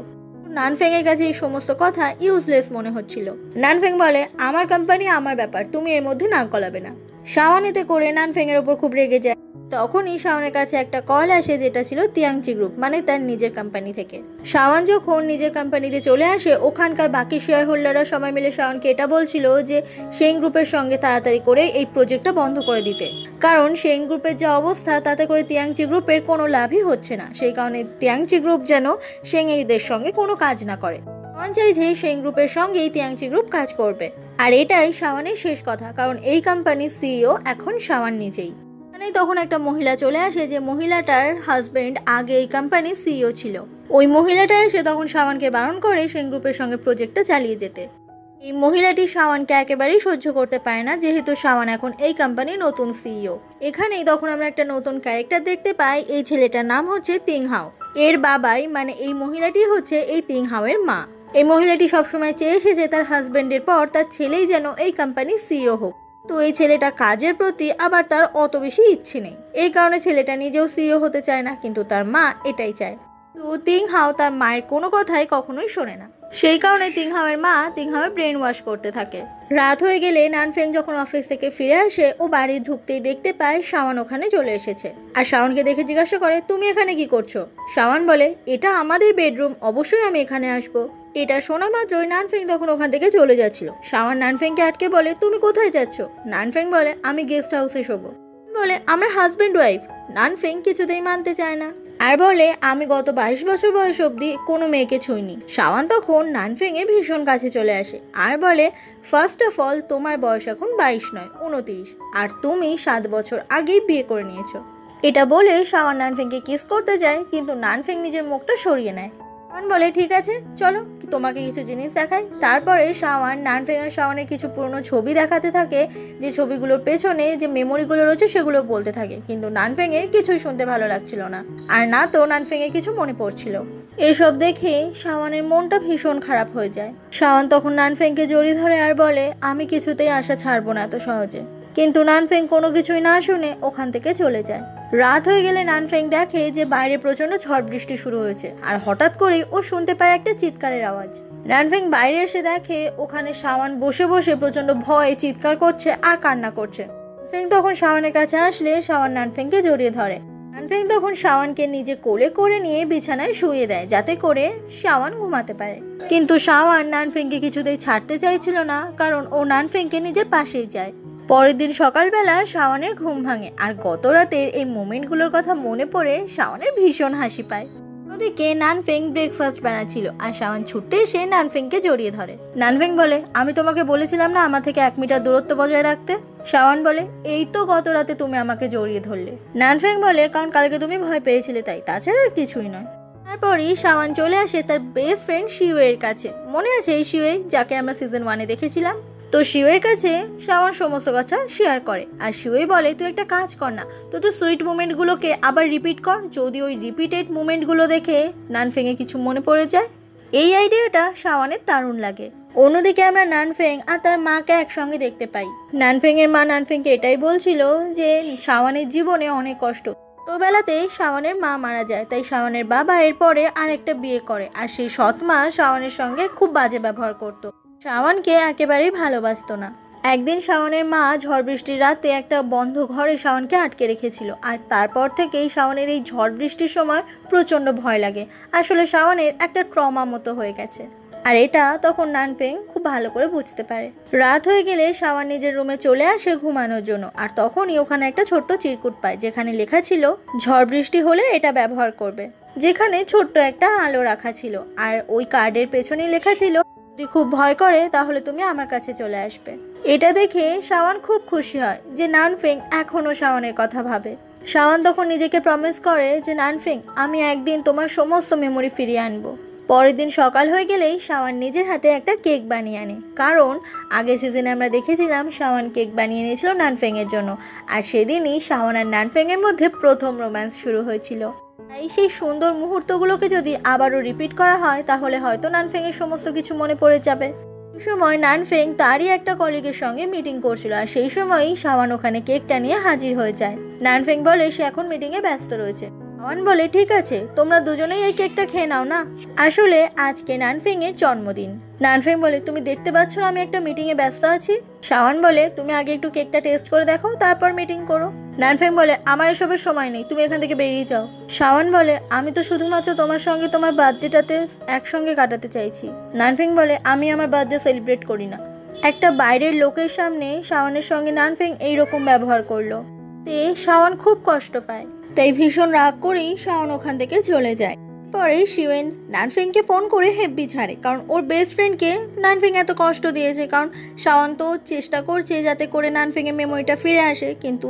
নানফেং এর কাছে এই সমস্ত কথা ইউজলেস মনে হচ্ছিল। নানফেং বলে, আমার কোম্পানি আমার ব্যাপার, তুমি এর মধ্যে নাক গলাবে না। শাওন এতে করে নানফেং এর ওপর খুব রেগে যায়। তখনই শাওনের কাছে একটা কল আসে, যেটা ছিল তিয়াংচি গ্রুপ, মানে তার নিজের কোম্পানি থেকে। শাওন যখন নিজের কোম্পানিতে চলে আসে, ওখানকার বাকি শেয়ার হোল্ডাররা সবাই মিলে শাওনকে এটা বলছিল যে সেন গ্রুপের সঙ্গে তাড়াতাড়ি করে এই প্রজেক্টটা বন্ধ করে দিতে, কারণ সেন গ্রুপের যে অবস্থা তাতে করে তিয়াংচি গ্রুপের কোনো লাভই হচ্ছে না। সেই কারণে তিয়াংচি গ্রুপ যেন সেংয়েদের সঙ্গে কোনো কাজ না করে। শাওন চাইছে সেন গ্রুপের সঙ্গেই তিয়াংচি গ্রুপ কাজ করবে, আর এটাই শাওনের শেষ কথা, কারণ এই কোম্পানির সিইও এখন শাওন নিজেই। তখন একটা মহিলা চলে আসে, যে মহিলাটার হাজবেন্ড আগে এই কোম্পানির সিইও ছিল। ওই মহিলাটা এসে তখন শাওনকে বারণ করে সেন গ্রুপের সঙ্গে প্রজেক্টটা চালিয়ে যেতে। এই মহিলাটি শাওনকে একেবারেই সহ্য করতে পারে না, যেহেতু শাওন এখন এই কোম্পানির নতুন সিইও। এখানেই তখন আমরা একটা নতুন ক্যারেক্টার দেখতে পাই। এই ছেলেটার নাম হচ্ছে তিংহাও। এর বাবাই মানে এই মহিলাটি হচ্ছে এই তিংহাও এর মা। এই মহিলাটি সবসময় চেয়ে এসেছে তার হাজবেন্ডের পর তার ছেলেই যেন এই কোম্পানির সিইও হোক। তো এই ছেলেটা কাজের প্রতি আবার তার অত বেশি ইচ্ছে নেই, এই কারণে ছেলেটা নিজেও সিইও হতে চায় না, কিন্তু তার মা এটাই চায়। তো তিংহাও তার মায়ের কোনো কথাই কখনোই শোনে না। সেই কারণে তিংহাওয়ের মা তিংহাওয়ের ব্রেন ওয়াশ করতে থাকে। রাত হয়ে গেলে নানফেং যখন অফিস থেকে ফিরে আসে ও বাড়ি ঢুকতেই দেখতে পায় শাওন ওখানে চলে এসেছে। আর শাওনকে দেখে জিজ্ঞাসা করে, তুমি এখানে কি করছো? শাওন বলে, এটা আমাদের বেডরুম, অবশ্যই আমি এখানে আসবো। এটা শোনা মাত্রই নানফেং তখন ওখান থেকে চলে যাচ্ছিল। শাওন নানফেংকে আটকে বলে, তুমি কোথায় যাচ্ছ? নানফেং বলে, আমি গেস্ট হাউসে শোবো। বলে, আমরা হাজব্যান্ড ওয়াইফ। নানফেং কিছুতেই মানতে চায় না আর বলে, আমি গত 22 বছর বয়স অবধি কোনো মেয়েকে ছুঁইনি। শাওন তখন নানফেং এর ভীষণ কাছে চলে আসে আর বলে, ফার্স্ট অফ অল তোমার বয়স এখন 22 নয় 29, আর তুমি 7 বছর আগেই বিয়ে করে নিয়েছো। এটা বলে শাওন নানফেংকে কিস করতে যায়, কিন্তু নানফেং নিজের মুখটা সরিয়ে নেয়। শাওন বলে, ঠিক আছে চলো তোমাকে কিছু জিনিস দেখাই। তারপরে শাওন নানফেং আর শাওনের কিছু পুরনো ছবি দেখাতে থাকে, যে ছবিগুলোর পেছনে যে মেমোরিগুলো রয়েছে সেগুলো বলতে থাকে। কিন্তু নানফেং এর কিছুই শুনতে ভালো লাগছিল না, আর না তো নানফেং এর কিছু মনে পড়ছিল। এসব দেখে শাওনের মনটা ভীষণ খারাপ হয়ে যায়। শাওন তখন নানফেংকে জড়িয়ে ধরে আর বলে, আমি কিছুতেই আশা ছাড়বো না এত সহজে। কিন্তু নানফেং কোনো কিছুই না শুনে ওখান থেকে চলে যায়। রাত হয়ে গেলে নানফেং দেখে যে বাইরে প্রচন্ড ঝড় বৃষ্টি শুরু হয়েছে, আর হঠাৎ করেই ও শুনতে পায় একটা চিৎকারের আওয়াজ। নানফেং বাইরে এসে দেখে ওখানে শাওন বসে বসে প্রচন্ড ভয়ে চিৎকার করছে আর কান্না করছে। নানফেং তখন শাওনের কাছে আসলে শাওন নানফেংকে জড়িয়ে ধরে। নানফেং তখন শাওনকে নিজে কোলে করে নিয়ে বিছানায় শুইয়ে দেয়, যাতে করে শাওন ঘুমাতে পারে। কিন্তু শাওন নানফেংকে কিছুতেই ছাড়তে চাইছিল না, কারণ ও নানফেংকে নিজের পাশেই চায়। পরের দিন সকালবেলা শাওনের ঘুম ভাঙে, আর গত রাতের এই মোমেন্টগুলোর কথা মনে পড়ে শাওনের ভীষণ হাসি পায়। ওদিকে নানফেং ব্রেকফাস্ট বানাচ্ছিল, আর শাওন ছুটে এসে নানফেংকে জড়িয়ে ধরে। নানফেং বলে, আমি তোমাকে বলেছিলাম না আমার থেকে 1 মিটার দূরত্ব বজায় রাখতে? শাওন বলে, এই তো গত রাতে তুমি আমাকে জড়িয়ে ধরলে। নানফেং বলে, কারণ কালকে তুমি ভয় পেয়েছিলে তাই, তাছাড়া আর কিছুই নয়। তারপরই শাওন চলে আসে তার বেস্ট ফ্রেন্ড শিউয়ের কাছে। মনে আছে এই শিউয়ে, যাকে আমরা সিজন 1-এ দেখেছিলাম? তো শিউয়ের কাছে শাওন সমস্ত কথা শেয়ার করে, আর শিউয়ে বলে, তুই একটা কাজ কর না, তো সুইট মুমেন্টগুলোকে আবার রিপিট কর, যদি ওই রিপিটেড মুমেন্টগুলো দেখে নানফেংয়ের কিছু মনে পড়ে যায়। এই আইডিয়াটা শাওনের দারুণ লাগে। অন্যদিকে আমরা নানফেং আর তার মাকে একসঙ্গে দেখতে পাই। নানফেংয়ের মা নানফেংকে এটাই বলছিল যে শাওনের জীবনে অনেক কষ্ট। ছোটবেলাতে শাওনের মা মারা যায়, তাই শাওনের বাবা এরপরে আরেকটা বিয়ে করে, আর সেই সৎ মা শাওনের সঙ্গে খুব বাজে ব্যবহার করতো, শাওনকে একেবারেই ভালোবাসতো না। একদিন শাওনের মা ঝড় বৃষ্টির রাতে একটা বন্ধ ঘরে শাওনকে আটকে রেখেছিল, আর তারপর থেকেই শাওনের এই ঝড় বৃষ্টির সময় প্রচণ্ড ভয় লাগে। আসলে শাওনের একটা ট্রমা মতো হয়ে গেছে, আর এটা তখন নানফেং খুব ভালো করে বুঝতে পারে। রাত হয়ে গেলে শাওন নিজের রুমে চলে আসে ঘুমানোর জন্য, আর তখনই ওখানে একটা ছোট্ট চিরকুট পায়, যেখানে লেখা ছিল ঝড় বৃষ্টি হলে এটা ব্যবহার করবে, যেখানে ছোট্ট একটা আলো রাখা ছিল। আর ওই কার্ডের পেছনেই লেখা ছিল, যদি খুব ভয় করে তাহলে তুমি আমার কাছে চলে আসবে। এটা দেখে শাওন খুব খুশি হয় যে নানফেং এখনো শাওনের কথা ভাবে। শাওন তখন নিজেকে প্রমিস করে যে নানফেং, আমি একদিন তোমার সমস্ত মেমোরি ফিরিয়ে আনবো। পরের দিন সকাল হয়ে গেলেই শাওন নিজের হাতে একটা কেক বানিয়ে আনে, কারণ আগের সিজনে আমরা দেখেছিলাম শাওন কেক বানিয়ে নিয়েছিল নানফেংয়ের জন্য, আর সেদিনই শাওন আর নানফেংয়ের মধ্যে প্রথম রোম্যান্স শুরু হয়েছিল। তাই সেই সুন্দর মুহূর্তগুলোকে যদি আবারও রিপিট করা হয় তাহলে হয়তো নানফেংয়ের সমস্ত কিছু মনে পড়ে যাবে। সেই সময় নানফেং তারই একটা কলিগের সঙ্গে মিটিং করছিল, আর সেই সময়ই শাওন ওখানে কেকটা নিয়ে হাজির হয়ে যায়। নানফেং বলে সে এখন মিটিংয়ে ব্যস্ত রয়েছে। শাওন বলে, ঠিক আছে তোমরা দুজনেই এই কেকটা খেয়ে নাও না, আসলে আজকে নানফেংয়ের জন্মদিন। নানফেং বলে, তুমি দেখতে পাচ্ছ না আমি একটা মিটিংয়ে ব্যস্ত আছি? শাওন বলে, তুমি আগে একটু কেকটা টেস্ট করে দেখো, তারপর মিটিং করো। নানফেং বলে, আমার এসবের সময় নেই, তুমি এখান থেকে বেরিয়ে যাও। শাওন বলে, আমি তো শুধুমাত্র তোমার সঙ্গে তোমার বার্থডেটাতে একসঙ্গে কাটাতে চাইছি। নানফেং বলে, আমি আমার বার্থডে সেলিব্রেট করি না। একটা বাইরের লোকের সামনে শাওনের সঙ্গে নানফেং এইরকম ব্যবহার করলো, তে শাওন খুব কষ্ট পায়, তাই ভীষণ রাগ করেই শাওন ওখান থেকে চলে যায়। পরে শিওয়েন নানফেংকে ফোন করে হেব্বি ছাড়ে, কারণ ওর বেস্ট ফ্রেন্ডকে নানফেং এত কষ্ট দিয়েছে। কারণ শাওন তো চেষ্টা করছে যাতে করে নানফেংয়ের মেমোরিটা ফিরে আসে, কিন্তু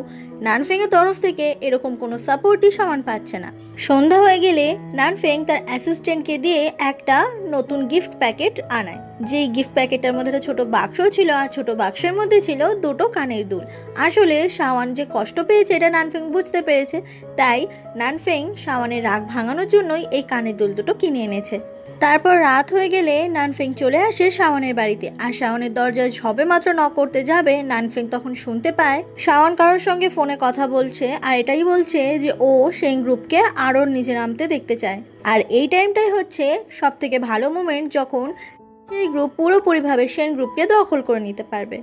নানফেংয়ের তরফ থেকে এরকম কোনো সাপোর্টই শাওন পাচ্ছে না। সন্ধ্যা হয়ে গেলে নানফেং তার অ্যাসিস্ট্যান্টকে দিয়ে একটা নতুন গিফট প্যাকেট আনায়, যেই গিফট প্যাকেটটার মধ্যে একটা ছোট বাক্স ছিল, আর ছোট বাক্সের মধ্যে ছিল 2টো কানের দুল। আসলে শাওন যে কষ্ট পেয়েছে এটা নানফেং বুঝতে পেরেছে, তাই নানফেং শাওনের রাগ ভাঙানোর জন্যই এই কানের দুল দুটো কিনে এনেছে। তারপর রাত হয়ে গেলে নানফেং চলে আসে শাওনের বাড়িতে। আর শাওনের দরজায় সবে মাত্র নক করতে যাবে, নানফেং তখন শুনতে পায় শাওন কারোর সঙ্গে ফোনে কথা বলছে, আর এটাই বলছে যে ও সেই গ্রুপকে আরও নিচে নামতে দেখতে চায়। আর এই টাইমটাই হচ্ছে সব থেকে ভালো মোমেন্ট, যখন সেই গ্রুপ পুরোপুরিভাবে সেন গ্রুপকে দখল করে নিতে পারবে।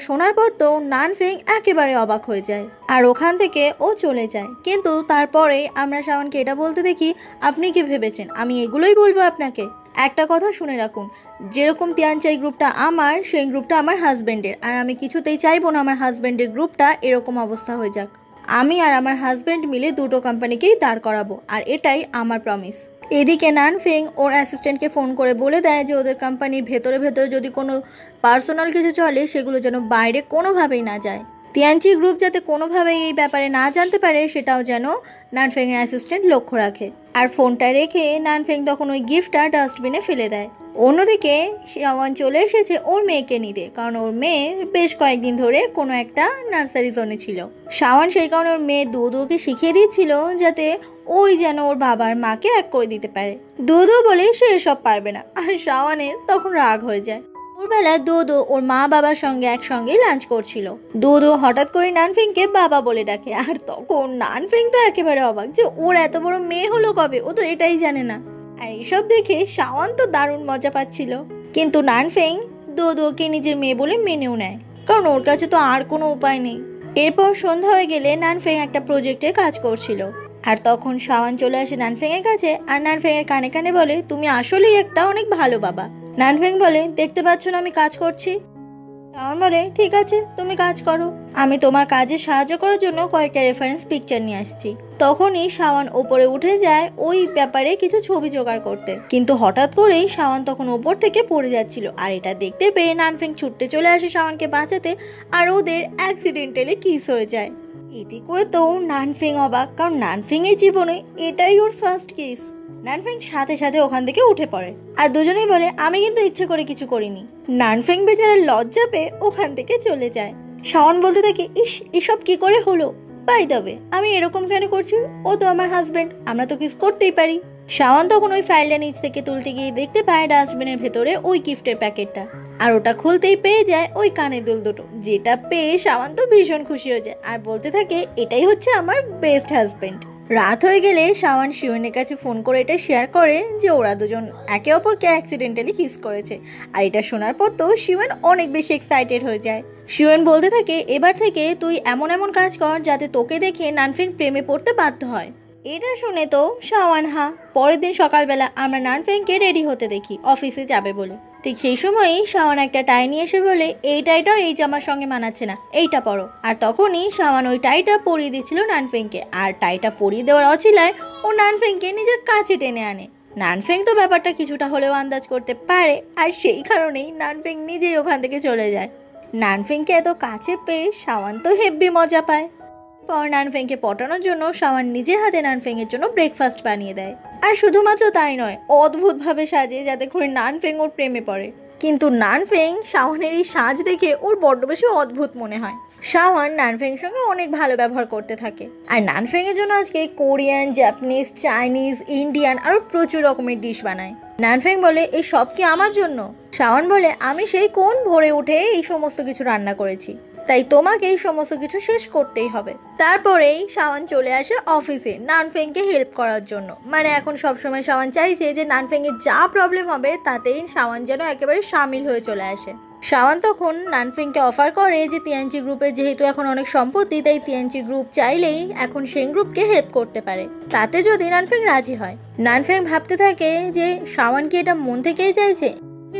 শোনার পর তো নানফেং একেবারে অবাক হয়ে যায়, আর ওখান থেকে ও চলে যায়। কিন্তু তারপরে আমরা শাওনকে এটা বলতে দেখি, আপনি কি ভেবেছেন আমি এগুলোই বলবো আপনাকে? একটা কথা শুনে রাখুন, যেরকম তিয়ানচাই গ্রুপটা আমার, সেই গ্রুপটা আমার হাজব্যান্ডের, আর আমি কিছুতেই চাইবো না আমার হাজব্যান্ডের গ্রুপটা এরকম অবস্থা হয়ে যাক। আমি আর আমার হাজব্যান্ড মিলে দুটো কোম্পানিকেই দাঁড় করাবো, আর এটাই আমার প্রমিস। এদিকে নানফেং ওর অ্যাসিস্ট্যান্টকে ফোন করে বলে দেয় যে ওদের কোম্পানির ভেতরে ভেতরে যদি কোনো পার্সোনাল কিছু চলে সেগুলো যেন বাইরে কোনোভাবেই না যায়। তিয়ানচি গ্রুপ যাতে কোনোভাবেই এই ব্যাপারে না জানতে পারে সেটাও যেন নানফেংয়ের অ্যাসিস্ট্যান্ট লক্ষ্য রাখে। আর ফোনটা রেখে নানফেং তখন ওই গিফটটা ডাস্টবিনে ফেলে দেয়। অন্যদিকে শাওন চলে এসেছে ওর মেয়েকে নিতে, কারণ ওর মেয়ে বেশ কয়েকদিন ধরে কোনো একটা নার্সারি জোনে ছিল। শাওন সেই কারণে ওর মেয়ে দুধুকে শিখিয়ে দিচ্ছিল যাতে ওই যেন ওর বাবার মাকে এক করে দিতে পারে। দুধু বলে সে এসব পারবে না, আর শাওনের তখন রাগ হয়ে যায়। ভোরবেলা দুধু ওর মা বাবার সঙ্গে একসঙ্গে লাঞ্চ করছিল। দুধু হঠাৎ করে নানফেংকে বাবা বলে ডাকে, আর তখন নানফেং তো একেবারে অবাক যে ওর এত বড় মেয়ে হলো কবে, ও তো এটাই জানে না। আর এইসব দেখে শাওন তো দারুণ মজা পাচ্ছিল। কিন্তু নানফেং দুধুকে নিজের মেয়ে বলে মেনেও নেয়, কারণ ওর কাছে তো আর কোনো উপায় নেই। এরপর সন্ধ্যা হয়ে গেলে নানফেং একটা প্রজেক্টে কাজ করছিল, আর তখন শাওন চলে আসে নানফেংয়ের কাছে, আর নানফেংয়ের কানে কানে বলে, তুমি আসলেই একটা অনেক ভালো বাবা। নানফেং বলে, দেখতে পাচ্ছ না আমি কাজ করছি? শাওন বলে, ঠিক আছে তুমি কাজ করো, আমি তোমার কাজে সাহায্য করার জন্য কয়েকটা রেফারেন্স পিকচার নিয়ে আসছি। তখনই শাওন ওপরে উঠে যায় ওই ব্যাপারে কিছু ছবি জোগাড় করতে, কিন্তু হঠাৎ করেই শাওন তখন ওপর থেকে পড়ে যাচ্ছিল। আর এটা দেখতে পেয়ে নানফেং ছুটতে চলে আসে শাওনকে বাঁচাতে, আর ওদের অ্যাক্সিডেন্টালি কিস হয়ে যায়। এতে করে তো নানফেং অবাক, কারণ নানফেংয়ের জীবনে এটাই ওর ফার্স্ট কিস। নানফেং সাথে সাথে ওখান থেকে উঠে পড়ে, আর দুজনেই বলে, আমি কিন্তু ইচ্ছে করে কিছু করিনি। নানফেং বেচারা লজ্জা পেয়ে ওখান থেকে চলে যায়। শাওন বলতে থাকে, ইস এসব কি করে হলো? বাই দ্য ওয়ে, আমি এরকম কেন করছি? ও তো আমার হাজব্যান্ড, আমরা তো কিস করতেই পারি। শাওন তখন ওই ফাইলটা নিচ থেকে তুলতে গিয়ে দেখতে পায় ডাস্টবিনের ভেতরে ওই গিফটের প্যাকেটটা, আর ওটা খুলতেই পেয়ে যায় ওই কানের দুল দুটো, যেটা পেয়ে শাওন তো ভীষণ খুশি হয়ে যায়, আর বলতে থাকে, এটাই হচ্ছে আমার বেস্ট হাজব্যান্ড। রাত হয়ে গেলে শাওন শিওনের কাছে ফোন করে এটা শেয়ার করে যে ওরা দুজন একে অপরকে অ্যাক্সিডেন্টালি কিস করেছে। আর এটা শোনার পর তো শিওন অনেক বেশি এক্সাইটেড হয়ে যায়। শিওন বলতে থাকে, এবার থেকে তুই এমন এমন কাজ কর যাতে তোকে দেখে নানফেং প্রেমে পড়তে বাধ্য হয়। এটা শুনে তো শাওন হা। পরের দিন সকালবেলা আমরা নানফেংকে রেডি হতে দেখি অফিসে যাবে বলে। ঠিক সেই সময়ই শাওন একটা টাই নিয়ে এসে বলে, এই টাইটা এই জামার সঙ্গে মানাচ্ছে না, এইটা পরো। আর তখনই শাওন ওই টাইটা পরিয়ে দিচ্ছিল নানফেংকে, আর টাইটা পরিয়ে দেওয়ার অছিলায় ও নানফেংকে নিজের কাছে টেনে আনে। নানফেং তো ব্যাপারটা কিছুটা হলেও আন্দাজ করতে পারে, আর সেই কারণেই নানফেং নিজেই ওখান থেকে চলে যায়। নানফেংকে এত কাছে পেয়ে শাওন তো হেব্বি মজা পায়। পর নানফেংকে পটানোর জন্য শাওন নিজের হাতে নানফেংয়ের জন্য ব্রেকফাস্ট বানিয়ে দেয়। আর শুধুমাত্র তাই নয়, অদ্ভুতভাবে সাজে যাতে করে নানফেং ওর প্রেমে পড়ে। কিন্তু নানফেং শাওনের এই সাজ দেখে ওর বড্ড বেশি অদ্ভুত মনে হয়। শাওন নানফেংয়ের সঙ্গে অনেক ভালো ব্যবহার করতে থাকে, আর নানফেংয়ের জন্য আজকে কোরিয়ান, জাপানিজ, চাইনিজ, ইন্ডিয়ান আরও প্রচুর রকমের ডিশ বানায়। নানফেং বলে, এই সব কি আমার জন্য? শাওন বলে, আমি সেই কোন ভোরে উঠে এই সমস্ত কিছু রান্না করেছি, তাই তোমাকে এই সমস্ত কিছু শেষ করতেই হবে। তারপরেই শাওন চলে আসে অফিসে নানফেংকে হেল্প করার জন্য। মানে এখন সবসময় শাওন চাইছে যে নানফেংয়ের যা প্রবলেম হবে তাতেই শাওন যেন একেবারে সামিল হয়ে চলে আসে। শাওন তখন নানফেংকে অফার করে যে তিয়ানচি গ্রুপের যেহেতু এখন অনেক সম্পত্তি, তাই তিয়ানচি গ্রুপ চাইলেই এখন সেই গ্রুপকে হেল্প করতে পারে, তাতে যদি নানফেং রাজি হয়। নানফেং ভাবতে থাকে যে শাওন কি এটা মন থেকেই চাইছে,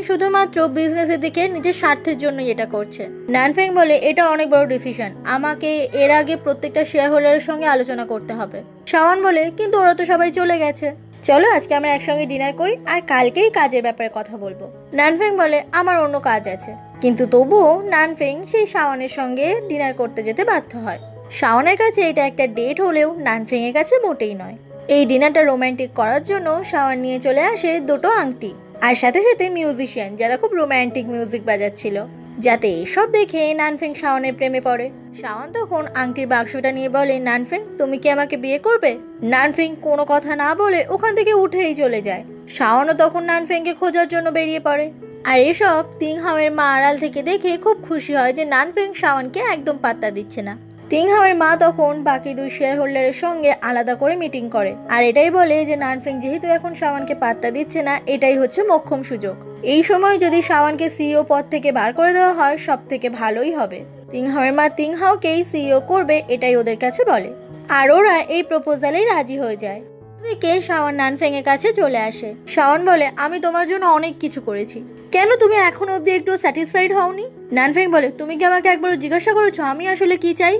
শুধুমাত্র বিজনেসের দিকে নিজের স্বার্থের জন্য এটা করছে। নানফেং বলে, এটা অনেক বড় ডিসিশন, আমাকে এর আগে প্রত্যেকটা শেয়ার হোল্ডারের সঙ্গে আলোচনা করতে হবে। শাওন বলে, কিন্তু ওরা তো সবাই চলে গেছে, চলো আজকে আমরা একসঙ্গে ডিনার করি, আর কালকেই কাজের ব্যাপারে কথা বলবো। নানফেং বলে, আমার অন্য কাজ আছে। কিন্তু তবুও নানফেং সেই শাওনের সঙ্গে ডিনার করতে যেতে বাধ্য হয়। শাওনের কাছে এটা একটা ডেট হলেও নানফেংয়ের কাছে মোটেই নয়। এই ডিনারটা রোম্যান্টিক করার জন্য শাওন নিয়ে চলে আসে দুটো আংটি, আর সাথে সাথে মিউজিশিয়ান যারা খুব রোম্যান্টিক মিউজিক বাজাচ্ছিল, যাতে এসব দেখে নানফেং শাওনের প্রেমে পড়ে। শাওন তখন আংটির বাক্সটা নিয়ে বলে, নানফেং তুমি কি আমাকে বিয়ে করবে? নানফেং কোনো কথা না বলে ওখান থেকে উঠেই চলে যায়। শাওনও তখন নানফেংকে খোঁজার জন্য বেরিয়ে পড়ে। আর এসব তিংহাওয়ের মা আড়াল থেকে দেখে খুব খুশি হয় যে নানফেং শাওনকে একদম পাত্তা দিচ্ছে না। তিংহাওয়ের মা তখন বাকি 2 শেয়ার হোল্ডারের সঙ্গে আলাদা করে মিটিং করে আর এটাই বলে যে নানফেং যেহেতু এখন শাওনকে পাত্তা দিচ্ছে না, এটাই হচ্ছে মোক্ষম সুযোগ। এই সময় যদি শাওনকে সিইও পদ থেকে বার করে দেওয়া হয় সব থেকে ভালোই হবে। তিংহাওয়ের মা তিংহাওকেই সিইও করবে এটাই ওদের কাছে বলে আর ওরা এই প্রপোজালে রাজি হয়ে যায়। এদিকে শাওন নানফেং এর কাছে চলে আসে। শাওন বলে, আমি তোমার জন্য অনেক কিছু করেছি, কেন তুমি এখনো অবধি একটু স্যাটিসফাইড হওনি? নানফেং বলে, তুমি কি আমাকে একবারও জিজ্ঞাসা করেছো আমি আসলে কি চাই?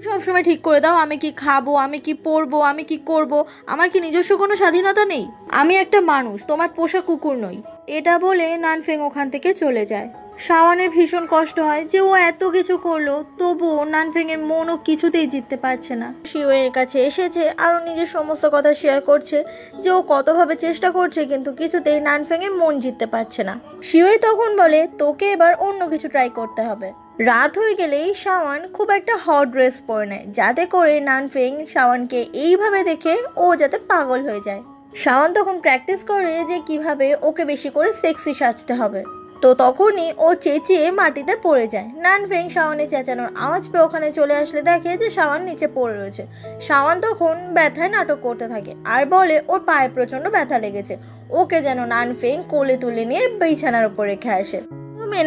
সবসময় ঠিক করে দাও আমি কি খাবো, আমি কি পরবো, আমি কি করব, আমার কি নিজস্ব কোনো স্বাধীনতা নেই? আমি একটা মানুষ, তোমার পোষা কুকুর নই। এটা বলে নানফেং ওখান থেকে চলে যায়। শাওনের ভীষণ কষ্ট হয় যে ও এত কিছু করলো তবুও নানফেং এর মনও কিছুতেই জিততে পারছে না। শিওয়ের কাছে এসেছে আর ও নিজের সমস্ত কথা শেয়ার করছে যে ও কতভাবে চেষ্টা করছে কিন্তু কিছুতেই নানফেং এর মন জিততে পারছে না। শিওয়ে তখন বলে, তোকে এবার অন্য কিছু ট্রাই করতে হবে। রাত হয়ে গেলেই শাওন খুব একটা হট ড্রেস পরে নেয় যাতে করে নানফেং শাওনকে এইভাবে দেখে ও যাতে পাগল হয়ে যায়। শাওন তখন প্র্যাকটিস করে যে কিভাবে ওকে বেশি করে সেক্সি সাজতে হবে। তো তখনই ও চেঁচিয়ে মাটিতে পড়ে যায়। নানফেং শাওনের চেঁচানোর আওয়াজ পেয়ে ওখানে চলে আসলে দেখে যে শাওন নিচে পড়ে রয়েছে। শাওন তখন ব্যথায় নাটক করতে থাকে আর বলে ওর পায়ে প্রচণ্ড ব্যথা লেগেছে, ওকে যেন নানফেং কোলে তুলে নিয়ে বিছানার উপর রেখে আসে।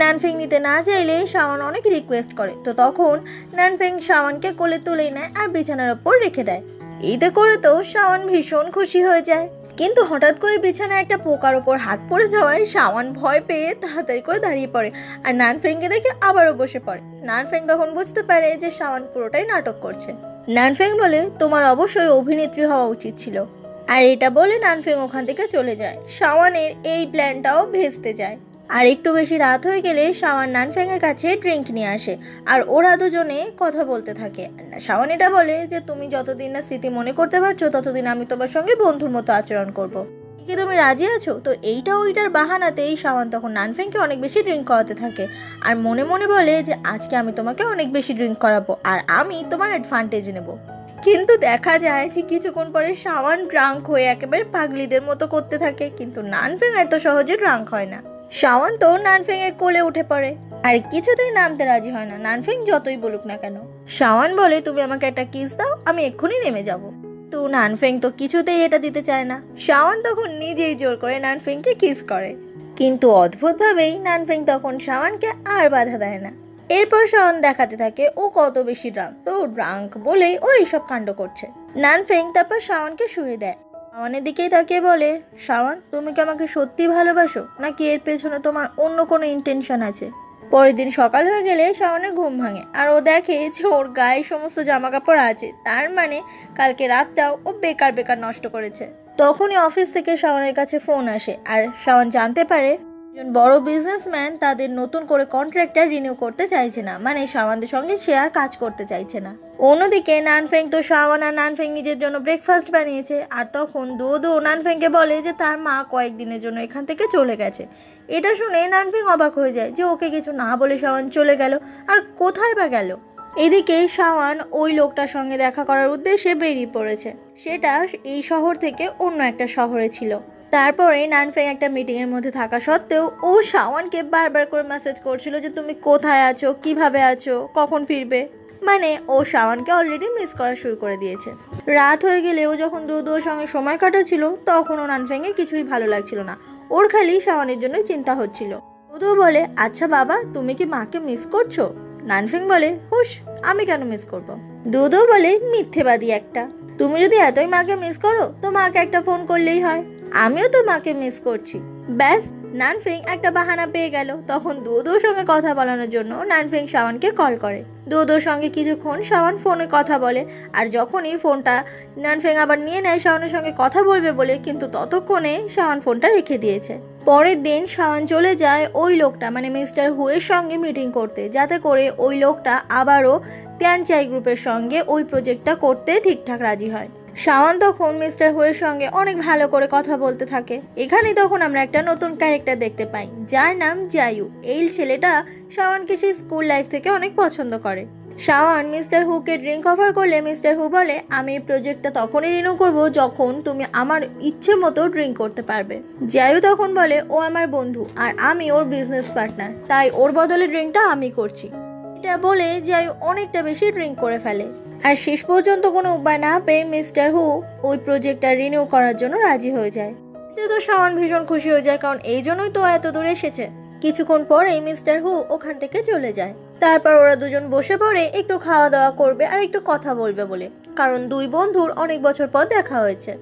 নানফেং নিতে না চাইলে শাওন অনেক রিকোয়েস্ট করে, তো তখন নানফেং শাওনকে কোলে তুলে নেয় আর বিছানার উপর রেখে দেয়। এতে করে তো শাওন ভীষণ খুশি হয়ে যায়। কিন্তু হঠাৎ করে বিছানায় একটা পোকার ওপর হাত পড়ে যাওয়ায় শাওন ভয় পেয়ে তাড়াতাড়ি করে দাঁড়িয়ে পড়ে আর নানফেংকে দেখে আবারও বসে পড়ে। নানফেং তখন বুঝতে পারে যে শাওন পুরোটাই নাটক করছে। নানফেং বলে, তোমার অবশ্যই অভিনেত্রী হওয়া উচিত ছিল। আর এটা বলে নানফেং ওখান থেকে চলে যায়। শাওনের এই প্ল্যানটাও ভেস্তে যায়। আর একটু বেশি রাত হয়ে গেলে শাওন নানফেং এর কাছে ড্রিঙ্ক নিয়ে আসে আর ওরা দুজনে কথা বলতে থাকে। শাওন এটা বলে যে তুমি যতদিন না স্মৃতি মনে করতে পারছো ততদিন আমি তোমার সঙ্গে বন্ধুর মতো আচরণ করব। কি তুমি রাজি আছো? তো এইটা ওইটার বাহানাতেই শাওন তখন নানফেংকে অনেক বেশি ড্রিঙ্ক করাতে থাকে আর মনে মনে বলে যে আজকে আমি তোমাকে অনেক বেশি ড্রিঙ্ক করাবো আর আমি তোমার অ্যাডভান্টেজ নেব। কিন্তু দেখা যায় যে কিছুক্ষণ পরে শাওন ড্রাঙ্ক হয়ে একেবারে পাগলিদের মতো করতে থাকে, কিন্তু নানফেং এত সহজে ড্রাঙ্ক হয় না। শাওন তো নানফেং এর কোলে উঠে পড়ে আর কিছুতেই নামতে রাজি হয় না, নানফেং যতই বলুক না কেন। শাওন বলে, তুমি আমাকে একটা কিস দাও, আমি এক্ষুনি নেমে যাব। তো নানফেং তো কিছুতেই এটা দিতে চায় না। শাওন তখন নিজেই জোর করে নানফেংকে কিস করে, কিন্তু অদ্ভুতভাবেই নানফেং তখন শাওনকে আর বাধা দেয় না। এরপর শাওন দেখাতে থাকে ও কত বেশি ড্রাঙ্ক, তো ড্রাঙ্ক বলেই ও এইসব কাণ্ড করছে। নানফেং তারপর শাওনকে শুয়ে দেয়। শাওনের দিকেই তাকিয়ে বলে, শাওন তুমি কি আমাকে সত্যি ভালোবাসো নাকি এর পেছনে তোমার অন্য কোনো ইন্টেনশন আছে? পরের দিন সকাল হয়ে গেলে শাওনের ঘুম ভাঙে আর ও দেখে যে ওর গায়ে সমস্ত জামা কাপড় আছে, তার মানে কালকে রাতটাও ও বেকার বেকার নষ্ট করেছে। তখনই অফিস থেকে শাওনের কাছে ফোন আসে আর শাওন জানতে পারে একজন বড় বিজনেসম্যান তাদের নতুন করে কন্ট্রাক্টটা রিনিউ করতে চাইছে না, মানে শাওনদের সঙ্গে শেয়ার কাজ করতে চাইছে না। অন্যদিকে নানফেং তো শাওন আর নানফেং নিজের জন্য ব্রেকফাস্ট বানিয়েছে আর তখন দো নানফেংকে বলে যে তার মা কয়েকদিনের জন্য এখান থেকে চলে গেছে। এটা শুনে নানফেং অবাক হয়ে যায় যে ওকে কিছু না বলে শাওন চলে গেল, আর কোথায় বা গেল। এদিকে শাওন ওই লোকটার সঙ্গে দেখা করার উদ্দেশ্যে বেরিয়ে পড়েছে, সেটা এই শহর থেকে অন্য একটা শহরে ছিল। তারপরে নানফেং একটা মিটিংয়ের মধ্যে থাকা সত্ত্বেও ও শাওনকে বারবার করে মেসেজ করছিল যে তুমি কোথায় আছো, কিভাবে আছো, কখন ফিরবে। মানে ও শাওনকে অলরেডি মিস করা শুরু করে দিয়েছে। রাত হয়ে গেলেও যখন দুদুর সঙ্গে সময় কাটাচ্ছিল তখনও নানফেংয়ে কিছুই ভালো লাগছিল না, ওর খালি শাওনের জন্যই চিন্তা হচ্ছিল। দুদু বলে, আচ্ছা বাবা তুমি কি মাকে মিস করছো? নানফেং বলে, হুশ আমি কেন মিস করব? দুদু বলে, মিথ্যেবাদী একটা, তুমি যদি এতই মাকে মিস করো তো মাকে একটা ফোন করলেই হয়, আমিও তো মাকে মিস করছি। ব্যাস নানফেং একটা বাহানা পেয়ে গেল। তখন দুদুর সঙ্গে কথা বলানোর জন্য নানফেং শাওনকে কল করে। দুদুর সঙ্গে কিছুক্ষণ শাওন ফোনে কথা বলে আর যখনই ফোনটা নানফেং আবার নিয়ে নেয় শাওনের সঙ্গে কথা বলবে বলে, কিন্তু ততক্ষণে শাওন ফোনটা রেখে দিয়েছে। পরের দিন শাওন চলে যায় ওই লোকটা মানে মিস্টার হুয়ের সঙ্গে মিটিং করতে, যাতে করে ওই লোকটা আবারও ত্যানচাই গ্রুপের সঙ্গে ওই প্রজেক্টটা করতে ঠিকঠাক রাজি হয়। শাওন তখন মিস্টার হুয়ের সঙ্গে অনেক ভালো করে কথা বলতে থাকে। এখানে তখন আমরা একটা নতুন ক্যারেক্টার দেখতে পাই যার নাম জায়ু। এই ছেলেটা শাওনকে সেই স্কুল লাইফ থেকে অনেক পছন্দ করে। শাওন মিস্টার হুকে ড্রিঙ্ক অফার করলে মিস্টার হু বলে, আমি এই প্রজেক্টটা তখনই রিনিউ করবো যখন তুমি আমার ইচ্ছে মতো ড্রিঙ্ক করতে পারবে। জায়ু তখন বলে, ও আমার বন্ধু আর আমি ওর বিজনেস পার্টনার, তাই ওর বদলে ড্রিঙ্কটা আমি করছি। এটা বলে জায়ু অনেকটা বেশি ড্রিঙ্ক করে ফেলে। আর শেষ পর্যন্ত কোনো উপায় না পেয়ে মিস্টার হু ওই প্রজেক্টটা রিনিউ করার জন্য রাজি হয়ে যায়। এতে তো শাওন ভীষণ খুশি হয়ে যায়, কারণ এই জন্যই তো এত দূরে এসেছে। কিছুক্ষণ পরেই মিস্টার হু ওখান থেকে চলে যায়। তারপর ওরা দুজন বসে পড়ে একটু খাওয়া দাওয়া করবে আর একটু কথা বলবে বলে, কারণ দুই বন্ধুর অনেক বছর পর দেখা হয়েছে।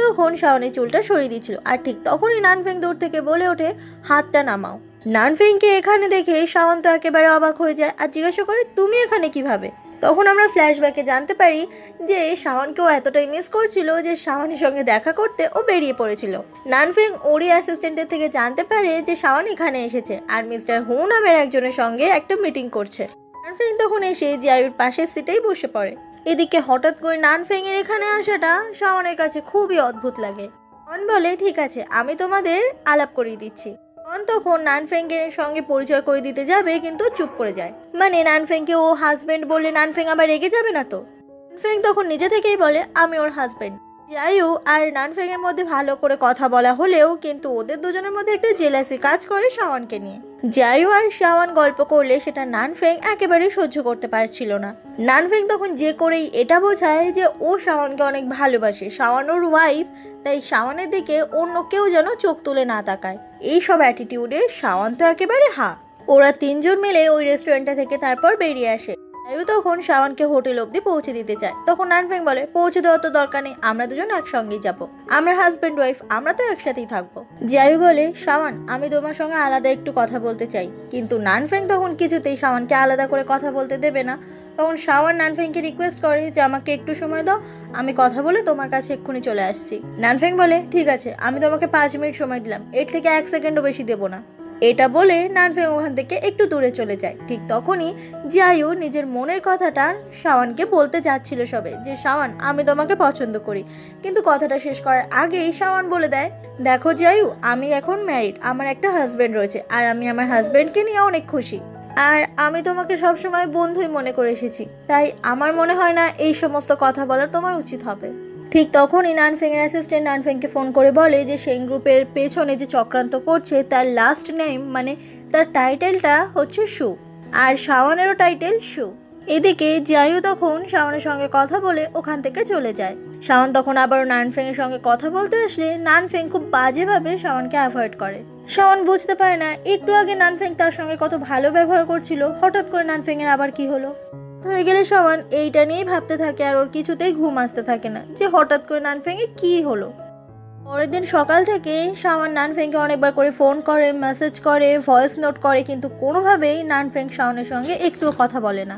তখন শাওনের চুলটা সরিয়ে দিচ্ছিল, আর ঠিক তখনই নানফেং দূর থেকে বলে ওঠে, হাতটা নামাও। নানফেংকে এখানে দেখে শাওন তো একেবারে অবাক হয়ে যায় আর জিজ্ঞাসা করে, তুমি এখানে কিভাবে? তখন আমরা ফ্ল্যাশব্যাকে জানতে পারি যে শাওনকেও এতটাই মিস করছিল যে শাওনের সঙ্গে দেখা করতে ও বেরিয়ে পড়েছিল। নানফেং ওরই অ্যাসিস্ট্যান্টের থেকে জানতে পারে যে শাওন এখানে এসেছে আর মিস্টার হু নামের একজনের সঙ্গে একটা মিটিং করছে। নানফেং তখন এসে জিয়ায়ুর পাশের সিটেই বসে পড়ে। এদিকে হঠাৎ করে নানফেং এর এখানে আসাটা শাওনের কাছে খুবই অদ্ভুত লাগে। শাওন বলে, ঠিক আছে, আমি তোমাদের আলাপ করিয়ে দিচ্ছি। তখন নানফেংয়ের সঙ্গে পরিচয় করে দিতে যাবে, কিন্তু চুপ করে যায়। মানে নানফেংকে ও হাজবেন্ড বলে নানফেং আবার রেগে যাবে না তো? নানফেং তখন নিজে থেকেই বলে, আমি ওর হাজবেন্ড। জায়ু আর নানফেং এর মধ্যে ভালো করে কথা বলা হলেও কিন্তু ওদের দুজনের মধ্যে একটা জেলাসি কাজ করে শাওনকে নিয়ে। জায়ু আর শাওন গল্প করলে সেটা নানফেং একেবারেই সহ্য করতে পারছিল না। নানফেং তখন যে করেই এটা বোঝায় যে ও শাওনকে অনেক ভালোবাসে, শাওন ওর ওয়াইফ, তাই শাওনের দিকে অন্য কেউ যেন চোখ তুলে না তাকায়। এইসব অ্যাটিটিউডে শাওন তো একেবারে হা। ওরা তিনজন মিলে ওই রেস্টুরেন্টটা থেকে তারপর বেরিয়ে আসে। জায়ু তখন শাওনকে হোটেল অবধি পৌঁছে দিতে চায়। তখন নানফেং বলে, পৌঁছে দেওয়ার তো দরকার নেই, আমরা দুজন একসঙ্গেই যাবো, আমরা হাজব্যান্ড ওয়াইফ, আমরা তো একসাথেই থাকবো। জায়ু বলে, শাওন আমি তোমার সঙ্গে আলাদা একটু কথা বলতে চাই। কিন্তু নানফেং তখন কিছুতেই শাওনকে আলাদা করে কথা বলতে দেবে না। তখন শাওন নানফেংকে রিকোয়েস্ট করে যে আমাকে একটু সময় দাও, আমি কথা বলে তোমার কাছে এক্ষুনি চলে আসছি। নানফেং বলে, ঠিক আছে, আমি তোমাকে 5 মিনিট সময় দিলাম, এর থেকে 1 সেকেন্ডও বেশি দেবো না। এটা বলে নানফেং ওখান থেকে একটু দূরে চলে যায়। ঠিক তখনই জায়ু নিজের মনের কথাটা শাওনকে বলতে যাচ্ছিল সবে, যে শাওন আমি তোমাকে পছন্দ করি। কিন্তু কথাটা শেষ করার আগেই শাওন বলে দেয়, দেখো জায়ু, আমি এখন ম্যারিড, আমার একটা হাজব্যান্ড রয়েছে আর আমি আমার হাজব্যান্ডকে নিয়ে অনেক খুশি। আর আমি তোমাকে সবসময় বন্ধুই মনে করে এসেছি, তাই আমার মনে হয় না এই সমস্ত কথা বলা তোমার উচিত হবে। ঠিক তখনই নানফেংয়ের অ্যাসিস্ট্যান্ট নানফেংকে ফোন করে বলে যে সেই গ্রুপের পেছনে যে চক্রান্ত করছে তার লাস্ট নেম মানে তার টাইটেলটা হচ্ছে শু, আর শাওনেরও টাইটেল শু। এদিকে জায়ু তখন শাওনের সঙ্গে কথা বলে ওখান থেকে চলে যায়। শাওন তখন আবারও নানফেংয়ের সঙ্গে কথা বলতে আসলে নানফেং খুব বাজেভাবে শাওনকে অ্যাভয়েড করে। শাওন বুঝতে পারে না একটু আগে নানফেং তার সঙ্গে কত ভালো ব্যবহার করছিল, হঠাৎ করে নানফেংয়ের আবার কি হলো। হয়ে গেলে শাওন এইটা নিয়েই ভাবতে থাকে আর ওর কিছুতেই ঘুম আসতে থাকে না যে হঠাৎ করে নানফেংয়ে কি হলো। পরের দিন সকাল থেকে শাওন নানফেংকে অনেকবার করে ফোন করে, মেসেজ করে, ভয়েস নোট করে, কিন্তু কোনোভাবেই নানফেং শাওনের সঙ্গে একটুও কথা বলে না।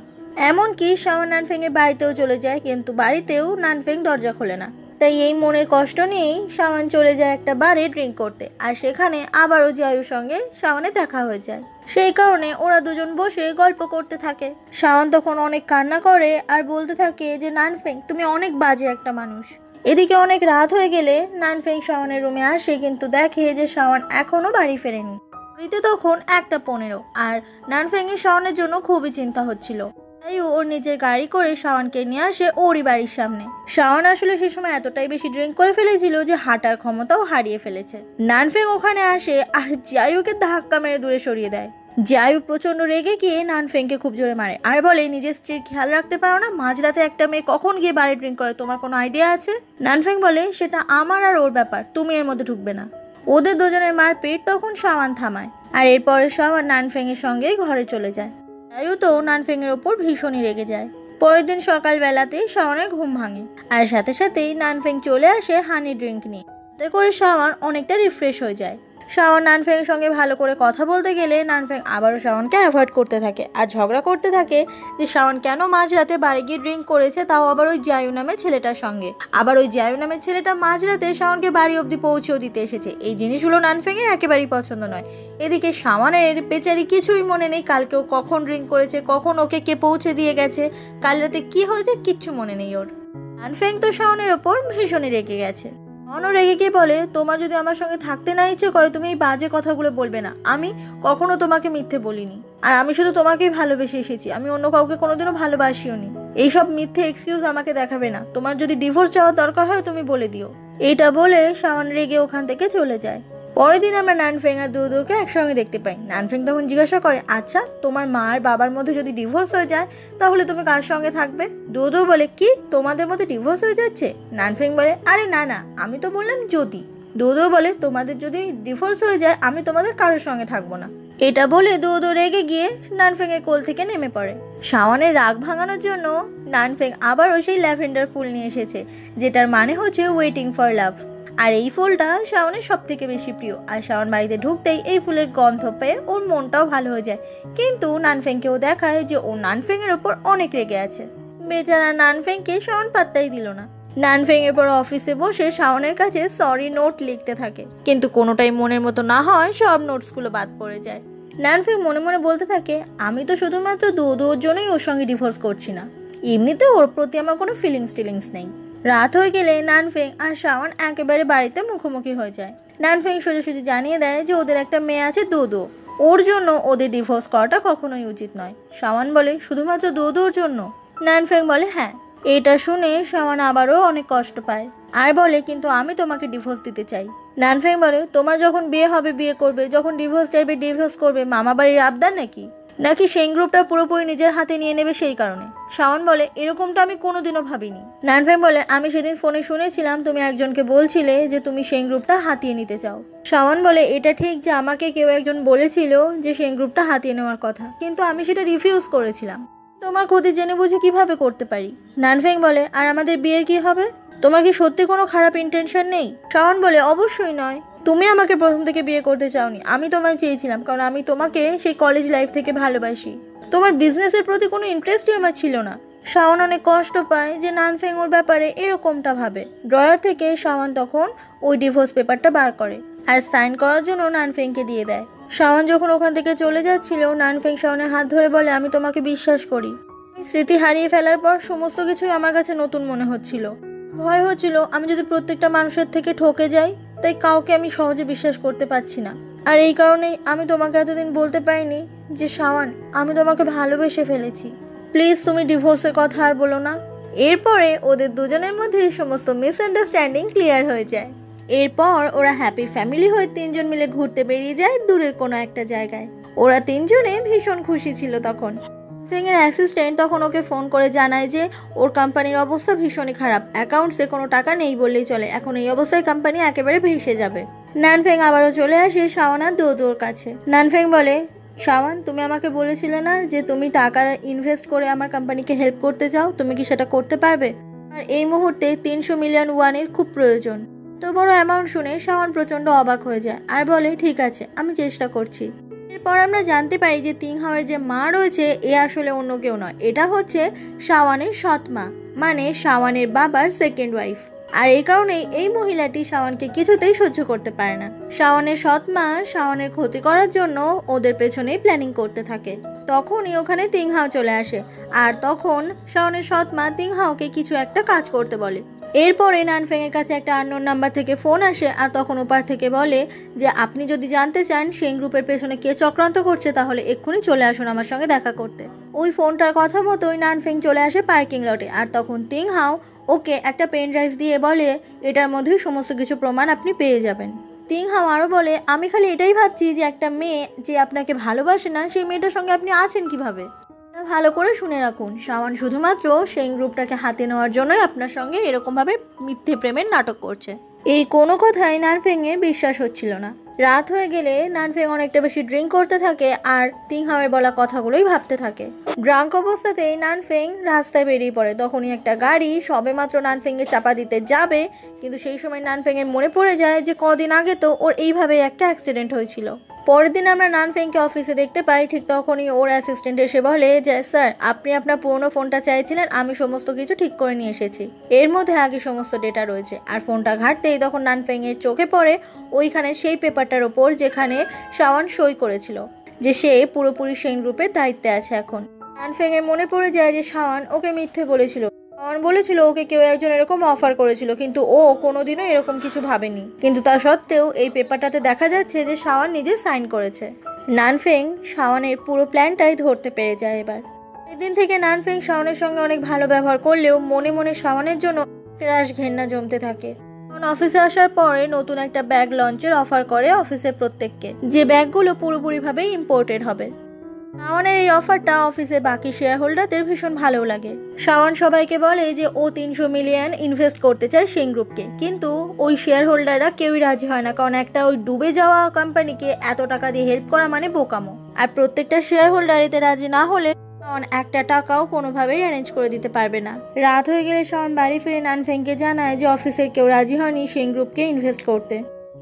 এমনকি শাওন নানফেংয়ের বাড়িতেও চলে যায়, কিন্তু বাড়িতেও নানফেং দরজা খোলে না। তাই এই মনের কষ্ট নিয়েই শাওন চলে যায় একটা বারে ড্রিঙ্ক করতে, আর সেখানে আবারও জায়ুর সঙ্গে শাওনের দেখা হয়ে যায়। সেই কারণে ওরা দুজন বসে গল্প করতে থাকে। শাওন তখন অনেক কান্না করে আর বলতে থাকে যে নানফেং তুমি অনেক বাজে একটা মানুষ। এদিকে অনেক রাত হয়ে গেলে নানফেং শাওনের রুমে আসে, কিন্তু দেখে যে শাওন এখনো বাড়ি ফেরেনি। ঘড়িতে তখন 1:15 আর নানফেংয়ের শাওনের জন্য খুবই চিন্তা হচ্ছিল। তাই ওর নিজের গাড়ি করে শাওনকে নিয়ে আসে ওরই বাড়ির সামনে। শাওন আসলে সে সময় এতটাই বেশি ড্রিঙ্ক করে ফেলেছিল যে হাঁটার ক্ষমতাও হারিয়ে ফেলেছে। নানফেং ওখানে আসে আর জায়ুকে ধাক্কা মেরে দূরে সরিয়ে দেয়। জায়ু প্রচন্ড রেগে গিয়ে নানফেংকে খুব জোরে মারে আর বলে, নিজের স্ত্রীর খেয়াল রাখতে পারো না? মাঝরাতে একটা মেয়ে কখন গিয়ে বাড়ি ড্রিঙ্ক করে, তোমার কোনো আইডিয়া আছে? নানফেং বলে, সেটা আমার আর ওর ব্যাপার, তুমি এর মধ্যে ঢুকবে না। ওদের দুজনের মারপিট তখন শাওন থামায়, আর এরপরে শাওন নানফেংয়ের সঙ্গে ঘরে চলে যায়। জায়ু তো নানফেংয়ের ওপর ভীষণই রেগে যায়। পরের দিন সকালবেলাতেই শাওনের ঘুম ভাঙে, আর সাথে সাথেই নানফেং চলে আসে হানি ড্রিঙ্ক নিয়ে। এতে করে শাওন অনেকটা রিফ্রেশ হয়ে যায়। শাওন নানফেংয়ের সঙ্গে ভালো করে কথা বলতে গেলে নানফেং আবারও শাওনকে অ্যাভয়েড করতে থাকে আর ঝগড়া করতে থাকে যে শাওন কেন মাঝরাতে বাড়ি গিয়ে ড্রিঙ্ক করেছে, তাও আবার ওই জায়ু নামের ছেলেটার সঙ্গে। আবার ওই জায়ু নামের ছেলেটা মাঝরাতে শাওনকে বাড়ি অবধি পৌঁছেও দিতে এসেছে। এই জিনিসগুলো নানফেংয়ের একেবারেই পছন্দ নয়। এদিকে শাওনের বেচারি কিছুই মনে নেই, কালকেও কখন ড্রিঙ্ক করেছে, কখন ওকে কে পৌঁছে দিয়ে গেছে, কাল রাতে কি হয়েছে কিচ্ছু মনে নেই ওর। নানফেং তো শাওনের ওপর ভীষণই রেগে গেছে। অন রেগে গিয়ে বলে, তোমার যদি আমার সঙ্গে থাকতে না ইচ্ছে করে তুমি এই বাজে কথাগুলো বলবে না। আমি কখনো তোমাকে মিথ্যে বলিনি, আর আমি শুধু তোমাকেই ভালোবেসে এসেছি, আমি অন্য কাউকে কোনোদিনও ভালোবাসিও নি। এইসব মিথ্যে এক্সকিউজ আমাকে দেখাবে না। তোমার যদি ডিভোর্স চাওয়ার দরকার হয় তুমি বলে দিও। এইটা বলে শাওন রেগে ওখান থেকে চলে যায়। পরের দিন আমরা নানফেং আর দুদুকে একসঙ্গে দেখতে পাই। নানফেং তখন জিজ্ঞাসা করে, আচ্ছা তোমার মা আর বাবার মধ্যে যদি ডিভোর্স হয়ে যায় তাহলে তুমি কার সঙ্গে থাকবে? দুদু বলে, কি তোমাদের মধ্যে ডিভোর্স হয়ে যাচ্ছে? নানফেং বলে, আরে না না, আমি তো বললাম যদি। দুদু বলে, তোমাদের যদি ডিভোর্স হয়ে যায় আমি তোমাদের কারোর সঙ্গে থাকবো না। এটা বলে দুদু রেগে গিয়ে নানফেং এর কোল থেকে নেমে পড়ে। শাওনের রাগ ভাঙানোর জন্য নানফেং আবারও সেই ল্যাভেন্ডার ফুল নিয়ে এসেছে, যেটার মানে হচ্ছে ওয়েটিং ফর লাভ। আর এই ফুলটা শাওনের সব থেকে বেশি প্রিয়। আর শাওন বাড়িতে ঢুকতেই এই ফুলের গন্ধ পেয়ে ওর মনটাও ভালো হয়ে যায়। কিন্তু নানফেংকেও দেখায় যে ও নানফেংয়ের ওপর অনেক রেগে আছে। বেচারা নানফেংকে শাওন পাত্তাই দিল না। নানফেং এরপর অফিসে বসে শাওনের কাছে সরি নোট লিখতে থাকে, কিন্তু কোনোটাই মনের মতো না হয় সব নোটসগুলো বাদ পড়ে যায়। নানফেং মনে মনে বলতে থাকে, আমি তো শুধুমাত্র দুদুর জন্যই ওর সঙ্গে ডিভোর্স করছি না, এমনিতে ওর প্রতি আমার কোনো ফিলিংস নেই। রাত হয়ে গেলে নানফেং আর শাওন একেবারে বাড়িতে মুখোমুখি হয়ে যায়। নানফেং সোজাসুজি জানিয়ে দেয় যে ওদের একটা মেয়ে আছে দুদু, ওর জন্য ওদের ডিভোর্স করাটা কখনোই উচিত নয়। শাওন বলে, শুধুমাত্র দুদুর জন্য? নানফেং বলে, হ্যাঁ। এটা শুনে শাওন আবারও অনেক কষ্ট পায় আর বলে, কিন্তু আমি তোমাকে ডিভোর্স দিতে চাই। নানফেং বলে, তোমার যখন বিয়ে হবে বিয়ে করবে, যখন ডিভোর্স চাইবে ডিভোর্স করবে, মামা বাড়ির আবদার নাকি সেই গ্রুপটা পুরোপুরি নিজের হাতে নিয়ে নেবে সেই কারণে? শাওন বলে, এরকমটা আমি কোনোদিনও ভাবিনি। নানফেং বলে, আমি সেদিন ফোনে শুনেছিলাম তুমি একজনকে বলছিলে যে তুমি সেই গ্রুপটা হাতিয়ে নিতে চাও। শাওন বলে, এটা ঠিক যে আমাকে কেউ একজন বলেছিল যে সেই গ্রুপটা হাতিয়ে নেওয়ার কথা, কিন্তু আমি সেটা রিফিউজ করেছিলাম। তোমার ক্ষতি জেনে বুঝে কিভাবে করতে পারি? নানফেং বলে, আর আমাদের বিয়ের কি হবে? তোমার কি সত্যি কোনো খারাপ ইন্টেনশন নেই? শাওন বলে, অবশ্যই নয়। তুমি আমাকে প্রথম থেকে বিয়ে করতে চাওনি, আমি তোমায় চেয়েছিলাম কারণ আমি তোমাকে সেই কলেজ লাইফ থেকে ভালোবাসি। তোমার বিজনেসের প্রতি কোনো ইন্টারেস্টই আমার ছিল না। শাওন অনেক কষ্ট পায় যে নানফেং ওর ব্যাপারে এরকমটা ভাবে। ড্রয়ার থেকে শাওন তখন ওই ডিভোর্স পেপারটা বার করে আর সাইন করার জন্য নানফেংকে দিয়ে দেয়। শাওন যখন ওখান থেকে চলে যাচ্ছিল, নানফেং শাওনের হাত ধরে বলে, আমি তোমাকে বিশ্বাস করি। স্মৃতি হারিয়ে ফেলার পর সমস্ত কিছুই আমার কাছে নতুন মনে হচ্ছিল। ভয় হচ্ছিল আমি যদি প্রত্যেকটা মানুষের থেকে ঠকে যাই, তাই কাউকে আমি সহজে বিশ্বাস করতে পারছি না। আর এই কারণেই আমি তোমাকে এতদিন বলতে পারিনি যে শাওন, আমি তোমাকে ভালোবেসে ফেলেছি। প্লিজ তুমি ডিভোর্সের কথা আর বলো না। এরপরে ওদের দুজনের মধ্যে সমস্ত মিসআন্ডারস্ট্যান্ডিং ক্লিয়ার হয়ে যায়। এরপর ওরা হ্যাপি ফ্যামিলি হয়ে তিনজন মিলে ঘুরতে বেরিয়ে যায় দূরের কোনো একটা জায়গায়। ওরা তিনজনে ভীষণ খুশি ছিল। তখন ফেংয়ের অ্যাসিস্ট্যান্ট তখন ওকে ফোন করে জানায় যে ওর কোম্পানির অবস্থা ভীষণই খারাপ, অ্যাকাউন্টসে কোনো টাকা নেই বললেই চলে, এখন এই অবস্থায় কোম্পানি একেবারে ভেসে যাবে। নানফেং আবারও চলে আসে শাওন আর দুদুর কাছে। নানফেং বলে, শাওন, তুমি আমাকে বলেছিলে না যে তুমি টাকা ইনভেস্ট করে আমার কোম্পানিকে হেল্প করতে চাও, তুমি কি সেটা করতে পারবে? আর এই মুহূর্তে 300 মিলিয়ন ওয়ানের খুব প্রয়োজন। তো বড় অ্যামাউন্ট শুনে শাওন প্রচণ্ড অবাক হয়ে যায় আর বলে, ঠিক আছে, আমি চেষ্টা করছি। এরপর আমরা জানতে পারি যে তিংহাওয়ের যে মা রয়েছে এ আসলে অন্য কেউ নয়, এটা হচ্ছে শাওনের সৎ মা, মানে শাওনের বাবার সেকেন্ড ওয়াইফ। আর এই কারণেই এই মহিলাটি শাওনকে কিছুতেই সহ্য করতে পারে না। শাওনের সৎ মা শাওনের ক্ষতি করার জন্য ওদের পেছনেই প্ল্যানিং করতে থাকে। তখনই ওখানে তিংহাও চলে আসে আর তখন শাওনের সৎ মা তিংহাওকে কিছু একটা কাজ করতে বলে। এরপরে নানফেং এর কাছে একটা আননোন নাম্বার থেকে ফোন আসে আর তখন ওপার থেকে বলে যে আপনি যদি জানতে চান সেই গ্রুপের পেছনে কে চক্রান্ত করছে তাহলে এক্ষুনি চলে আসুন আমার সঙ্গে দেখা করতে। ওই ফোনটার কথা মতোই নানফেং চলে আসে পার্কিং লটে আর তখন তিংহাও ওকে একটা পেন ড্রাইভ দিয়ে বলে এটার মধ্যেই সমস্ত কিছু প্রমাণ আপনি পেয়ে যাবেন। তিংহাও আরও বলে, আমি খালি এটাই ভাবছি যে একটা মেয়ে যে আপনাকে ভালোবাসে না সেই মেয়েটার সঙ্গে আপনি আছেন কিভাবে। ভালো করে শুনে রাখুন, শাওন শুধুমাত্র সেই গ্রুপটাকে হাতে নেওয়ার জন্যই আপনার সঙ্গে এরকমভাবে মিথ্যে প্রেমের নাটক করছে। এই কোনো কথাই নানফেংয়ের বিশ্বাস হচ্ছিল না। রাত হয়ে গেলে নানফেং অনেকটা বেশি ড্রিঙ্ক করতে থাকে আর তিংহাওয়ের বলা কথাগুলোই ভাবতে থাকে। ড্রাঙ্ক অবস্থাতেই নানফেং রাস্তায় বেরিয়ে পড়ে। তখনই একটা গাড়ি সবেমাত্র নানফেংকে চাপা দিতে যাবে, কিন্তু সেই সময় নানফেংয়ের মনে পড়ে যায় যে কদিন আগে তো ওর এইভাবেই একটা অ্যাক্সিডেন্ট হয়েছিল। পরের দিন আমরা নানফেংকে অফিসে দেখতে পাই। ঠিক তখনই ওর অ্যাসিস্ট্যান্ট এসে বলে যে স্যার, আপনি আপনার পুরনো ফোনটা চাইছিলেন, আমি সমস্ত কিছু ঠিক করে নিয়ে এসেছি, এর মধ্যে আগে সমস্ত ডেটা রয়েছে। আর ফোনটা ঘাঁটতেই তখন নানফেংয়ের চোখে পড়ে ওইখানে সেই পেপারটার ওপর যেখানে শাওন সই করেছিল যে সে পুরোপুরি সেই গ্রুপের দায়িত্বে আছে এখন। নানফেংয়ের মনে পড়ে যায় যে শাওন ওকে মিথ্যে বলেছিল, শাওন বলেছিল ওকে কেউ একজন এরকম অফার করেছিল, কিন্তু ও কোনোদিনও এরকম কিছু ভাবেনি। কিন্তু তা সত্ত্বেও এই পেপারটাতে দেখা যাচ্ছে যে শাওন নিজে সাইন করেছে। নানফেং শাওনের পুরো প্ল্যানটাই ধরতে পেরে যায় এবার। সেদিন থেকে নানফেং শাওনের সঙ্গে অনেক ভালো ব্যবহার করলেও মনে মনে শাওনের জন্য ক্রাশ ঘেন্না জমতে থাকে। অফিসে আসার পরে নতুন একটা ব্যাগ লঞ্চের অফার করে অফিসের প্রত্যেককে, যে ব্যাগগুলো পুরোপুরিভাবে ইম্পোর্টেড হবে। শাওনের এই অফারটা অফিসের বাকি শেয়ার হোল্ডারদের ভীষণ ভালো লাগে। শাওন সবাইকে বলে যে ও 300 মিলিয়ন ইনভেস্ট করতে চায় সেং গ্রুপকে, কিন্তু ওই শেয়ার হোল্ডাররা কেউই রাজি হয় না, কারণ একটা ওই ডুবে যাওয়া কোম্পানিকে এত টাকা দিয়ে হেল্প করা মানে বোকামো। আর প্রত্যেকটা শেয়ার হোল্ডার এতে রাজি না হলে শাওন একটা টাকাও কোনোভাবেই অ্যারেঞ্জ করে দিতে পারবে না। রাত হয়ে গেলে শাওন বাড়ি ফিরে নানফেংকে জানায় যে অফিসের কেউ রাজি হয়নি সেং গ্রুপকে ইনভেস্ট করতে,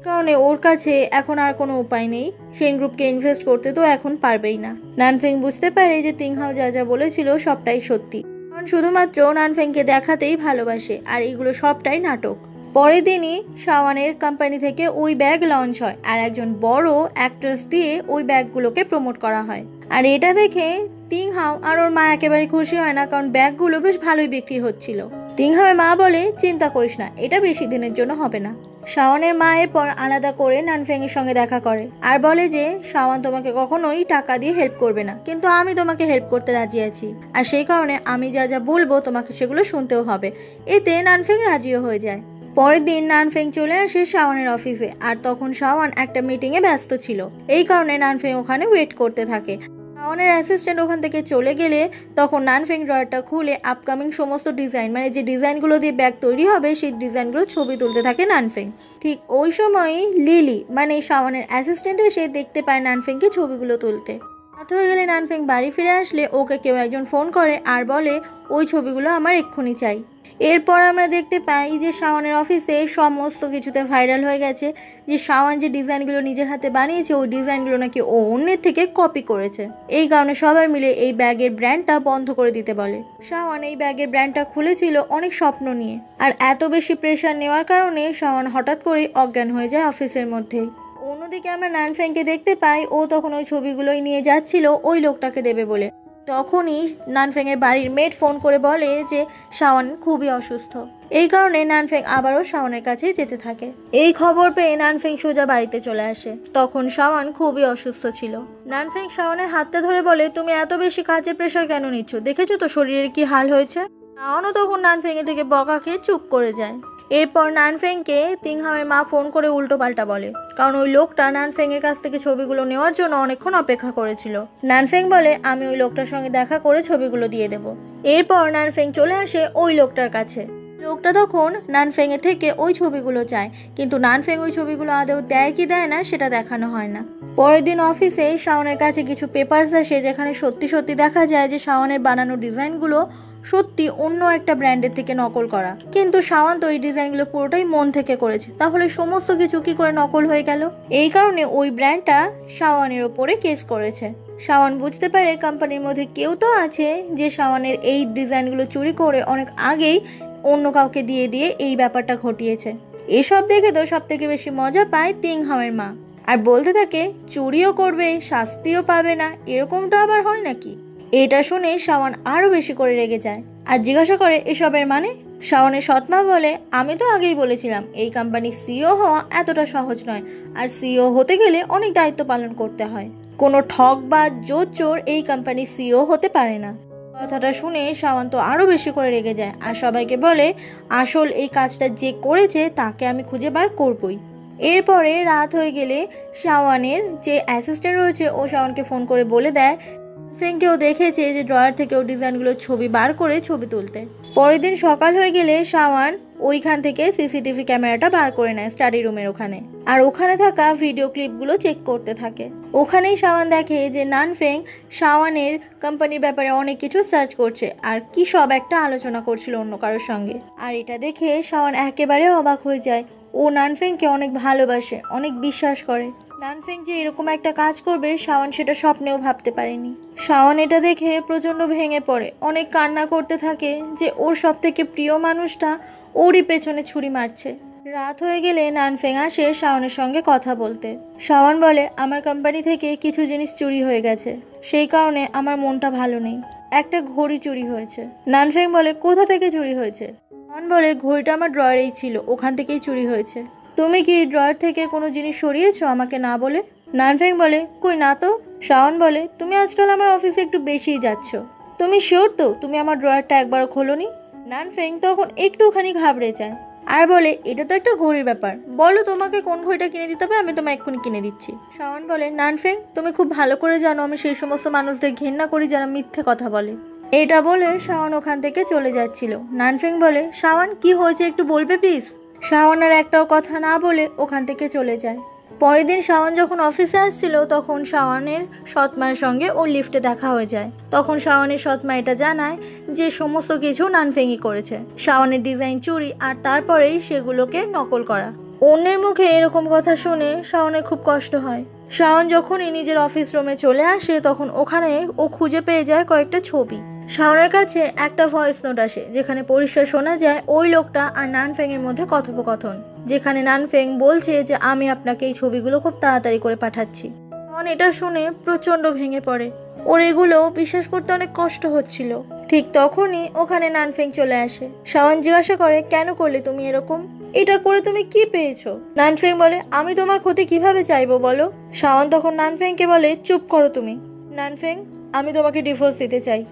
কারণে ওর কাছে এখন আর কোনো উপায় নেই। সেন গ্রুপকে ইনভেস্ট করতে তো এখন পারবেই না। নানফেং বুঝতে পারে যে তিংহাও যা যা বলেছিল সবটাই সত্যি, কারণ শুধুমাত্র নানফেংকে দেখাতেই ভালোবাসে, আর এগুলো সবটাই নাটক। পরের দিনই শাওনের কোম্পানি থেকে ওই ব্যাগ লঞ্চ হয়, আর একজন বড় অ্যাক্ট্রেস দিয়ে ওই ব্যাগগুলোকে প্রমোট করা হয়। আর এটা দেখে তিংহাও আর ওর মা একেবারে খুশি হয় না, কারণ ব্যাগগুলো বেশ ভালোই বিক্রি হচ্ছিল। তিংহাওয়ের মা বলে, চিন্তা করিস না, এটা বেশি দিনের জন্য হবে না। শাওনের মা এরপর আলাদা করে নানফেং এর সঙ্গে দেখা করে আর বলে যে শাওন তোমাকে কখনোই টাকা দিয়ে হেল্প করবে না, কিন্তু আমি তোমাকে হেল্প করতে রাজি আছি, আর সেই কারণে আমি যা যা বলবো তোমাকে সেগুলো শুনতেও হবে। এতে নানফেং রাজিও হয়ে যায়। পরের দিন নানফেং চলে আসে শাওনের অফিসে, আর তখন শাওন একটা মিটিংয়ে ব্যস্ত ছিল। এই কারণে নানফেং ওখানে ওয়েট করতে থাকে। শাওনের অ্যাসিস্ট্যান্ট ওখান থেকে চলে গেলে তখন নানফেং ড্রয়ারটা খুলে আপকামিং সমস্ত ডিজাইন, মানে যে ডিজাইনগুলো দিয়ে ব্যাগ তৈরি হবে সেই ডিজাইনগুলো ছবি তুলতে থাকে নানফেং। ঠিক ওই সময়ই লিলি মানে শাওনের অ্যাসিস্ট্যান্ট এসে দেখতে পায় নানফেংকে ছবিগুলো তুলতে। রাত হয়ে গেলে নানফেং বাড়ি ফিরে আসলে ওকে কেউ একজন ফোন করে আর বলে ওই ছবিগুলো আমার এক্ষুনি চাই। এরপর আমরা দেখতে পাই যে শাওনের অফিসে সমস্ত কিছুতে ভাইরাল হয়ে গেছে যে শাওন যে ডিজাইনগুলো নিজের হাতে বানিয়েছে ওই ডিজাইনগুলো নাকি ও অন্যের থেকে কপি করেছে। এই কারণে সবাই মিলে এই ব্যাগের ব্র্যান্ডটা বন্ধ করে দিতে বলে। শাওন এই ব্যাগের ব্র্যান্ডটা খুলেছিল অনেক স্বপ্ন নিয়ে, আর এত বেশি প্রেশার নেওয়ার কারণে শাওন হঠাৎ করেই অজ্ঞান হয়ে যায় অফিসের মধ্যেই। অন্যদিকে আমরা নানফেংকে দেখতে পাই ও তখন ওই ছবিগুলোই নিয়ে যাচ্ছিল ওই লোকটাকে দেবে বলে। তখনই নানফেংয়ের বাড়ির মেড ফোন করে বলে যে শাওন খুবই অসুস্থ। এই কারণে নানফেং আবারও শাওনের কাছে যেতে থাকে। এই খবর পেয়ে নানফেং সোজা বাড়িতে চলে আসে। তখন শাওন খুবই অসুস্থ ছিল। নানফেং শাওনের হাতটা ধরে বলে, তুমি এত বেশি কাজের প্রেশার কেন নিচ্ছ? দেখেছো তো শরীরের কি হাল হয়েছে। শাওনও তখন নানফেংয়ের থেকে বকা খেয়ে চুপ করে যায়। এরপর নানফেংকে তিংহামের মা ফোন করে উল্টো পাল্টা বলে, কারণ ওই লোকটা নানফেংয়ের কাছ থেকে ছবিগুলো নেওয়ার জন্য অনেকক্ষণ অপেক্ষা করেছিল। নানফেং বলে, আমি ওই লোকটার সঙ্গে দেখা করে ছবিগুলো দিয়ে দেব। এরপর নানফেং চলে আসে ওই লোকটার কাছে। লোকটা তখন নানফেংয়ের থেকে ওই ছবিগুলো চায়, কিন্তু নানফেং ওই ছবিগুলো আদৌ দেয় কি দেয় না সেটা দেখানো হয় না। পরের দিন অফিসে শাওনের কাছে কিছু পেপারস আসে, যেখানে সত্যি সত্যি দেখা যায় যে শাওনের বানানো ডিজাইনগুলো সত্যি অন্য একটা ব্র্যান্ডের থেকে নকল করা, কিন্তু শাওন তো এই ডিজাইনগুলো পুরোটাই মন থেকে করেছে। তাহলে সমস্ত কিছু কি করে নকল হয়ে গেল? এই কারণে ওই ব্র্যান্ডটা শাওনের ওপরে কেস করেছে। শাওন বুঝতে পারে কোম্পানির মধ্যে কেউ তো আছে যে শাওনের এই ডিজাইনগুলো চুরি করে অনেক আগেই অন্য কাউকে দিয়ে দিয়ে এই ব্যাপারটা ঘটিয়েছে। এসব দেখে তো সব থেকে বেশি মজা পায় তিংহামের মা, আর বলতে থাকে চুরিও করবে শাস্তিও পাবে না, এরকমটা আবার হয় নাকি? এটা শুনে শাওন আরো বেশি করে রেগে যায় আর জিজ্ঞাসা করে এসবের মানে। শাওনের সৎমা বলে, আমি তো আগেই বলেছিলাম এই কোম্পানির সিইও হওয়া এতটা সহজ নয়, আর সিইও হতে গেলে অনেক দায়িত্ব পালন করতে হয়। কোনো ঠক বা জোচ্চোর এই কোম্পানির সিইও হতে পারে না। কথাটা শুনে শাওন তো আরো বেশি করে রেগে যায় আর সবাইকে বলে আসল এই কাজটা যে করেছে তাকে আমি খুঁজে বার করবই। এরপরে রাত হয়ে গেলে শাওনের যে অ্যাসিস্ট্যান্ট রয়েছে ও শাওনকে ফোন করে বলে দেয় ফেংকেও দেখেছে যে ড্রয়ার থেকে ও ডিজাইনগুলোর ছবি বার করে ছবি তুলতে। পরের দিন সকাল হয়ে গেলে শাওন ওইখান থেকে সিসিটিভি ক্যামেরাটা বার করে নেয় স্টাডি রুমের ওখানে, আর ওখানে থাকা ভিডিও ক্লিপগুলো চেক করতে থাকে। ওখানেই শাওন দেখে যে নানফেং শাওনের কোম্পানির ব্যাপারে অনেক কিছু সার্চ করছে আর কি সব একটা আলোচনা করছিল অন্য কারোর সঙ্গে। আর এটা দেখে শাওন একেবারে অবাক হয়ে যায়। ও নানফেংকে অনেক ভালোবাসে, অনেক বিশ্বাস করে। নানফেং যে এরকম একটা কাজ করবে শাওন সেটা স্বপ্নেও ভাবতে পারেনি। শাওন এটা দেখে প্রচণ্ড ভেঙে পড়ে, অনেক কান্না করতে থাকে যে ওর সব থেকে প্রিয় মানুষটা ওরই পেছনে ছুরি মারছে। রাত হয়ে গেলে নানফেং আসে শাওনের সঙ্গে কথা বলতে। শাওন বলে, আমার কোম্পানি থেকে কিছু জিনিস চুরি হয়ে গেছে, সেই কারণে আমার মনটা ভালো নেই। একটা ঘড়ি চুরি হয়েছে। নানফেং বলে কোথা থেকে চুরি হয়েছে? শাওন বলে ঘড়িটা আমার ড্রয়ারেই ছিল, ওখান থেকেই চুরি হয়েছে। তুমি কি ড্রয়ার থেকে কোনো জিনিস সরিয়েছো আমাকে না বলে? নানফেং বলে কই না তো। শাওন বলে তুমি আজকাল আমার অফিসে একটু বেশিই যাচ্ছ। তুমি শিওর তো তুমি আমার ড্রয়ারটা একবারও খোলোনি? নানফেং তখন একটুখানি ঘাবড়ে যায় আর বলে এটা তো একটা ঘড়ির ব্যাপার, বলো তোমাকে কোন ঘড়িটা কিনে দিতে হবে, আমি তোমায় এক্ষুনি কিনে দিচ্ছি। শাওন বলে নানফেং তুমি খুব ভালো করে জানো আমি সেই সমস্ত মানুষদের ঘেন্না করি যারা মিথ্যে কথা বলে। এটা বলে শাওন ওখান থেকে চলে যাচ্ছিল। নানফেং বলে শাওন কি হয়েছে একটু বলবে প্লিজ? শাওন আর একটাও কথা না বলে ওখান থেকে চলে যায়। পরের দিন শাওন যখন অফিসে আসছিল তখন শাওনের সৎ মায়ের সঙ্গে ওর লিফটে দেখা হয়ে যায়। তখন শাওনের সৎ মা এটা জানায় যে সমস্ত কিছু নানফেংই করেছে, শাওনের ডিজাইন চুরি আর তারপরেই সেগুলোকে নকল করা। অন্যের মুখে এরকম কথা শুনে শাওনের খুব কষ্ট হয়। শাওন যখনই নিজের অফিস রুমে চলে আসে তখন ওখানে ও খুঁজে পেয়ে যায় কয়েকটা ছবি। শাওনের কাছে একটা ভয়েস নোট আসে যেখানে পরিষ্কার শোনা যায় ওই লোকটা আর নানফেং এর মধ্যে কথোপকথন, যেখানে নানফেং বলছে যে আমি আপনাকে এই ছবিগুলো খুব তাড়াতাড়ি করে পাঠাচ্ছি। শাওন এটা শুনে প্রচন্ড ভেঙে পড়ে, ওর এগুলো বিশ্বাস করতে অনেক কষ্ট হচ্ছিল। ঠিক তখনই ওখানে নানফেং চলে আসে। শাওন জিজ্ঞাসা করে কেন করলে তুমি এরকম, এটা করে তুমি কি পেয়েছো? নানফেং বলে আমি তোমার ক্ষতি কিভাবে চাইবো বলো? শাওন তখন নানফেংকে বলে চুপ করো তুমি। নানফেং আমি তোমাকে ডিভোর্স দিতে চাই।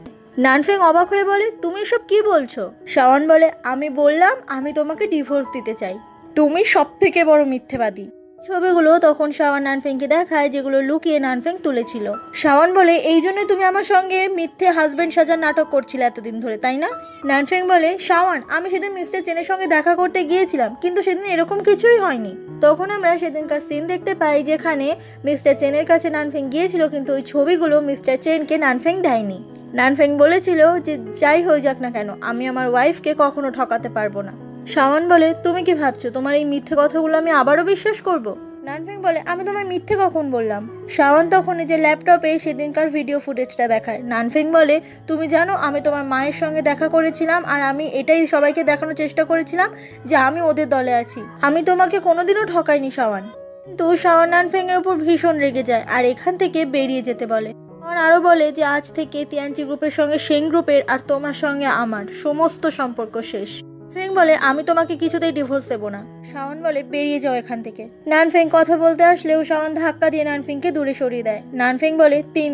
নানফেং অবাক হয়ে বলে তুমি সব কি বলছো? শাওন বলে আমি বললাম আমি তোমাকে ডিভোর্স দিতে চাই, তুমি সব থেকে বড় মিথ্যেবাদী। ছবিগুলো তখন শাওন নানফেংকে দেখায় যেগুলো লুকিয়ে নানফেং তুলেছিল। শাওন বলে এই জন্য তুমি আমার সঙ্গে মিথ্যে হাজবেন্ড সাজার নাটক করছিলে এতদিন ধরে, তাই না? নানফেং বলে শাওন আমি সেদিন মিস্টার চেনের সঙ্গে দেখা করতে গিয়েছিলাম কিন্তু সেদিন এরকম কিছুই হয়নি। তখন আমরা সেদিনকার সিন দেখতে পাই যেখানে মিস্টার চেনের কাছে নানফেং গিয়েছিল কিন্তু ওই ছবিগুলো মিস্টার চেনকে নানফেং দেয়নি। নানফেং বলেছিল যে যাই হয়ে যাক না কেন আমি আমার ওয়াইফকে কখনো ঠকাতে পারবো না। শাওন বলে তুমি কি ভাবছো তোমার এই মিথ্যে কথাগুলো আমি আবারও বিশ্বাস করব? নানফেং বলে আমি তোমার মিথ্যে কখন বললাম? শাওন তখন নিজের ল্যাপটপে সেদিনকার ভিডিও ফুটেজটা দেখায়। নানফেং বলে তুমি জানো আমি তোমার মায়ের সঙ্গে দেখা করেছিলাম আর আমি এটাই সবাইকে দেখানোর চেষ্টা করেছিলাম যে আমি ওদের দলে আছি, আমি তোমাকে কোনোদিনও ঠকাইনি শাওন। কিন্তু শাওন নানফেং এর উপর ভীষণ রেগে যায় আর এখান থেকে বেরিয়ে যেতে বলে। শাওন আরও বলে যে আজ থেকে তিয়ানচি গ্রুপের সঙ্গে সেং গ্রুপের আর তোমার সঙ্গে আমার সমস্ত সম্পর্ক শেষ। নানফেং বলে আমি তোমাকে কিছুতেই ডিভোর্স দেবো না। শাওন বলে বেরিয়ে যাও এখান থেকে। নানফেং কথা বলতে আসলেও শাওন ধাক্কা দিয়ে নানফেংকে দূরে সরিয়ে দেয়। নানফেং বলে 3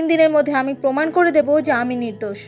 দিনের মধ্যে আমি প্রমাণ করে দেবো যে আমি নির্দোষ।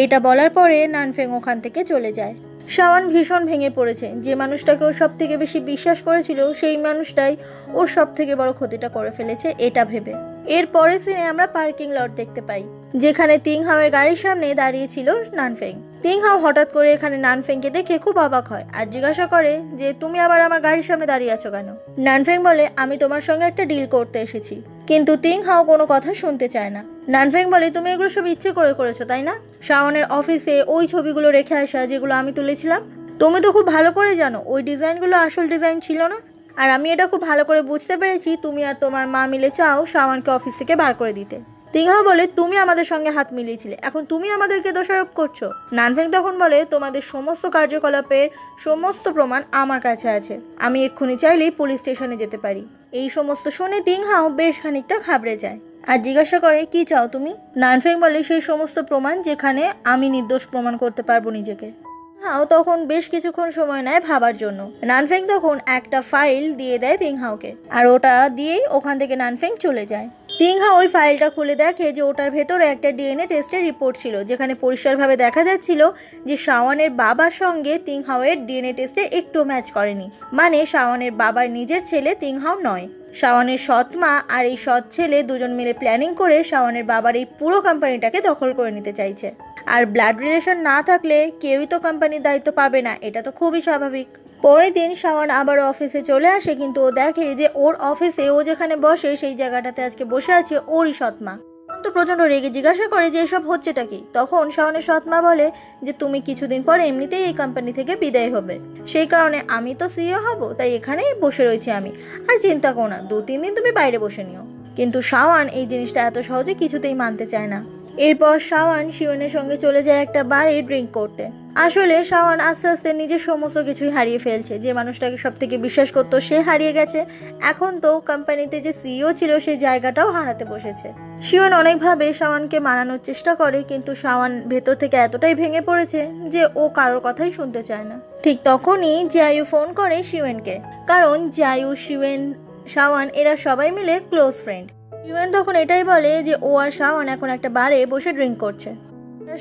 এইটা বলার পরে নানফেং ওখান থেকে চলে যায়। শাওন ভীষণ ভেঙে পড়েছে, যে মানুষটাকে ও সব থেকে বেশি বিশ্বাস করেছিল সেই মানুষটাই ওর সব থেকে বড় ক্ষতিটা করে ফেলেছে এটা ভেবে। এর পরের সিনে আমরা পার্কিং লট দেখতে পাই যেখানে তিংহাওয়ের গাড়ির সামনে দাঁড়িয়েছিল নানফেং। তিংহাও হঠাৎ করে এখানে নানফেংকে দেখে খুব অবাক হয় আর জিজ্ঞাসা করে যে তুমি আবার আমার গাড়ির সামনে দাঁড়িয়ে আছো কেন? নানফেং বলে আমি তোমার সঙ্গে একটা ডিল করতে এসেছি। কিন্তু তিংহাও কোনো কথা শুনতে চায় না। নানফেং বলে তুমি এগুলো সব ইচ্ছে করে করেছো তাই না? শাওনের অফিসে ওই ছবিগুলো রেখে আসা যেগুলো আমি তুলেছিলাম, তুমি তো খুব ভালো করে জানো ওই ডিজাইনগুলো আসল ডিজাইন ছিল না। আর আমি এটা খুব ভালো করে বুঝতে পেরেছি তুমি আর তোমার মা মিলে চাও শাওনকে অফিস থেকে বার করে দিতে। তিংহাও বলে তুমি আমাদের সঙ্গে হাত মিলিয়েছিলে, এখন তুমি আমাদেরকে দোষারোপ করছো। নানফেং তখন বলে তোমাদের সমস্ত কার্যকলাপের সমস্ত প্রমাণ আমার কাছে আছে, আমি এক্ষুনি চাইলেই পুলিশ স্টেশনে যেতে পারি। এই সমস্ত শুনে তিংহাও বেশ খানিকটা ঘাবড়ে যায় আর জিজ্ঞাসা করে কি চাও তুমি? নানফেং বলে সেই সমস্ত প্রমাণ যেখানে আমি নির্দোষ প্রমাণ করতে পারবো নিজেকে। তিংহাও তখন বেশ কিছুক্ষণ সময় নেয় ভাবার জন্য। নানফেং তখন একটা ফাইল দিয়ে দেয় তিংহাওকে আর ওটা দিয়েই ওখান থেকে নানফেং চলে যায়। তিংহাও ওই ফাইলটা খুলে দেখে যে ওটার ভেতরে একটা ডিএনএ টেস্টের রিপোর্ট ছিল যেখানে পরিষ্কারভাবে দেখা যাচ্ছিল যে শাওনের বাবার সঙ্গে তিংহাওয়ের ডিএনএ টেস্টে একটু ম্যাচ করেনি, মানে শাওনের বাবার নিজের ছেলে তিংহাও নয়। শাওনের সৎ মা আর এই সৎ ছেলে দুজন মিলে প্ল্যানিং করে শাওনের বাবার এই পুরো কোম্পানিটাকে দখল করে নিতে চাইছে। আর ব্লাড রিলেশন না থাকলে কেউই তো কোম্পানির দায়িত্ব পাবে না, এটা তো খুবই স্বাভাবিক। পরের দিন শাওন আবার অফিসে চলে আসে কিন্তু ও দেখে যে ওর অফিসে ও যেখানে বসে সেই জায়গাটাতে আজকে বসে আছে ওরই সৎমা। তো প্রচণ্ড রেগে জিজ্ঞাসা করে যে এসব হচ্ছেটা কি। তখন শাওনের সৎমা বলে যে তুমি কিছুদিন পর এমনিতেই এই কোম্পানি থেকে বিদায় হবে, সেই কারণে আমি তো সিইও হব, তাই এখানেই বসে রয়েছি আমি, আর চিন্তা করো না 2-3 দিন তুমি বাইরে বসে নিও। কিন্তু শাওন এই জিনিসটা এত সহজে কিছুতেই মানতে চায় না। এরপর শাওন শিওনের সঙ্গে চলে যায় একটা বারে ড্রিঙ্ক করতে। আসলে শাওন আস্তে আস্তে নিজের সমস্ত কিছুই হারিয়ে ফেলছে, যে মানুষটাকে সব থেকে বিশ্বাস করতো সে হারিয়ে গেছে, এখন তো কোম্পানিতে যে সিইও ছিল সেই জায়গাটাও হারাতে বসেছে। শিওন অনেকভাবে শাওনকে মানানোর চেষ্টা করে, কিন্তু শাওন ভেতর থেকে এতটাই ভেঙে পড়েছে যে ও কারোর কথাই শুনতে চায় না। ঠিক তখনই জায়ু ফোন করে শিওনকে, কারণ জায়ু, শিওন, শাওন এরা সবাই মিলে ক্লোজ ফ্রেন্ড। শিওন তখন এটাই বলে যে ও আর শাওন এখন একটা বারে বসে ড্রিঙ্ক করছে।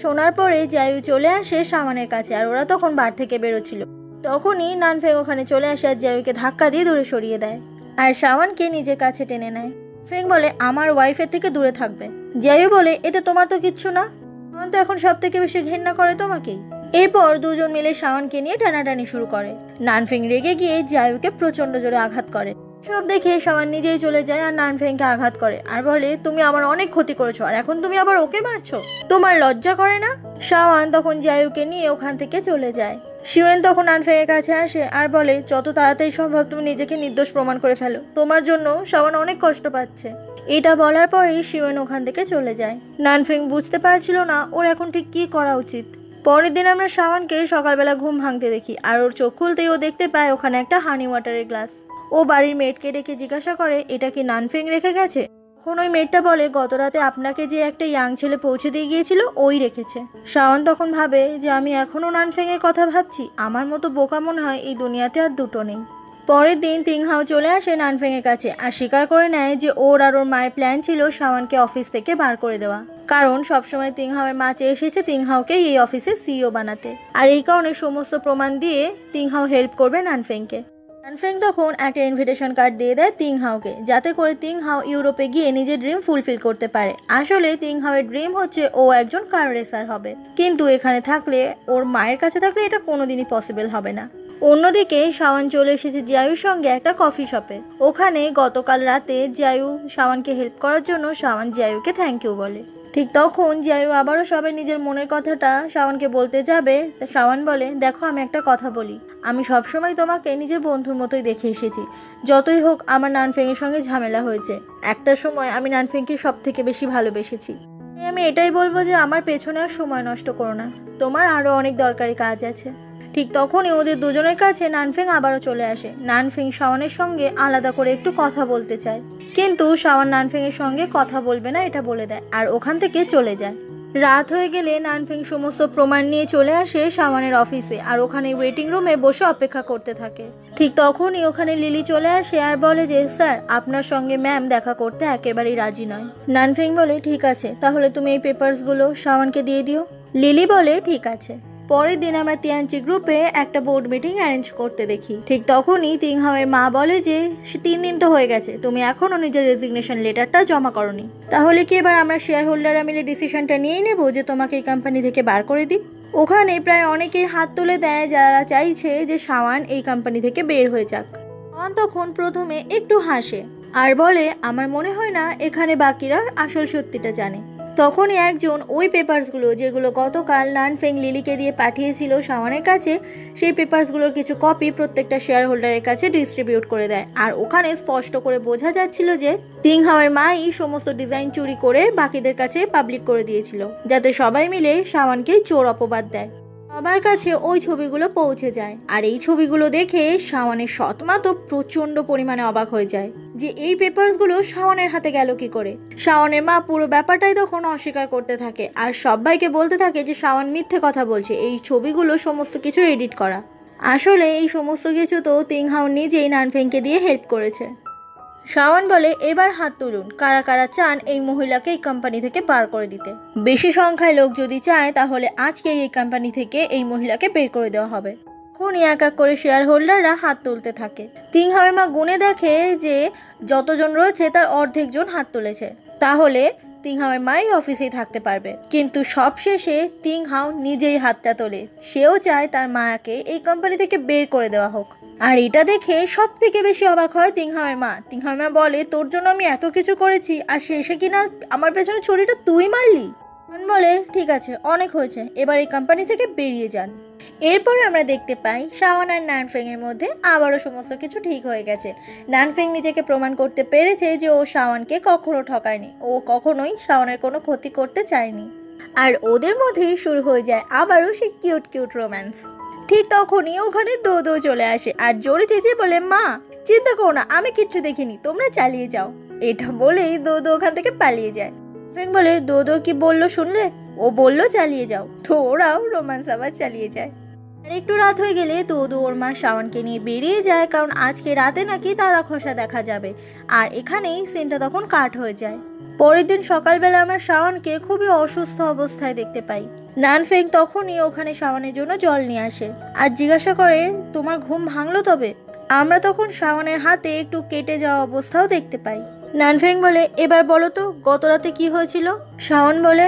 শোনার পরে জায়ু চলে আসে শাওনের কাছে, আর ওরা তখন বার থেকে বেরোচ্ছিল। তখনই নানফেং ওখানে চলে আসে আর জায়ুকে ধাক্কা দিয়ে দূরে সরিয়ে দেয়, আর শাওনকে নিজের কাছে টেনে নেয়। ফেং বলে আমার ওয়াইফের থেকে দূরে থাকবে। জায়ু বলে এতে তোমার তো কিচ্ছু না, শাওন তো এখন সব থেকে বেশি ঘৃণা করে তোমাকেই। এরপর দুজন মিলে শাওনকে নিয়ে টানাটানি শুরু করে। নানফেং রেগে গিয়ে জায়ুকে প্রচন্ড জোরে আঘাত করে। সব দেখে শাওন নিজেই চলে যায় আর নানফেংকে আঘাত করে আর বলে তুমি আমার অনেক ক্ষতি করেছো, আর এখন তুমি আবার ওকে মারছো, তোমার লজ্জা করে না? শাওন তখন জায়ুকে নিয়ে ওখান থেকে চলে যায়। শিওন তখন নানফেংয়ের কাছে আসে আর বলে যত তাড়াতাড়ি সম্ভব তুমি নিজেকে নির্দোষ প্রমাণ করে ফেলো, তোমার জন্য শাওন অনেক কষ্ট পাচ্ছে। এটা বলার পরেই শিওন ওখান থেকে চলে যায়। নানফেং বুঝতে পারছিল না ওর এখন ঠিক কি করা উচিত। পরের দিন আমরা শাওনকে সকালবেলা ঘুম ভাঙতে দেখি, আর ওর চোখ খুলতেই ও দেখতে পায় ওখানে একটা হানি ওয়াটারের গ্লাস। ও বাড়ির মেয়েটকে ডেকে জিজ্ঞাসা করে এটা কি নানফেং রেখে গেছে। তখন ওই মেয়েটা বলে গত রাতে আপনাকে যে একটা ইয়াং ছেলে পৌঁছে দিয়ে গিয়েছিল ওই রেখেছে। শাওন তখন ভাবে যে আমি এখনও নানফেং এর কথা ভাবছি, আমার মতো বোকা মনে হয় এই দুনিয়াতে আর দুটো নেই। পরের দিন তিংহাও চলে আসে নানফেং এর কাছে আর স্বীকার করে নেয় যে ওর আর ওর মায়ের প্ল্যান ছিল শাওনকে অফিস থেকে বার করে দেওয়া, কারণ সবসময় তিংহাওয়ের মা চেয়ে এসেছে তিংহাওকে এই অফিসে সিইও বানাতে, আর এই কারণে সমস্ত প্রমাণ দিয়ে তিংহাও হেল্প করবে নানফেংকে। নানফেং তখন একটা ইনভিটেশন কার্ড দিয়ে দেয় তিংহাওকে, যাতে করে তিংহাও ইউরোপে গিয়ে নিজের ড্রিম ফুলফিল করতে পারে। আসলে তিংহাওয়ের ড্রিম হচ্ছে ও একজন কার রেসার হবে, কিন্তু এখানে থাকলে, ওর মায়ের কাছে থাকলে এটা কোনোদিনই পসিবল হবে না। অন্যদিকে শাওন চলে এসেছে জায়ুর সঙ্গে একটা কফি শপে। ওখানে গতকাল রাতে জায়ু শাওনকে হেল্প করার জন্য শাওন জায়ুকে থ্যাংক ইউ বলে। ঠিক তখন জায়ু আবারও সবাই নিজের মনের কথাটা শাওনকে বলতে যাবে। শাওন বলে দেখো আমি একটা কথা বলি, আমি সবসময় তোমাকে নিজের বন্ধুর মতোই দেখে এসেছি। যতই হোক আমার নানফেংয়ের সঙ্গে ঝামেলা হয়েছে, একটা সময় আমি নানফেংকে সব থেকে বেশি ভালোবেসেছি। আমি এটাই বলবো যে আমার পেছনে আর সময় নষ্ট করো না, তোমার আরও অনেক দরকারি কাজ আছে। ঠিক তখনই ওদের দুজনের কাছে নানফেং আবারও চলে আসে। নানফেং শাওনের সঙ্গে আলাদা করে একটু কথা বলতে চায়, কিন্তু শাওন নানফেংয়ের সঙ্গে কথা বলবে না এটা বলে দেয় আর ওখান থেকে চলে যায়। রাত হয়ে গেলে নানফেং সমস্ত প্রমাণ নিয়ে চলে আসে শাওনের অফিসে আর ওখানে ওয়েটিং রুমে বসে অপেক্ষা করতে থাকে। ঠিক তখনই ওখানে লিলি চলে আসে আর বলে যে স্যার আপনার সঙ্গে ম্যাম দেখা করতে একেবারেই রাজি নয়। নানফেং বলে ঠিক আছে, তাহলে তুমি এই পেপারসগুলো শাওনকে দিয়ে দিও। লিলি বলে ঠিক আছে। পরের দিন আমরা তিয়ানচি গ্রুপে একটা বোর্ড মিটিং অ্যারেঞ্জ করতে দেখি। ঠিক তখনই তিংহাওয়ের মা বলে যে 3 দিন তো হয়ে গেছে, তুমি এখনও নিজের রেজিগনেশন লেটারটা জমা করনি, তাহলে কি এবার আমরা শেয়ার হোল্ডাররা মিলে ডিসিশনটা নিয়েই নেব যে তোমাকে এই কোম্পানি থেকে বার করে দিই। ওখানে প্রায় অনেকেই হাত তুলে দেয় যারা চাইছে যে শাওন এই কোম্পানি থেকে বের হয়ে যাক। শাওন তখন প্রথমে একটু হাসে আর বলে আমার মনে হয় না এখানে বাকিরা আসল সত্যিটা জানে। তখনই একজন ওই পেপারসগুলো যেগুলো গতকাল নানফেং লিলিকে দিয়ে পাঠিয়েছিল শাওনের কাছে, সেই পেপারসগুলোর কিছু কপি প্রত্যেকটা শেয়ার হোল্ডারের কাছে ডিস্ট্রিবিউট করে দেয়। আর ওখানে স্পষ্ট করে বোঝা যাচ্ছিল যে তিংহাওয়ের মাই সমস্ত ডিজাইন চুরি করে বাকিদের কাছে পাবলিক করে দিয়েছিল, যাতে সবাই মিলে শাওনকে চোর অপবাদ দেয়। সবার কাছে ওই ছবিগুলো পৌঁছে যায়, আর এই ছবিগুলো দেখে শাওনের সৎমা তো প্রচণ্ড পরিমাণে অবাক হয়ে যায় যে এই পেপারসগুলো শাওনের হাতে গেল কি করে। শাওনের মা পুরো ব্যাপারটাই তখন অস্বীকার করতে থাকে আর সবাইকে বলতে থাকে যে শাওন মিথ্যে কথা বলছে, এই ছবিগুলো সমস্ত কিছু এডিট করা। আসলে এই সমস্ত কিছু তো তিংহাও নিজেই নানফেংকে দিয়ে হেল্প করেছে। শাওন বলে এবার হাত তুলুন, কারা কারা চান এই মহিলাকে এই কোম্পানি থেকে বার করে দিতে। বেশি সংখ্যায় লোক যদি চায় তাহলে আজকে এই কোম্পানি থেকে এই মহিলাকে বের করে দেওয়া হবে। তখনই এক এক করে শেয়ার হোল্ডাররা হাত তুলতে থাকে। তিংহাওয়ের মা গুনে দেখে যে যতজন রয়েছে তার অর্ধেক জন হাত তুলেছে, তাহলে তিংহাওয়ের মাই অফিসেই থাকতে পারবে। কিন্তু সবশেষে তিংহাও নিজেই হাতটা তোলে, সেও চায় তার মাকে এই কোম্পানি থেকে বের করে দেওয়া হোক। আর এটা দেখে সব থেকে বেশি অবাক হয় তিংহাওয়ের মা। তিংহাওয়ের মা বলে তোর জন্য আমি এত কিছু করেছি আর শেষে কিনা আমার পেছনে ছুরিটা তুই মারলি। বলে ঠিক আছে অনেক হয়েছে, এবার এই কোম্পানি থেকে বেরিয়ে যান। এরপরে আমরা দেখতে পাই শাওন আর নানফেং এর মধ্যে আবারও সমস্ত কিছু ঠিক হয়ে গেছে। নানফেং নিজেকে প্রমাণ করতে পেরেছে যে ও শাওনকে কখনো ঠকায়নি, ও কখনোই শাওনের কোনো ক্ষতি করতে চায়নি। আর ওদের মধ্যেই শুরু হয়ে যায় আবারও সেই কিউট কিউট রোম্যান্স। ঠিক তখনই ওখানে দো চলে আসে আর জোরে চেঁচিয়ে বলে মা চিন্তা করো না, আমি কিচ্ছু দেখিনি, তোমরা চালিয়ে যাও। এটা বলেই দো ওখান থেকে পালিয়ে যায়। নানফেং বলে দোদো কি বললো শুনলে? ও বললো চালিয়ে যাও। তো ওরাও রোম্যান্স আবার চালিয়ে যায়। আর একটু রাত হয়ে গেলে দোদো ওর মা শাওনকে নিয়ে বেরিয়ে যায়, কারণ আজকে রাতে নাকি তারা খসা দেখা যাবে। আর এখানেই সিনটা তখন কাট হয়ে যায়। পরের দিন সকালবেলা আমরা শাওনকে খুবই অসুস্থ অবস্থায় দেখতে পাই। নানফেং তখনই ওখানে শাওনের জন্য জল নিয়ে আসে আর জিজ্ঞাসা করে, তোমার ঘুম ভাঙলো তবে? আমরা তখন শাওনের হাতে একটু কেটে যাওয়া অবস্থাও দেখতে পাই। নানফেং বলে, এবার বলো তো গত রাতে কি হয়েছিল? শাওন বলে,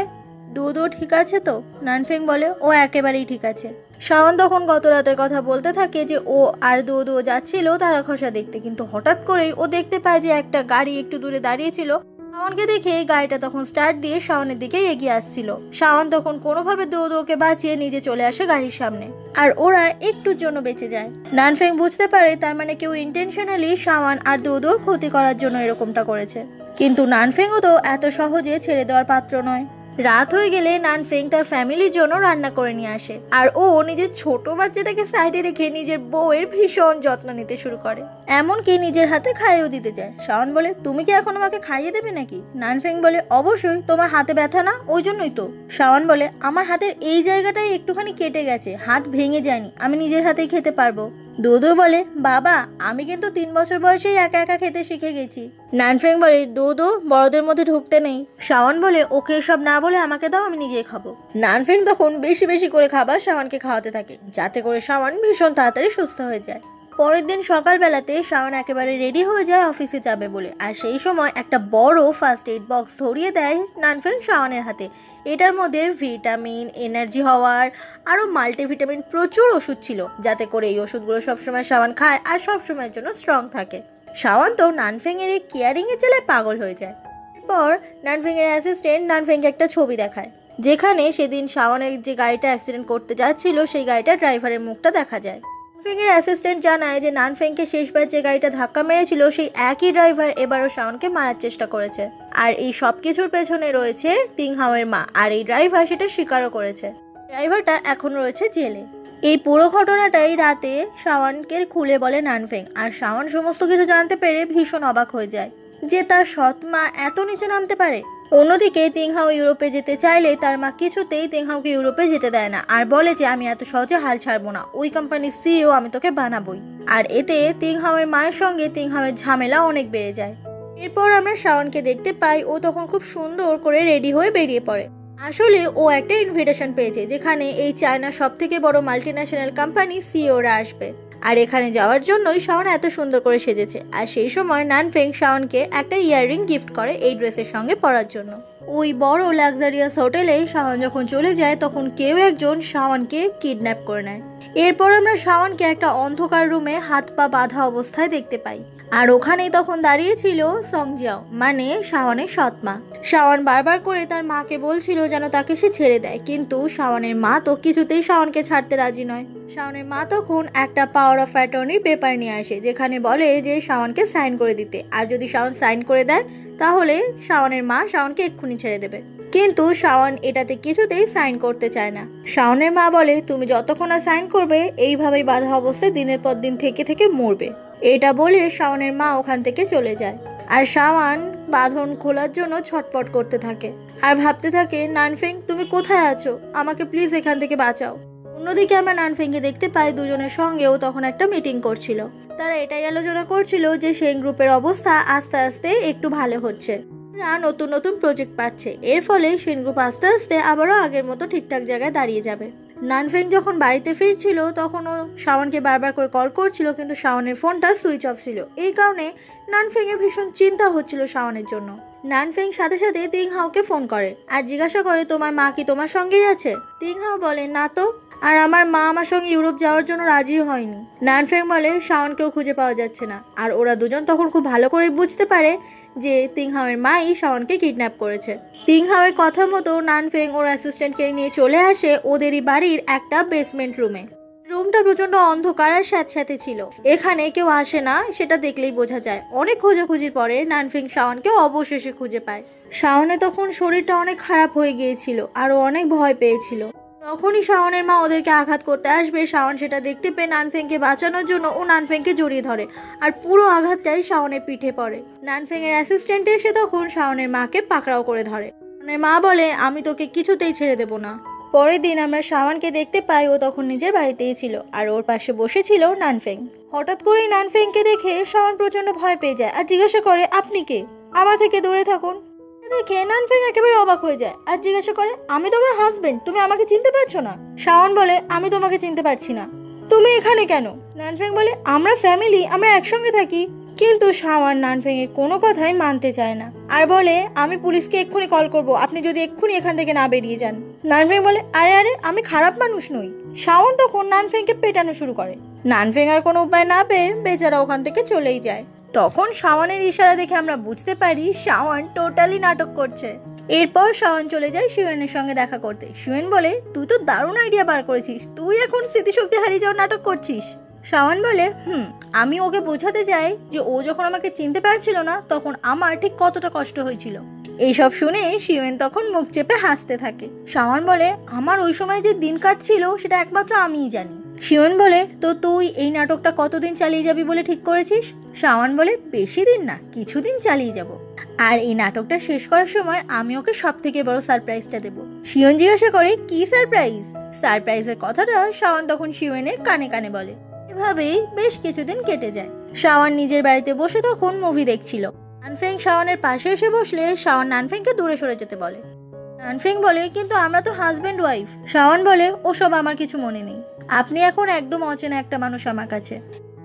দোদো ঠিক আছে তো? নানফেং বলে, ও একেবারেই ঠিক আছে। শাওন তখন গত রাতের কথা বলতে থাকে যে ও আর দোদো যাচ্ছিল তারা খসা দেখতে, কিন্তু হঠাৎ করেই ও দেখতে পায় যে একটা গাড়ি একটু দূরে দাঁড়িয়েছিল। শাওনকে দেখে গাড়িটা তখন স্টার্ট দিয়ে শাওনের দিকে এগিয়ে আসছিল। শাওন তখন কোনোভাবে দোদোকে বাঁচিয়ে নিজে চলে আসে গাড়ির সামনে, আর ওরা একটুর জন্য বেঁচে যায়। নানফেং বুঝতে পারে তার মানে কেউ ইন্টেনশনালি শাওন আর দোদোর ক্ষতি করার জন্য এরকমটা করেছে, কিন্তু নানফেংও তো এত সহজে ছেড়ে দেওয়ার পাত্র নয়। রাত হয়ে গেলে নানফেং তার ফ্যামিলির জন্য রান্না করে নিয়ে আসে, আর ও নিজের ছোট বাচ্চাটাকে সাইডে রেখে নিজের বউয়ের ভীষণ যত্ন নিতে শুরু করে, এমনকি নিজের হাতে খাইয়েও দিতে যায়। শাওন বলে, তুমি কি এখন আমাকে খাইয়ে দেবে নাকি? নানফেং বলে, অবশ্যই, তোমার হাতে ব্যথা না, ওই জন্যই তো। শাওন বলে, আমার হাতের এই জায়গাটাই একটুখানি কেটে গেছে, হাত ভেঙে যায়নি, আমি নিজের হাতেই খেতে পারবো। দোদো বলে, বাবা আমি কিন্তু 3 বছর বয়সেই একা একা খেতে শিখে গেছি। নানফেং বলে, দোদো বড়দের মধ্যে ঢুকতে নেই। শাওন বলে, ওকে সব না বলে আমাকে দাও, আমি নিজেই খাবো। নানফেং তখন বেশি বেশি করে খাবার শাওনকে খাওয়াতে থাকে, যাতে করে শাওন ভীষণ তাড়াতাড়ি সুস্থ হয়ে যায়। পরের দিন সকালবেলাতে শাওন একেবারে রেডি হয়ে যায় অফিসে যাবে বলে, আর সেই সময় একটা বড় ফার্স্ট এইড বক্স ধরিয়ে দেয় নানফেং শাওনের হাতে। এটার মধ্যে ভিটামিন, এনার্জি হওয়ার আরও মাল্টিভিটামিন প্রচুর ওষুধ ছিল, যাতে করে এই ওষুধগুলো সবসময় শাওন খায় আর সবসময়ের জন্য স্ট্রং থাকে। শাওন তো নানফেংয়ের এই কেয়ারিংয়ের জ্বালায় পাগল হয়ে যায়। এরপর নানফেংয়ের অ্যাসিস্ট্যান্ট নানফেংকে একটা ছবি দেখায়, যেখানে সেদিন শাওনের যে গাড়িটা অ্যাক্সিডেন্ট করতে যাচ্ছিল সেই গাড়িটার ড্রাইভারের মুখটা দেখা যায়। নানফেংয়ের অ্যাসিস্ট্যান্ট জানায় যে নানফেংকে শেষবার যে গাড়িটা ধাক্কা মেরেছিল সেই একই ড্রাইভার এবারও শাওনকে মারার চেষ্টা করেছে, আর এই সব কিছুর পেছনে রয়েছে তিংহাওয়ের মা, আর এই ড্রাইভার সেটা স্বীকারও করেছে। ড্রাইভারটা এখন রয়েছে জেলে। এই পুরো ঘটনাটাই রাতে শাওনকে খুলে বলে নানফেং, আর শাওন সমস্ত কিছু জানতে পেরে ভীষণ অবাক হয়ে যায় যে তার সৎ মা এত নিচে নামতে পারে। অন্যদিকে তিংহাও ইউরোপে যেতে চাইলে তার মা কিছুতেই তিংহাওকে ইউরোপে যেতে দেয় না, আর বলে যে আমি এত সহজে হাল ছাড়বো না, ওই কোম্পানির সিইও আমি তোকে বানাবোই। আর এতে তিংহাওয়ের মায়ের সঙ্গে তিংহাওয়ের ঝামেলা অনেক বেড়ে যায়। এরপর আমরা শাওনকে দেখতে পাই, ও তখন খুব সুন্দর করে রেডি হয়ে বেরিয়ে পড়ে। আসলে ও একটা ইনভিটেশন পেয়েছে, যেখানে এই চায়না সব থেকে বড় মাল্টিন্যাশনাল কোম্পানি সিইওরা আসবে, আর এখানে যাওয়ার জন্যই শাওন এত সুন্দর করে সেজেছে। আর সেই সময় নানফেং শাওনকে একটা ইয়াররিং গিফট করে এই ড্রেসের সঙ্গে পরার জন্য। ওই বড় লাক্সারিয়াস হোটেলে শাওন যখন চলে যায় তখন কেউ একজন শাওনকে কিডন্যাপ করে নেয়। এরপর আমরা শাওনকে একটা অন্ধকার রুমে হাত পা বাঁধা অবস্থায় দেখতে পাই, আর ওখানেই তখন দাঁড়িয়ে ছিল সংজিয়াও, মানে শাওনের সৎ মা। শাওন বারবার করে তার মাকে বলছিল যেন তাকে সে ছেড়ে দেয়, কিন্তু শাওনের মা তো কিছুতেই শাওনকে ছাড়তে রাজি নয়। শাওনের মা তখন একটা পাওয়ার অফ অ্যাটর্নির পেপার নিয়ে আসে, যেখানে বলে যে শাওনকে সাইন করে দিতে, আর যদি শাওন সাইন করে দেয় তাহলে শাওনের মা শাওনকে এক্ষুনি ছেড়ে দেবে। কিন্তু শাওন এটাতে কিছুতেই সাইন করতে চায় না। শাওনের মা বলে, তুমি যতক্ষণ না সাইন করবে এইভাবেই বাধা অবস্থায় দিনের পর দিন থেকে থেকে মরবে। এটা বলে শাওনের মা ওখান থেকে চলে যায়, আর শাওন বাঁধন খোলার জন্য ছটপট করতে থাকে আর ভাবতে থাকে, নানফেং তুমি কোথায় আছো, আমাকে প্লিজ এখান থেকে বাঁচাও। অন্যদিকে আমরা নানফেংকে দেখতে পাই দুজনের সঙ্গেও তখন একটা মিটিং করছিল। তারা এটাই আলোচনা করছিল যে সেই গ্রুপের অবস্থা আস্তে আস্তে একটু ভালো হচ্ছে, নতুন নতুন প্রজেক্ট পাচ্ছে, এর ফলে সেন গ্রুপ আস্তে আস্তে আবারও আগের মতো ঠিকঠাক জায়গায় দাঁড়িয়ে যাবে। নানফেং যখন বাড়িতে ফিরছিল তখন ও শাওনকে বারবার করে কল করছিল, কিন্তু শাওনের ফোনটা সুইচ অফ ছিল। এই কারণে নানফেংয়ের ভীষণ চিন্তা হচ্ছিল শাওনের জন্য। নানফেং সাথে সাথে তিংহাওকে ফোন করে আর জিজ্ঞাসা করে, তোমার মা কি তোমার সঙ্গেই আছে? তিংহাও বলে, না তো, আর আমার মা আমার সঙ্গে ইউরোপ যাওয়ার জন্য রাজি হয়নি। নানফেং বলে, শাওনকেও খুঁজে পাওয়া যাচ্ছে না। আর ওরা দুজন তখন খুব ভালো করে বুঝতে পারে যে তিংহাওয়ের মাই শাওনকে কিডন্যাপ করেছে। তিংহাওয়ের কথা মতো নানফেং ওর অ্যাসিস্ট্যান্টকে নিয়ে চলে আসে ওদেরই বাড়ির একটা বেসমেন্ট রুমে। রুমটা প্রচন্ড অন্ধকার আর স্যাঁতস্যাঁতে ছিল, এখানে কেউ আসে না সেটা দেখলেই বোঝা যায়। অনেক খোঁজাখুঁজির পরে নানফেং শাওনকে অবশেষে খুঁজে পায়। শাওনে তখন শরীরটা অনেক খারাপ হয়ে গিয়েছিল আর ও অনেক ভয় পেয়েছিল। তখনই শাওনের মা ওদেরকে আঘাত করতে আসবে। শাওন সেটা দেখতে পেয়ে নানফেংকে বাঁচানোর জন্য ও নানফেংকে জড়িয়ে ধরে, আর পুরো আঘাতটাই শাওনের পিঠে পড়ে। নানফেংয়ের অ্যাসিস্ট্যান্ট এসে তখন শাওনের মাকে পাকড়াও করে ধরে। মানে মা বলে আমি তোকে কিছুতেই ছেড়ে দেবো না। পরের দিন আমরা শাওনকে দেখতে পাই, ও তখন নিজের বাড়িতেই ছিল আর ওর পাশে বসেছিল নানফেং। হঠাৎ করেই নানফেংকে দেখে শাওন প্রচন্ড ভয় পেয়ে যায় আর জিজ্ঞাসা করে, আপনি কে? আমার থেকে দূরে থাকুন। দেখে নানফেং একেবারে অবাক হয়ে যায় আর জিজ্ঞাসা করে, আমি তোমার হাজবেন্ড, তুমি আমাকে চিনতে পারছো না? শাওন বলে, আমি তোমাকে চিনতে পারছি না, তুমি এখানে কেন? নানফেং বলে, আমরা ফ্যামিলি, আমরা একসঙ্গে থাকি। কিন্তু শাওন নানফেং এর কোনো কথাই মানতে চায় না আর বলে, আমি পুলিশকে এক্ষুনি কল করব, আপনি যদি এক্ষুনি এখান থেকে না বেরিয়ে যান। নানফেং বলে, আরে আরে আমি খারাপ মানুষ নই। শাওন তখন নানফেংকে পেটানো শুরু করে। নানফেং আর কোনো উপায় না পেয়ে বেচারা ওখান থেকে চলেই যায়। তখন শাওনের ইশারা দেখে আমরা বুঝতে পারি শাওন টোটালি নাটক করছে। এরপর শাওন চলে যায় শিওনের সঙ্গে দেখা করতে। শিওন বলে, তুই তো দারুণ আইডিয়া বার করেছিস, তুই এখন স্মৃতিশক্তি হারিয়ে যাওয়ার নাটক করছিস। শাওন বলে, আমি ওকে বোঝাতে চাই যে ও যখন আমাকে চিনতে পারছিল না তখন আমার ঠিক কতটা কষ্ট হয়েছিল। এইসব শুনে শিওন তখন মুখ চেপে হাসতে থাকে। শাওন বলে, আমার ওই সময় যে দিন কাটছিল সেটা একমাত্র আমিই জানি। শিওন বলে, তো তুই এই নাটকটা কতদিন চালিয়ে যাবি বলে ঠিক করেছিস? শাওন বলে, বেশি দিন না, কিছুদিন চালিয়ে যাব। আর এই নাটকটা শেষ করার সময় আমি ওকে সব থেকে বড় সারপ্রাইজটা দেবো। শিওন জিজ্ঞাসা করে, কি সারপ্রাইজ? সারপ্রাইজের কথাটা শাওন তখন শিওনের কানে কানে বলে। এভাবেই বেশ কিছুদিন কেটে যায়। শাওন নিজের বাড়িতে বসে তখন মুভি দেখছিল। নানফেং শাওনের পাশে এসে বসলে শাওন নানফেংকে দূরে সরে যেতে বলে। নানফেং বলে, কিন্তু আমরা তো হাজব্যান্ড ওয়াইফ। শাওন বলে, ওসব আমার কিছু মনে নেই, আপনি এখন একদম অচেনা একটা মানুষ আমার কাছে।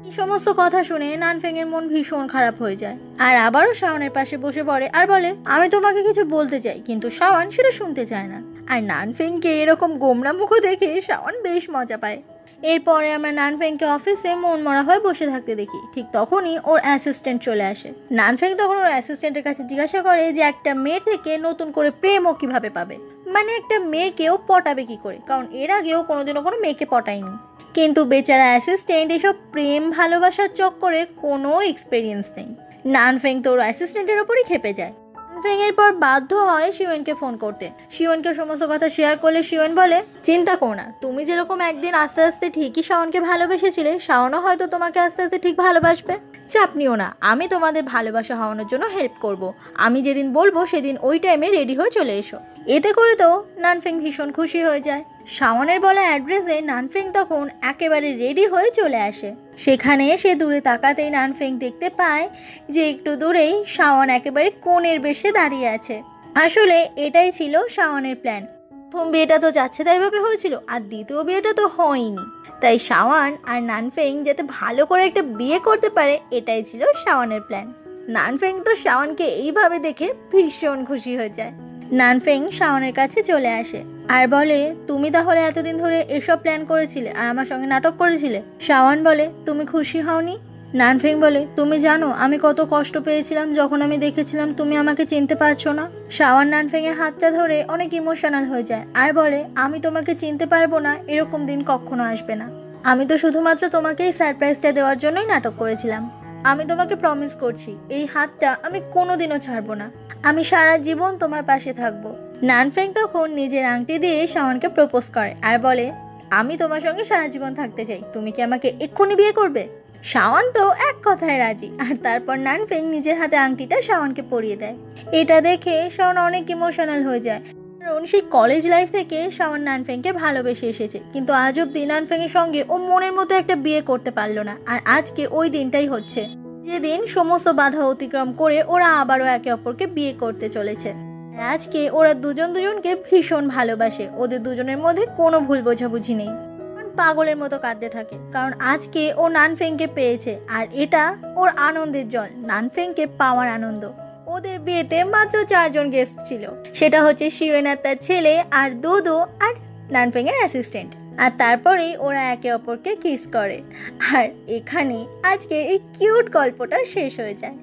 এই সমস্ত কথা শুনে নানফেং এর মন ভীষণ খারাপ হয়ে যায় আর আবারও শাওনের পাশে বসে পড়ে আর বলে, আমি তোমাকে কিছু বলতে চাই। কিন্তু শাওন সেটা শুনতে চায় না। আর নানফেংকে এরকম গোমরা মুখ দেখে শাওন বেশ মজা পায়। এরপরে আমরা নানফেংকে অফিসে মন মরা হয়ে বসে থাকতে দেখি। ঠিক তখনই ওর অ্যাসিস্ট্যান্ট চলে আসে। নানফেং তখন ওর অ্যাসিস্ট্যান্টের কাছে জিজ্ঞাসা করে যে একটা মেয়ে থেকে নতুন করে প্রেমও কিভাবে পাবে, মানে একটা মেয়েকেও পটাবে কি করে, কারণ এর আগেও কোনোদিনও কোনো মেয়েকে পটায়নি। কিন্তু বেচারা অ্যাসিস্ট্যান্ট এসব প্রেম ভালোবাসার চক্করে কোনো এক্সপিরিয়েন্স নেই। নানফেং তো ওর অ্যাসিস্ট্যান্টের ওপরই খেপে যায়। নানফেং এরপর বাধ্য হয় শিওনকে ফোন করতে। শিওনকে সমস্ত কথা শেয়ার করলে শিওন বলে, চিন্তা করো না, তুমি যেরকম একদিন আস্তে আস্তে ঠিকই শাওনকে ভালোবেসেছিলে, শাওনও হয়তো তোমাকে আস্তে আস্তে ঠিক ভালোবাসবে। চাপ নিও না, আমি তোমাদের ভালোবাসা হওয়ানোর জন্য হেল্প করব। আমি যেদিন বলবো সেদিন ওই টাইমে রেডি হয়ে চলে এসো। এতে করে তো নানফেং ভীষণ খুশি হয়ে যায়। শাওনের বলা অ্যাড্রেসে নানফেং তখন একেবারে রেডি হয়ে চলে আসে। সেখানে এসে দূরে তাকাতেই নানফেং দেখতে পায় যে একটু দূরেই শাওন একেবারে কোণের বেশে দাঁড়িয়ে আছে। আসলে এটাই ছিল শাওনের প্ল্যান। প্রথম বিয়েটা তো যাচ্ছে তাইভাবে হয়েছিল আর দ্বিতীয় বিয়েটা তো হয়নি, তাই শাওন আর নানফেং যাতে ভালো করে একটা বিয়ে করতে পারে এটাই ছিল শাওনের প্ল্যান। নানফেং তো শাওনকে এইভাবে দেখে ভীষণ খুশি হয়ে যায়। নানফেং শাওনের কাছে চলে আসে আর বলে, তুমি তাহলে এতদিন ধরে এসব প্ল্যান করেছিলে আর আমার সঙ্গে নাটক করেছিলে? শাওন বলে, তুমি খুশি হওনি? নানফেং বলে, তুমি জানো আমি কত কষ্ট পেয়েছিলাম যখন আমি দেখেছিলাম তুমি আমাকে চিনতে পারছো না। শাওন নানফেং এর হাতটা ধরে অনেক ইমোশনাল হয়ে যায় আর বলে, আমি তোমাকে চিনতে পারবো না এরকম দিন কখনো আসবে না। আমি তো শুধুমাত্র তোমাকে এই সারপ্রাইজটা দেওয়ার জন্যই নাটক করেছিলাম। আমি তোমাকে প্রমিস করছি এই হাতটা আমি কোনোদিনও ছাড়বো না, আমি সারা জীবন তোমার পাশে থাকবো। নানফেং তখন নিজের আংটি দিয়ে শাওনকে প্রপোজ করে আর বলে, আমি তোমার সঙ্গে সারা জীবন থাকতে চাই, তুমি কি আমাকে এক্ষুনি বিয়ে করবে? শাওন তো এক কথায় রাজি আর তারপর নানফেং নিজের হাতে আংটিটা শাওনকে পরিয়ে দেয়। এটা দেখে শাওন অনেক ইমোশনাল হয়ে যায়, কারণ সেই কলেজ লাইফ থেকে শাওন নানফেংকে ভালোবেসে এসেছে, কিন্তু আজ অব্দি নানফেং এর সঙ্গে ও মনের মতো একটা বিয়ে করতে পারলো না। আর আজকে ওই দিনটাই হচ্ছে যেদিন সমস্ত বাধা অতিক্রম করে ওরা আবারও একে অপরকে বিয়ে করতে চলেছে। আর আজকে ওরা দুজন দুজনকে ভীষণ ভালোবাসে, ওদের দুজনের মধ্যে কোনো ভুল বোঝাবুঝি নেই। পাগলের মতো কাঁদতে থাকে কারণ আজকে ও নানফেংকে পেয়েছে আর এটা ওর আনন্দের জল, নানফেংকে পাওয়ার আনন্দ। ওদের বিয়েতে মাত্র 4 জন গেস্ট ছিল, সেটা হচ্ছে শিওন আর তার ছেলে আর দুদু আর নানফেং এর অ্যাসিস্ট্যান্ট। আর তারপরেই ওরা একে অপরকে কিস করে। আর এখানে আজকে এই কিউট গল্পটা শেষ হয়ে যায়।